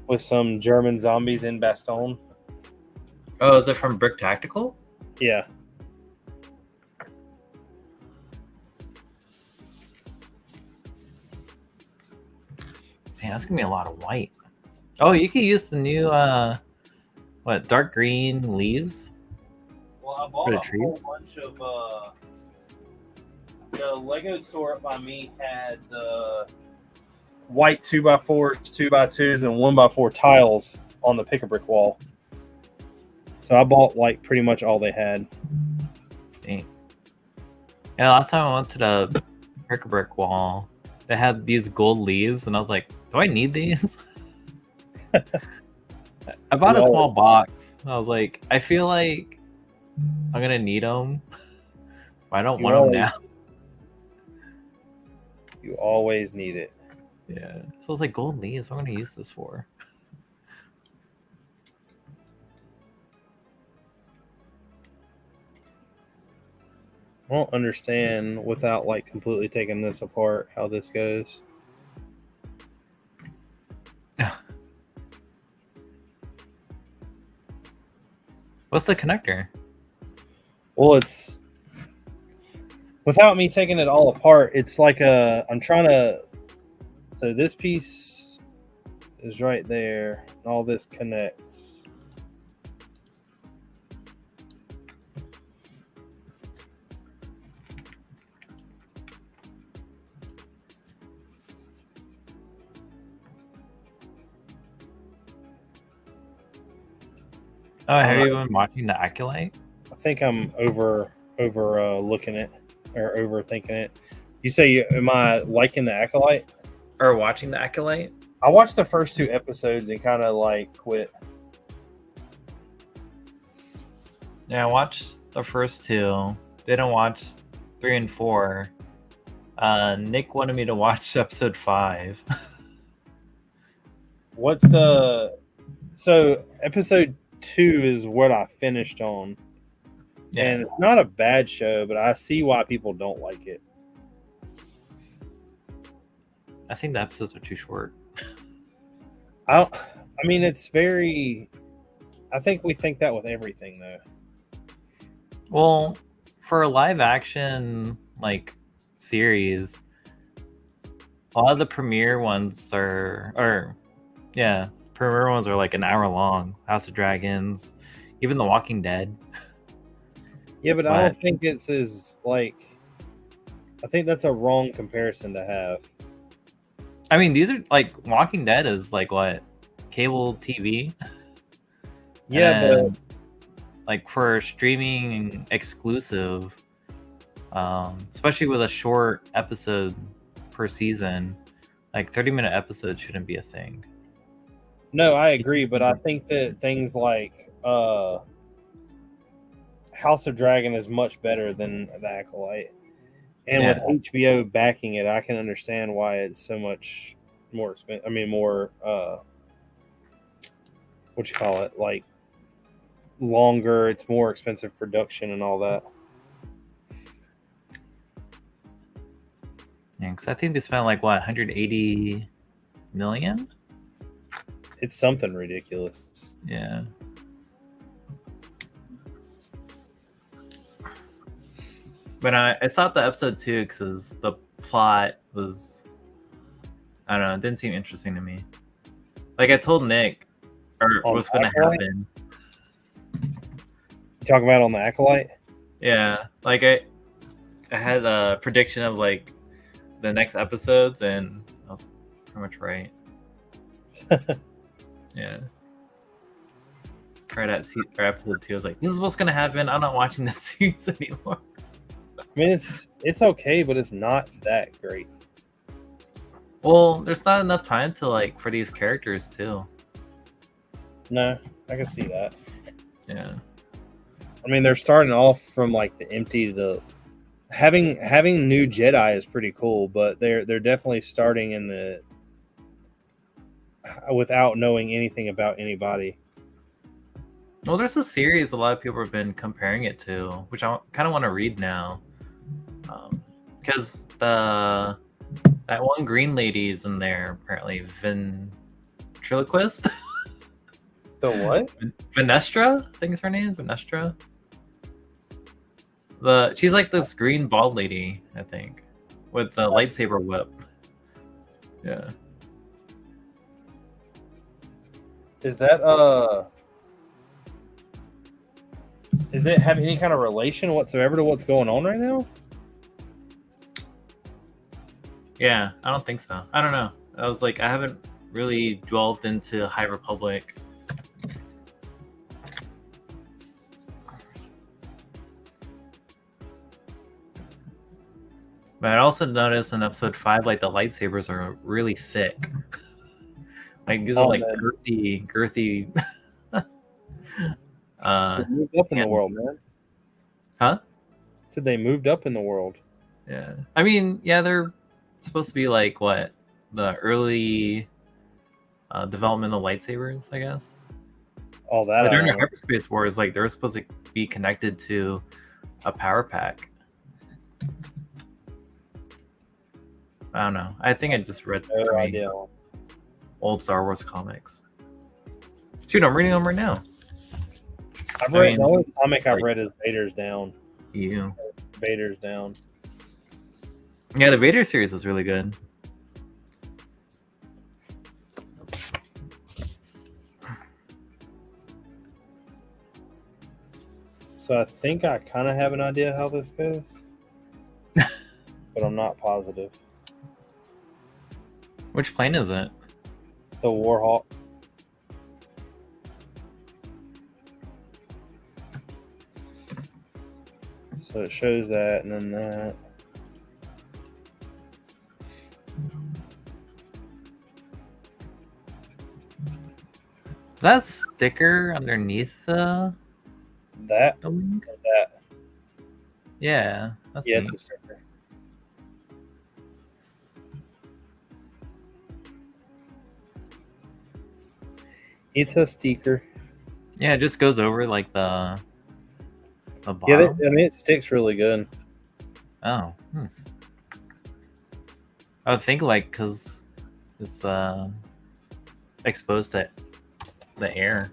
D: with some German zombies in Bastogne.
C: Oh, is it from Brick Tactical?
D: Yeah.
C: Man, that's gonna be a lot of white. Oh, you could use the new dark green leaves.
D: Well, I
C: For
D: bought
C: the
D: a whole
C: trees?
D: bunch of the Lego store up by me had the white 2x4s, 2x2s, and 1x4 tiles on the pick-a-brick wall. So I bought like pretty much all they had.
C: Dang. Yeah, last time I went to the brick wall, they had these gold leaves, and I was like, "Do I need these?" I bought a
D: No.
C: small box. I was like, I feel like I'm gonna need them, but I don't
D: You
C: want them
D: always-
C: now.
D: You always need it.
C: Yeah. So I was like, gold leaves. What am I gonna use this for?
D: I don't understand without like completely taking this apart how this goes.
C: What's the connector?
D: Well, it's without me taking it all apart. It's like I'm trying to. So this piece is right there, and all this connects.
C: Oh, have you been watching The Acolyte?
D: I think I'm over looking it or overthinking it. You say, am I liking the Acolyte?
C: Or watching The Acolyte?
D: I watched the first 2 episodes and kind of like quit.
C: Yeah, I watched the first 2. Didn't watch 3 and 4. Nick wanted me to watch episode 5.
D: What's the so episode 2 is what I finished on,
C: Yeah.
D: and it's not a bad show, but I see why people don't like it.
C: I think the episodes are too short.
D: I mean, it's very. I think we think that with everything, though.
C: Well, for a live action like series, a lot of the premiere ones premiere ones are like an hour long. House of Dragons, even The Walking Dead.
D: Yeah, but I don't
C: But-
D: think it's as like. I think that's a wrong comparison to have.
C: I mean, these are like Walking Dead is like what, cable TV?
D: Yeah,
C: And, like for streaming exclusive, especially with a short episode per season, Like 30-minute episodes shouldn't be a thing.
D: No, I agree, but I think that things like House of Dragon is much better than The Acolyte. And with HBO backing it, I can understand why it's so much more expensive. I mean, more, what you call it, like longer. It's more expensive production and all that.
C: Yeah, because I think they spent like what 180 million.
D: It's something ridiculous.
C: Yeah. But I saw the episode too because the plot was, I don't know, it didn't seem interesting to me. Like I told Nick, or what's going to happen.
D: You talking about on the Acolyte?
C: Yeah, like I had a prediction of like the next episodes, and I was pretty much right. Yeah. Right at episode 2, I was like, "This is what's gonna happen. I'm not watching this series anymore."
D: I mean, it's okay, but it's not that great.
C: Well, there's not enough time to like for these characters too.
D: No, I can see that.
C: Yeah.
D: I mean, they're starting off from like the empty to having new Jedi is pretty cool, but they're definitely starting in the without knowing anything about anybody.
C: Well, there's a series a lot of people have been comparing it to, which I kind of want to read now, because that one green lady is in there apparently. Ventriloquist.
D: The what?
C: Venestra, I think is her name. Venestra. She's like this green bald lady, I think, with the lightsaber whip. Yeah.
D: Is that Does it have any kind of relation whatsoever to what's going on right now?
C: Yeah, I don't think so. I don't know. I was like, I haven't really delved into High Republic. But I also noticed in episode 5, like the lightsabers are really thick. Like these are like girthy.
D: They moved up in the world, man.
C: Huh?
D: Said they moved up in the world.
C: Yeah. I mean, yeah, they're supposed to be like what the early development of lightsabers, I guess.
D: All that.
C: But during the hyperspace wars, like they're supposed to be connected to a power pack. I don't know. I think I just read old Star Wars comics. Shoot, I'm reading them right now.
D: The only comic I've read is Vader's Down.
C: Yeah.
D: Vader's Down.
C: Yeah, the Vader series is really good.
D: So I think I kind of have an idea how this goes, but I'm not positive.
C: Which plane is it?
D: The Warhawk. So it shows that, and then that.
C: That sticker underneath the link?
D: That.
C: Yeah, that's
D: Yeah,
C: neat.
D: it's a sticker. It's a sticker.
C: Yeah, it just goes over like the bottom.
D: Yeah, I mean, it sticks really good.
C: Oh. I would think like because it's exposed to the air.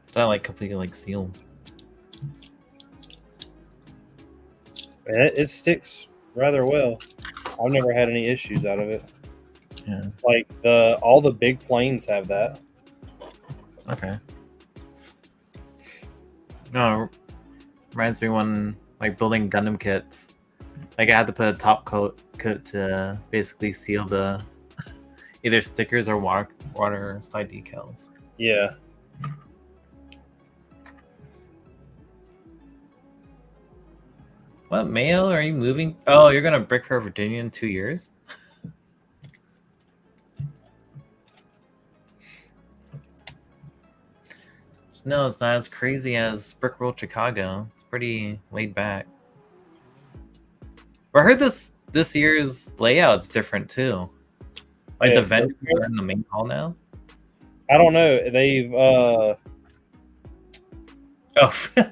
C: It's not like completely like sealed.
D: It sticks rather well. I've never had any issues out of it.
C: Yeah.
D: Like all the big planes have that.
C: Okay. No, reminds me when like building Gundam kits. Like I had to put a top coat to basically seal the either stickers or water slide decals.
D: Yeah.
C: What, Mayo? Are you moving? Oh, you're gonna Brickfair, Virginia in 2 years? No, it's not as crazy as Brick World Chicago. It's pretty laid back. But I heard this year's layout's different too. Like
D: Yeah,
C: the vendors are in the main hall now.
D: I don't know. They've
C: Oh,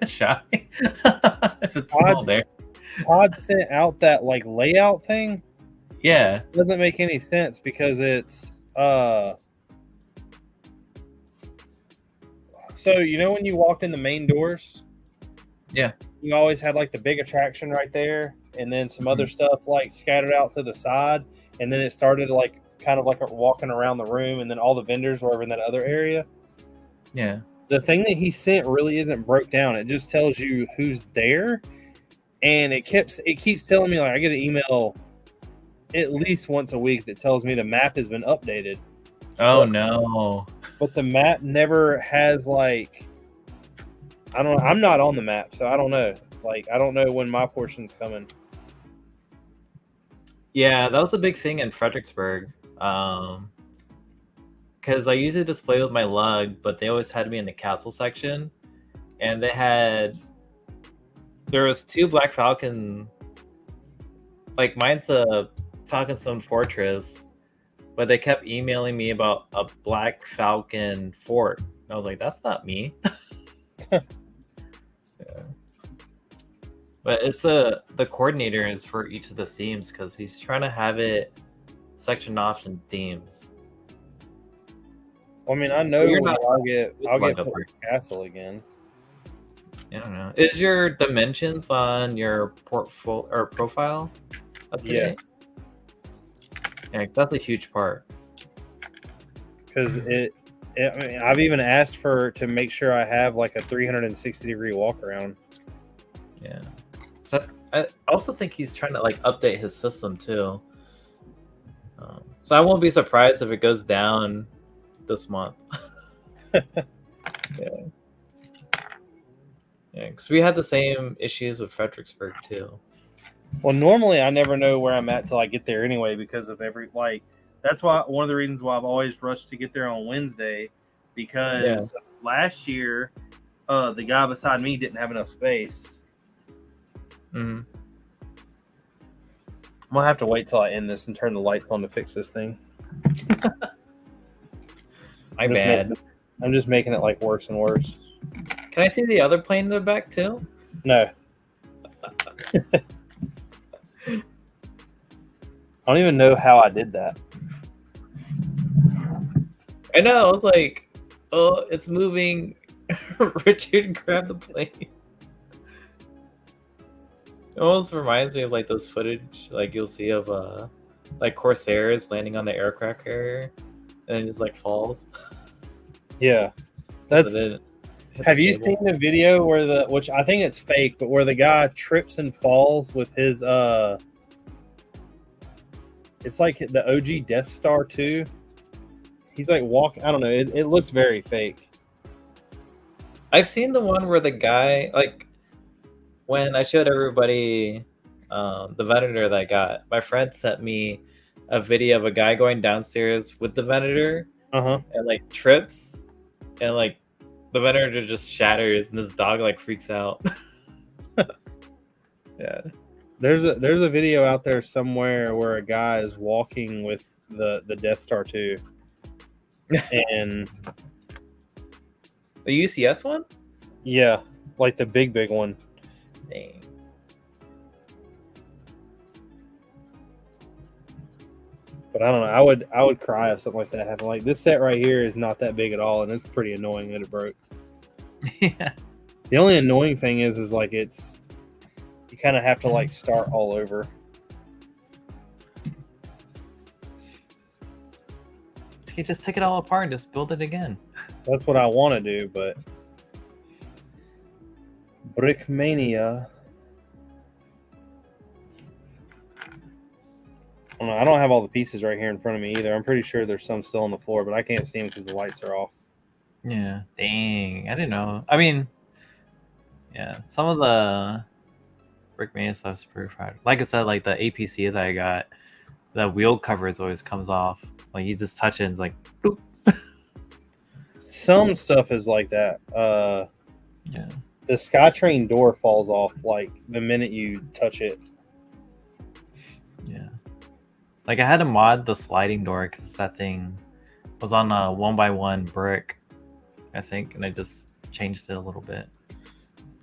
C: shy. If it's still there.
D: Todd sent out that like layout thing.
C: Yeah.
D: It doesn't make any sense because it's so you know when you walked in the main doors,
C: Yeah.
D: you always had like the big attraction right there, and then some other stuff like scattered out to the side, and then it started like kind of like walking around the room, and then all the vendors were over in that other area.
C: Yeah.
D: The thing that he sent really isn't broke down. It just tells you who's there, and it keeps telling me like I get an email at least once a week that tells me the map has been updated.
C: Oh no.
D: But the map never has like I don't know. I'm not on the map, so I don't know. Like I don't know when my portion's coming.
C: Yeah, that was a big thing in Fredericksburg. Because I usually display with my lug, but they always had me in the castle section, and there was 2 Black Falcons. Like mine's a Falconstone Fortress, but they kept emailing me about a Black Falcon fort. And I was like, that's not me. Yeah. But it's the coordinator is for each of the themes because he's trying to have it sectioned off in themes.
D: Well, I mean, I know
C: You're not-
D: I'll get
C: up
D: put
C: here.
D: castle again.
C: I don't know. Is your dimensions on your portfolio or profile up to
D: Yeah.
C: date? Yeah, that's a huge part.
D: Because I mean, I've even asked to make sure I have like a 360-degree walk around.
C: Yeah. So I also think he's trying to like update his system too. So I won't be surprised if it goes down this month. Yeah. Yeah, because we had the same issues with Fredericksburg too.
D: Well, normally I never know where I'm at till I get there anyway because of that's why one of the reasons why I've always rushed to get there on Wednesday because last year the guy beside me didn't have enough space.
C: Mm-hmm.
D: I'm gonna have to wait till I end this and turn the lights on to fix this thing.
C: My bad.
D: I'm just making it like worse and worse.
C: Can I see the other plane in the back too?
D: No. I don't even know how I did that.
C: I know. I was like, oh, it's moving. Richard, grab the plane. It almost reminds me of like those footage like you'll see of like Corsairs landing on the aircraft carrier and it just like falls.
D: Yeah. Have you seen the video where which I think it's fake, but where the guy trips and falls with his it's like the OG Death Star 2. He's like walking, I don't know, it looks very fake.
C: I've seen the one where the guy like when I showed everybody the Venator that I got, my friend sent me a video of a guy going downstairs with the Venator and like trips and like the Venator just shatters and this dog like freaks out. Yeah.
D: There's a video out there somewhere where a guy is walking with the Death Star 2. And
C: the UCS one?
D: Yeah, like the big one.
C: Dang.
D: But I don't know. I would cry if something like that happened. Like this set right here is not that big at all, and it's pretty annoying that it broke.
C: Yeah.
D: The only annoying thing is like you kind of have to like start all over.
C: You just take it all apart and just build it again.
D: That's what I want to do, but Brickmania. I don't have all the pieces right here in front of me either. I'm pretty sure there's some still on the floor, but I can't see them because the lights are off.
C: Yeah. Dang. I didn't know. I mean, yeah. Some of the Brickmania stuff's pretty fried. Like I said, like the APC that I got, the wheel covers always comes off. Like you just touch it and it's like boop.
D: Some stuff is like that.
C: Yeah.
D: The SkyTrain door falls off like the minute you touch it.
C: Yeah. Like I had to mod the sliding door because that thing was on a 1x1 brick, I think, and I just changed it a little bit.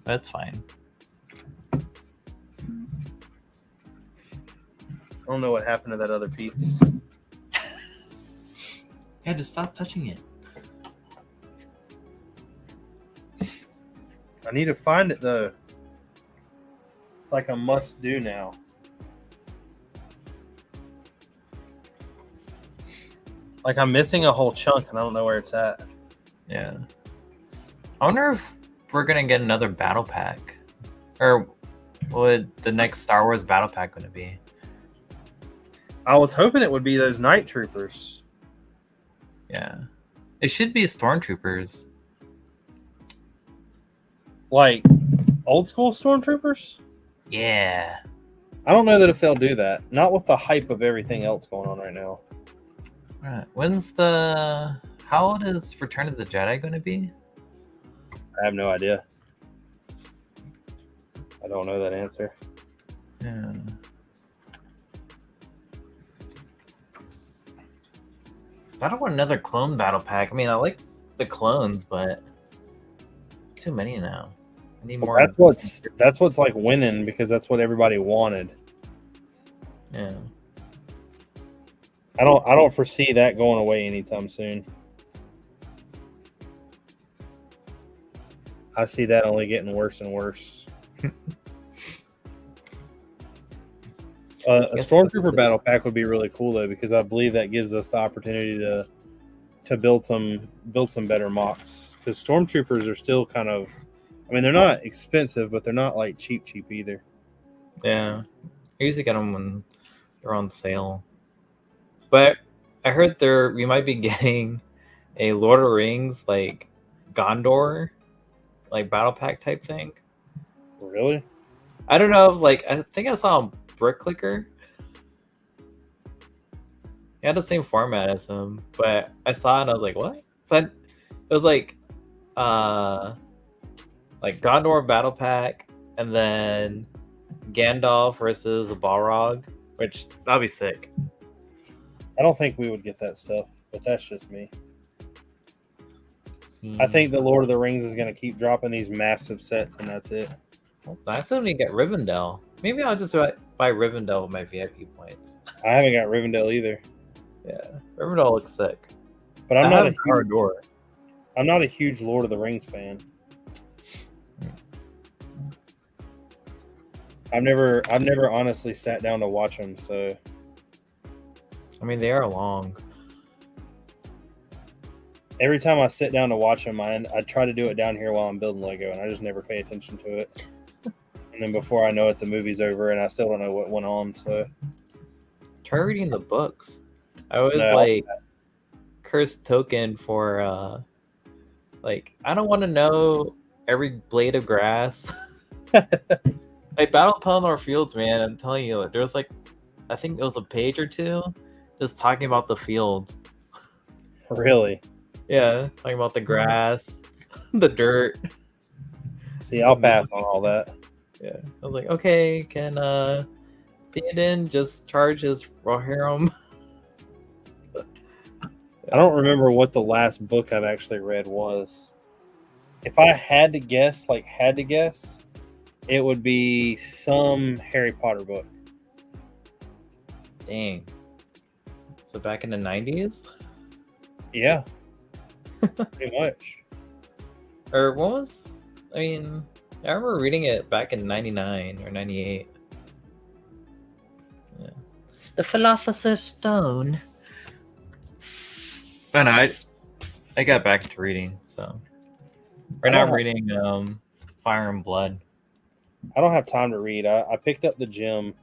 C: That's fine.
D: I don't know what happened to that other piece.
C: Yeah, just stop touching it.
D: I need to find it though. It's like a must do now. Like I'm missing a whole chunk and I don't know where it's at.
C: Yeah. I wonder if we're gonna get another battle pack. Or what the next Star Wars battle pack gonna be?
D: I was hoping it would be those night troopers.
C: Yeah. It should be stormtroopers.
D: Like old school stormtroopers?
C: Yeah.
D: I don't know that if they'll do that. Not with the hype of everything else going on right now.
C: Right. When's the how old is Return of the Jedi gonna be?
D: I have no idea. I don't know that answer.
C: Yeah. I don't want another clone battle pack. I mean, I like the clones, but too many now. I need more.
D: That's what's like winning because that's what everybody wanted.
C: Yeah.
D: I don't foresee that going away anytime soon. I see that only getting worse and worse. A Stormtrooper battle pack would be really cool though, because I believe that gives us the opportunity to build some better mocks. Because Stormtroopers are still kind of, I mean, they're not expensive, but they're not like cheap either.
C: Yeah. I usually get them when they're on sale. But I heard we might be getting a Lord of the Rings like Gondor like battle pack type thing.
D: Really?
C: I don't know. Like I think I saw a Brick Clicker. He had the same format as him, but I saw it and I was like, "What?" So it was like Gondor battle pack, and then Gandalf versus a Balrog, which that'd be sick.
D: I don't think we would get that stuff, but that's just me. I think the Lord of the Rings is going to keep dropping these massive sets, and that's it.
C: I still need to get Rivendell. Maybe I'll just buy Rivendell with my VIP points.
D: I haven't got Rivendell either.
C: Yeah, Rivendell looks sick.
D: But I'm not a huge Lord of the Rings fan. I've never honestly sat down to watch them, so
C: I mean, they are long.
D: every time I sit down to watch them, I try to do it down here while I'm building Lego, and I just never pay attention to it. And then before I know it, the movie's over, and I still don't know what went on. So
C: Try reading the books. I was cursed token for I don't want to know every blade of grass. Like Battle Pelennor Fields, man, I'm telling you, there was I think it was a page or two just talking about the field.
D: really,
C: Yeah, talking about the grass, the dirt.
D: see, I'll pass on all that.
C: Yeah, I was like, okay, can Theoden just charge his Rohirrim?
D: I don't remember what the last book I've actually read was. If I had to guess, it would be some Harry Potter book.
C: Dang. So back in the 90s?
D: Yeah, pretty much.
C: Or what was... I mean, I remember reading it back in 99 or 98. Yeah. The Philosopher's Stone. But no, I got back into reading, so... Right now I'm reading Fire and Blood.
D: I don't have time to read. I picked up the gym.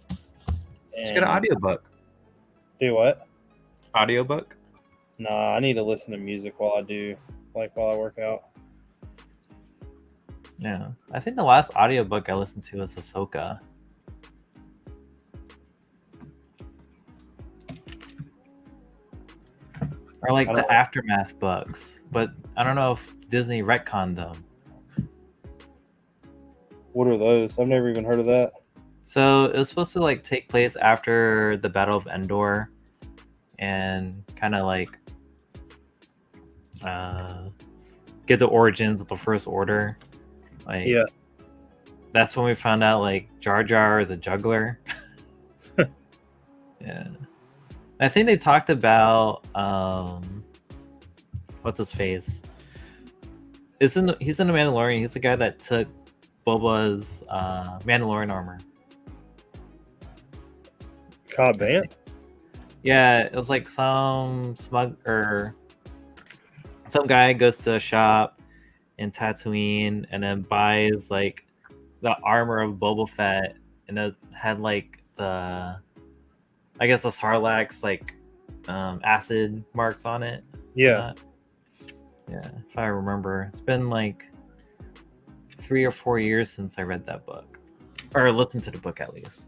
C: Just get an audiobook.
D: Do what?
C: Audiobook?
D: Nah, I need to listen to music while I work out.
C: Yeah, I think the last audiobook I listened to was Ahsoka. Or like the Aftermath books, but I don't know if Disney retconned them.
D: What are those? I've never even heard of that.
C: So it was supposed to like take place after the Battle of Endor, and kind of like get the origins of the First Order. Like,
D: Yeah.
C: that's when we found out like Jar Jar is a juggler. Yeah, I think they talked about what's his face? He's in the Mandalorian. He's the guy that took Boba's Mandalorian armor.
D: Cobb Vanth?
C: Yeah, it was like some some guy goes to a shop in Tatooine and then buys like the armor of Boba Fett, and it had like the Sarlacc's like acid marks on it.
D: Yeah.
C: Yeah, if I remember. It's been like 3 or 4 years since I read that book. Or listened to the book at least.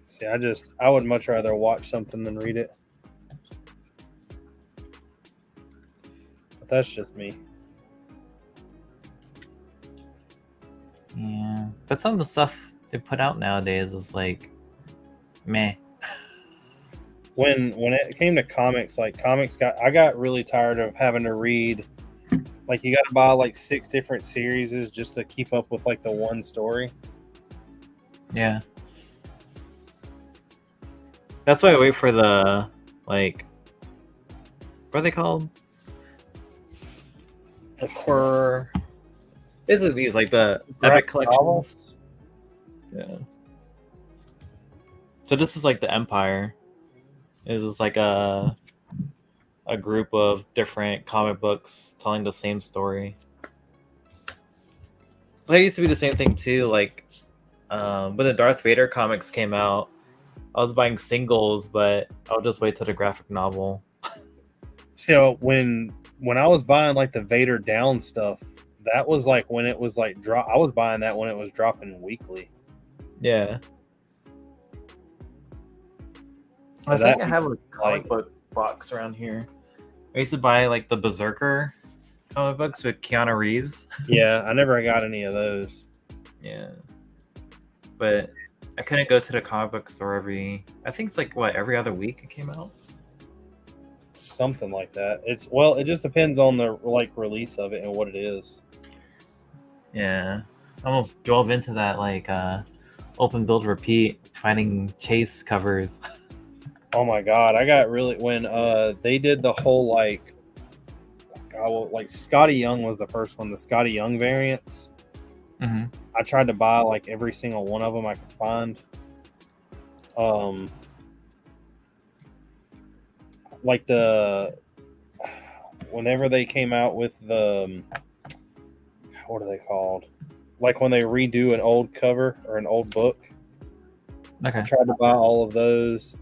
D: See, I would much rather watch something than read it. But that's just me.
C: Yeah. But some of the stuff they put out nowadays is like meh.
D: When it came to comics, like I got really tired of having to read, like you got to buy like 6 different series just to keep up with like the one story.
C: Yeah. That's why I wait for the like what are they called? The core basically these like the epic collections.
D: Novels?
C: Yeah. So this is like the Empire. It's just like a group of different comic books telling the same story. So that used to be the same thing too. Like when the Darth Vader comics came out, I was buying singles, but I'll just wait till the graphic novel.
D: So when I was buying like the Vader Down stuff, that was like when it was like I was buying that when it was dropping weekly.
C: Yeah.
D: So
C: I think I have a comic book box around here. I used to buy like the Berserker comic books with Keanu Reeves.
D: Yeah, I never got any of those.
C: Yeah. But I couldn't go to the comic book store every other week it came out?
D: Something like that. It just depends on the like release of it and what it is.
C: Yeah. I almost drove into that like open build repeat finding chase covers.
D: Oh my god, I got really when they did the whole like Scotty Young was the first one, the Scotty Young variants.
C: Mm-hmm.
D: I tried to buy like every single one of them I could find. Like whenever they came out with the what are they called? Like when they redo an old cover or an old book.
C: Okay.
D: I tried to buy all of those.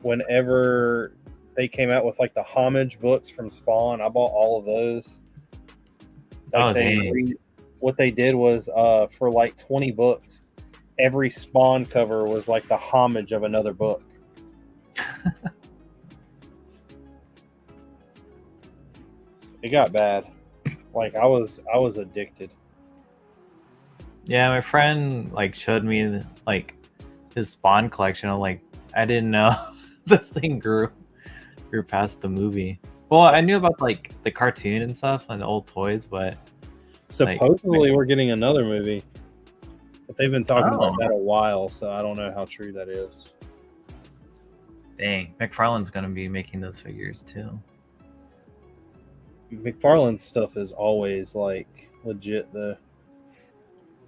D: Whenever they came out with like the homage books from Spawn, I bought all of those. What they did was for like 20 books, every Spawn cover was like the homage of another book. It got bad. Like I was addicted.
C: Yeah, my friend like showed me like his Spawn collection. I'm like, I didn't know this thing grew past the movie. Well, I knew about like the cartoon and stuff and the old toys, but
D: supposedly we're getting another movie. But they've been talking about that a while, so I don't know how true that is.
C: Dang, McFarlane's gonna be making those figures too.
D: McFarlane's stuff is always like legit though.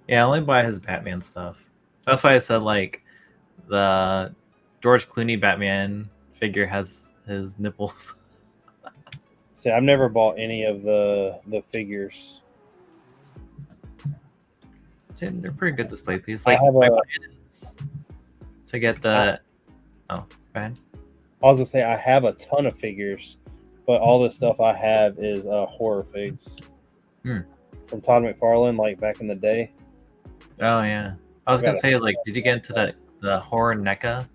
C: Yeah, I only buy his Batman stuff. That's why I said like the George Clooney Batman figure has his nipples.
D: See, I've never bought any of the figures.
C: They're pretty good display piece. Like
D: my plan
C: is to get the. Oh, go ahead.
D: I was gonna say I have a ton of figures, but all the stuff I have is horror figs. from Todd McFarlane, like back in the day.
C: Oh yeah. I was
D: I
C: gonna
D: got
C: say, like, did you get into the horror NECA?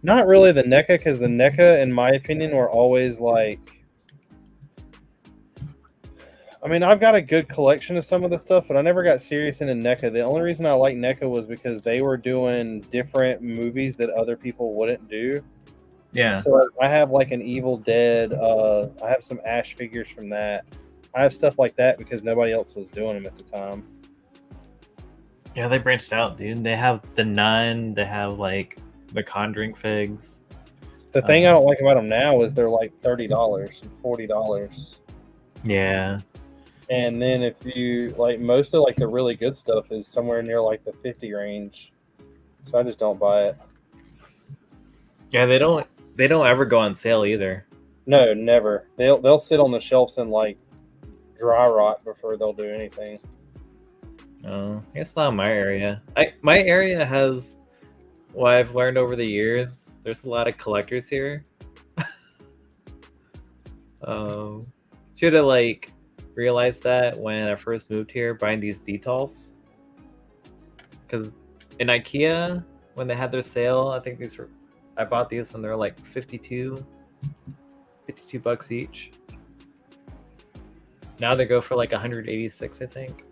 D: Not really the NECA, because the NECA, in my opinion, were always like. I mean, I've got a good collection of some of the stuff, but I never got serious into NECA. The only reason I like NECA was because they were doing different movies that other people wouldn't do.
C: Yeah.
D: So I have like an Evil Dead. I have some Ash figures from that. I have stuff like that because nobody else was doing them at the time.
C: Yeah, they branched out, dude. They have the Nun. They have like the Conjuring figs.
D: The thing I don't like about them now is they're like $30 and $40.
C: Yeah.
D: And then if you like, most of like the really good stuff is somewhere near like the 50 range. So I just don't buy it.
C: Yeah, they don't ever go on sale either.
D: No, never. They'll sit on the shelves and like dry rot before they'll do anything.
C: Oh, it's not my area. My area has what I've learned over the years. There's a lot of collectors here. Should have like realized that when I first moved here, buying these Detolfs. Because in IKEA, when they had their sale, I bought these when they were like 52 bucks each. Now they go for like 186, I think.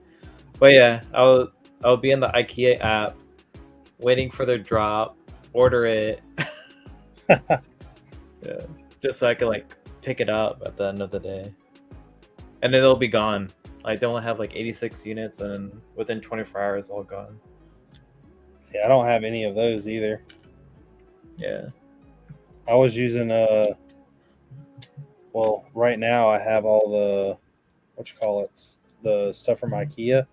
C: But yeah, I'll be in the IKEA app, waiting for their drop, order it. Yeah, just so I can like pick it up at the end of the day, and then they'll be gone. I don't have like 86 units, and within 24 hours, all gone.
D: See, I don't have any of those either.
C: Yeah.
D: I was using well, right now I have all the the stuff from IKEA,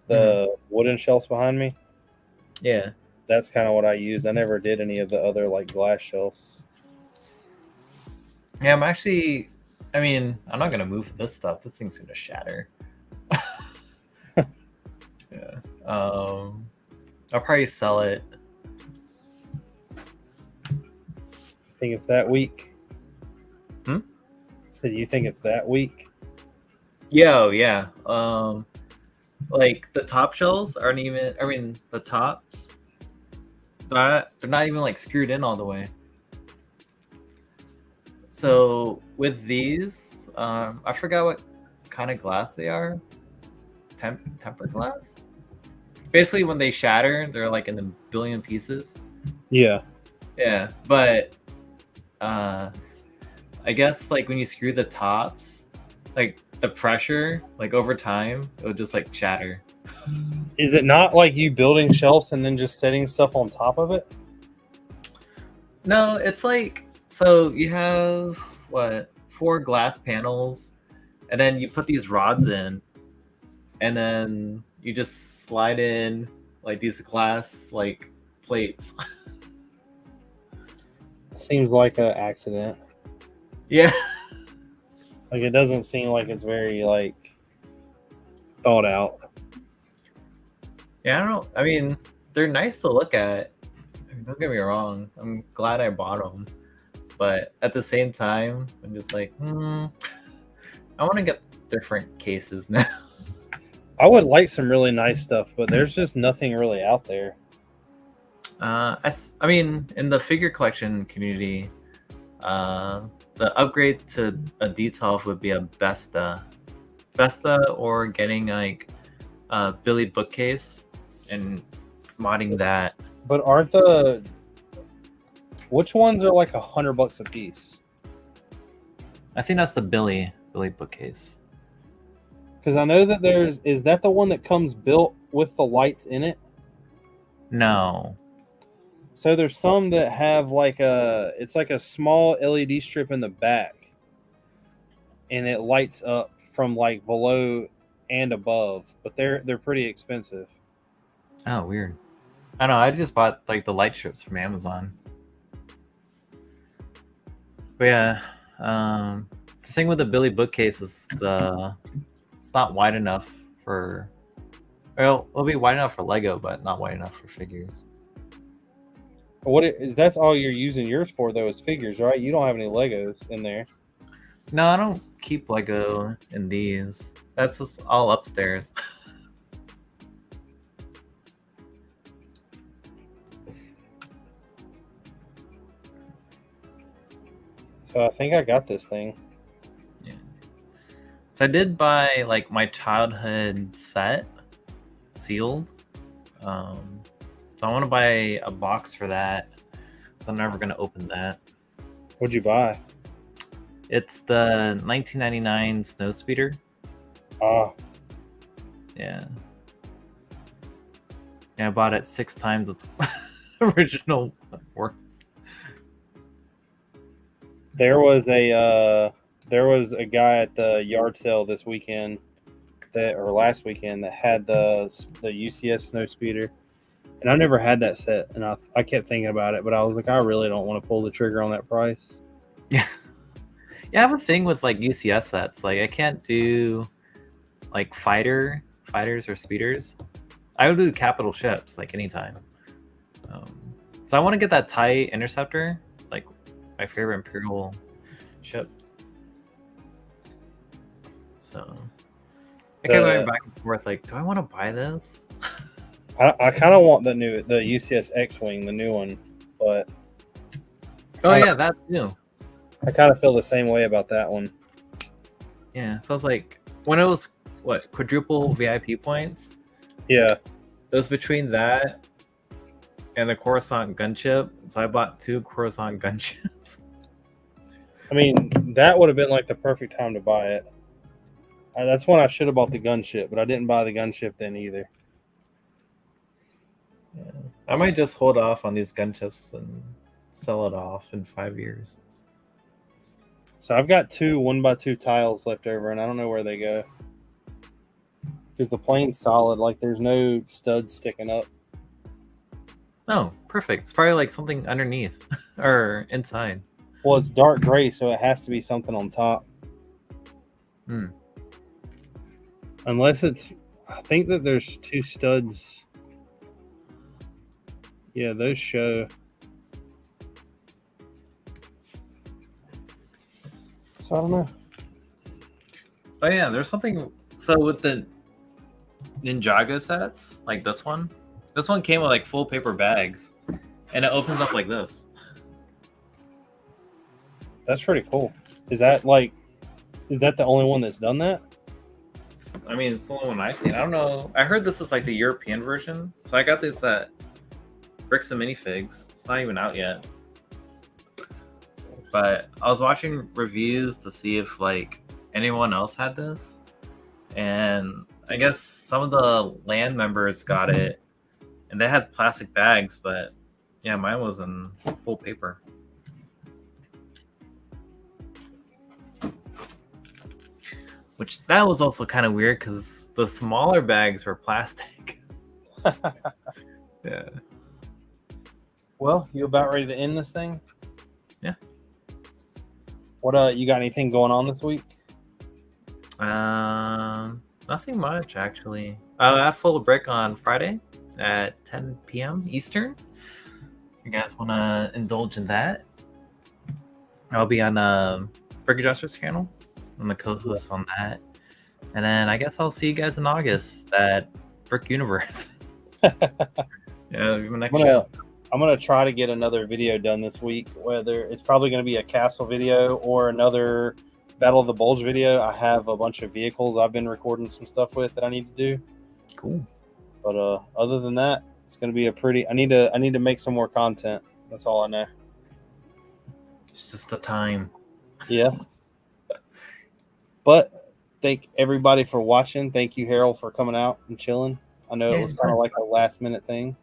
D: the wooden shelves behind me.
C: Yeah.
D: That's kind of what I used. I never did any of the other like glass shelves.
C: Yeah, I'm not gonna move this stuff. This thing's gonna shatter. Yeah. I'll probably sell it.
D: Think it's that weak?
C: Hmm?
D: So do you think it's that weak?
C: Yeah. Like the top shells aren't even. I mean, the tops. They're not even like screwed in all the way. So with these, I forgot what kind of glass they are. Tempered glass. Basically, when they shatter, they're like in a billion pieces.
D: Yeah.
C: Yeah, but I guess like when you screw the tops, like the pressure, like over time, it would just like shatter.
D: Is it not like you building shelves and then just setting stuff on top of it?
C: No, it's like, so you have what, 4 glass panels, and then you put these rods in, and then you just slide in like these glass like plates.
D: Seems like an accident.
C: Yeah.
D: Like it doesn't seem like it's very like thought out.
C: Yeah, I mean, they're nice to look at. Don't get me wrong. I'm glad I bought them. But at the same time, I'm just like, I want to get different cases now.
D: I would like some really nice stuff, but there's just nothing really out there.
C: I mean, in the figure collection community, the upgrade to a Detolf would be a Besta, or getting like a Billy bookcase and modding that.
D: But aren't which ones are like $100 a piece?
C: I think that's the Billy bookcase.
D: Because I know that is that the one that comes built with the lights in it?
C: No.
D: So there's some that have it's like a small LED strip in the back, and it lights up from like below and above, but they're pretty expensive.
C: Oh, weird. I don't know. I just bought like the light strips from Amazon. But yeah, the thing with the Billy bookcase is it's not wide enough for. Well, it'll be wide enough for Lego, but not wide enough for figures.
D: That's all you're using yours for, though, is figures, right? You don't have any Legos in there.
C: No, I don't keep Lego in these. That's just all upstairs.
D: So I think I got this thing.
C: Yeah. So I did buy like my childhood set sealed. So I want to buy a box for that. So I'm never gonna open that.
D: What'd you buy?
C: It's the 1999 Snowspeeder.
D: Ah,
C: Yeah. Yeah, I bought it 6 times its original worth.
D: there was a guy at the yard sale this weekend or last weekend that had the UCS snow speeder, and I never had that set, and I kept thinking about it, but I was like, I really don't want to pull the trigger on that price.
C: Yeah. Yeah, I have a thing with like UCS sets. Like I can't do like fighters or speeders. I would do capital ships like anytime. So I want to get that TIE Interceptor. It's like my favorite Imperial ship. So I kept going back and forth. Like, do I want to buy this?
D: I kind of want the UCS X-wing, the new one, but
C: Oh yeah, that too.
D: I kind of feel the same way about that one.
C: Yeah, so I was like, when it was quadruple VIP points.
D: Yeah,
C: It was between that and the Coruscant gunship, so I bought 2 Coruscant gunships.
D: I mean, that would have been like the perfect time to buy it. That's when I should have bought the gunship, but I didn't buy the gunship then either.
C: Yeah. I might just hold off on these gunships and sell it off in 5 years.
D: So I've got 2 1x2 tiles left over, and I don't know where they go. Because the plane's solid, like there's no studs sticking up.
C: Oh, perfect. It's probably like something underneath or inside.
D: Well, it's dark gray, so it has to be something on top. Unless it's, I think that there's 2 studs. Yeah, those show. So I don't know.
C: Oh yeah, there's something. So with the Ninjago sets, like this one came with like full paper bags, and it opens up like this.
D: That's pretty cool. Is that the only one that's done that?
C: I mean, it's the only one I've seen. I don't know. I heard this is like the European version, so I got this at Bricks and Minifigs. It's not even out yet. But I was watching reviews to see if like anyone else had this, and I guess some of the land members got it, and they had plastic bags, but yeah, mine was in full paper. Which that was also kind of weird because the smaller bags were plastic. Yeah.
D: Well, you about ready to end this thing?
C: Yeah.
D: What you got anything going on this week?
C: Nothing much actually. I have full brick on Friday at 10 p.m. Eastern. You guys want to indulge in that? I'll be on Brick Adjuster's channel. I'm the co-host on that, and then I guess I'll see you guys in August at Brick Universe. Yeah, my next show.
D: I'm gonna try to get another video done this week. Whether it's probably gonna be a castle video or another Battle of the Bulge video. I have a bunch of vehicles I've been recording some stuff with that I need to do.
C: Cool.
D: But other than that, it's gonna be a pretty. I need to make some more content. That's all I know.
C: It's just the time.
D: Yeah. But thank everybody for watching. Thank you, Harold, for coming out and chilling. I know it was kind of like a last minute thing.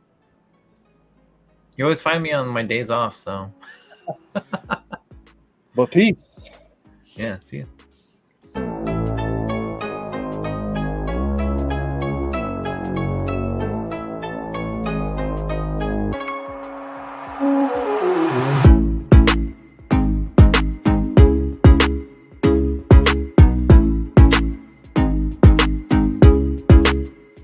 C: You always find me on my days off, so.
D: But peace.
C: Yeah, see you.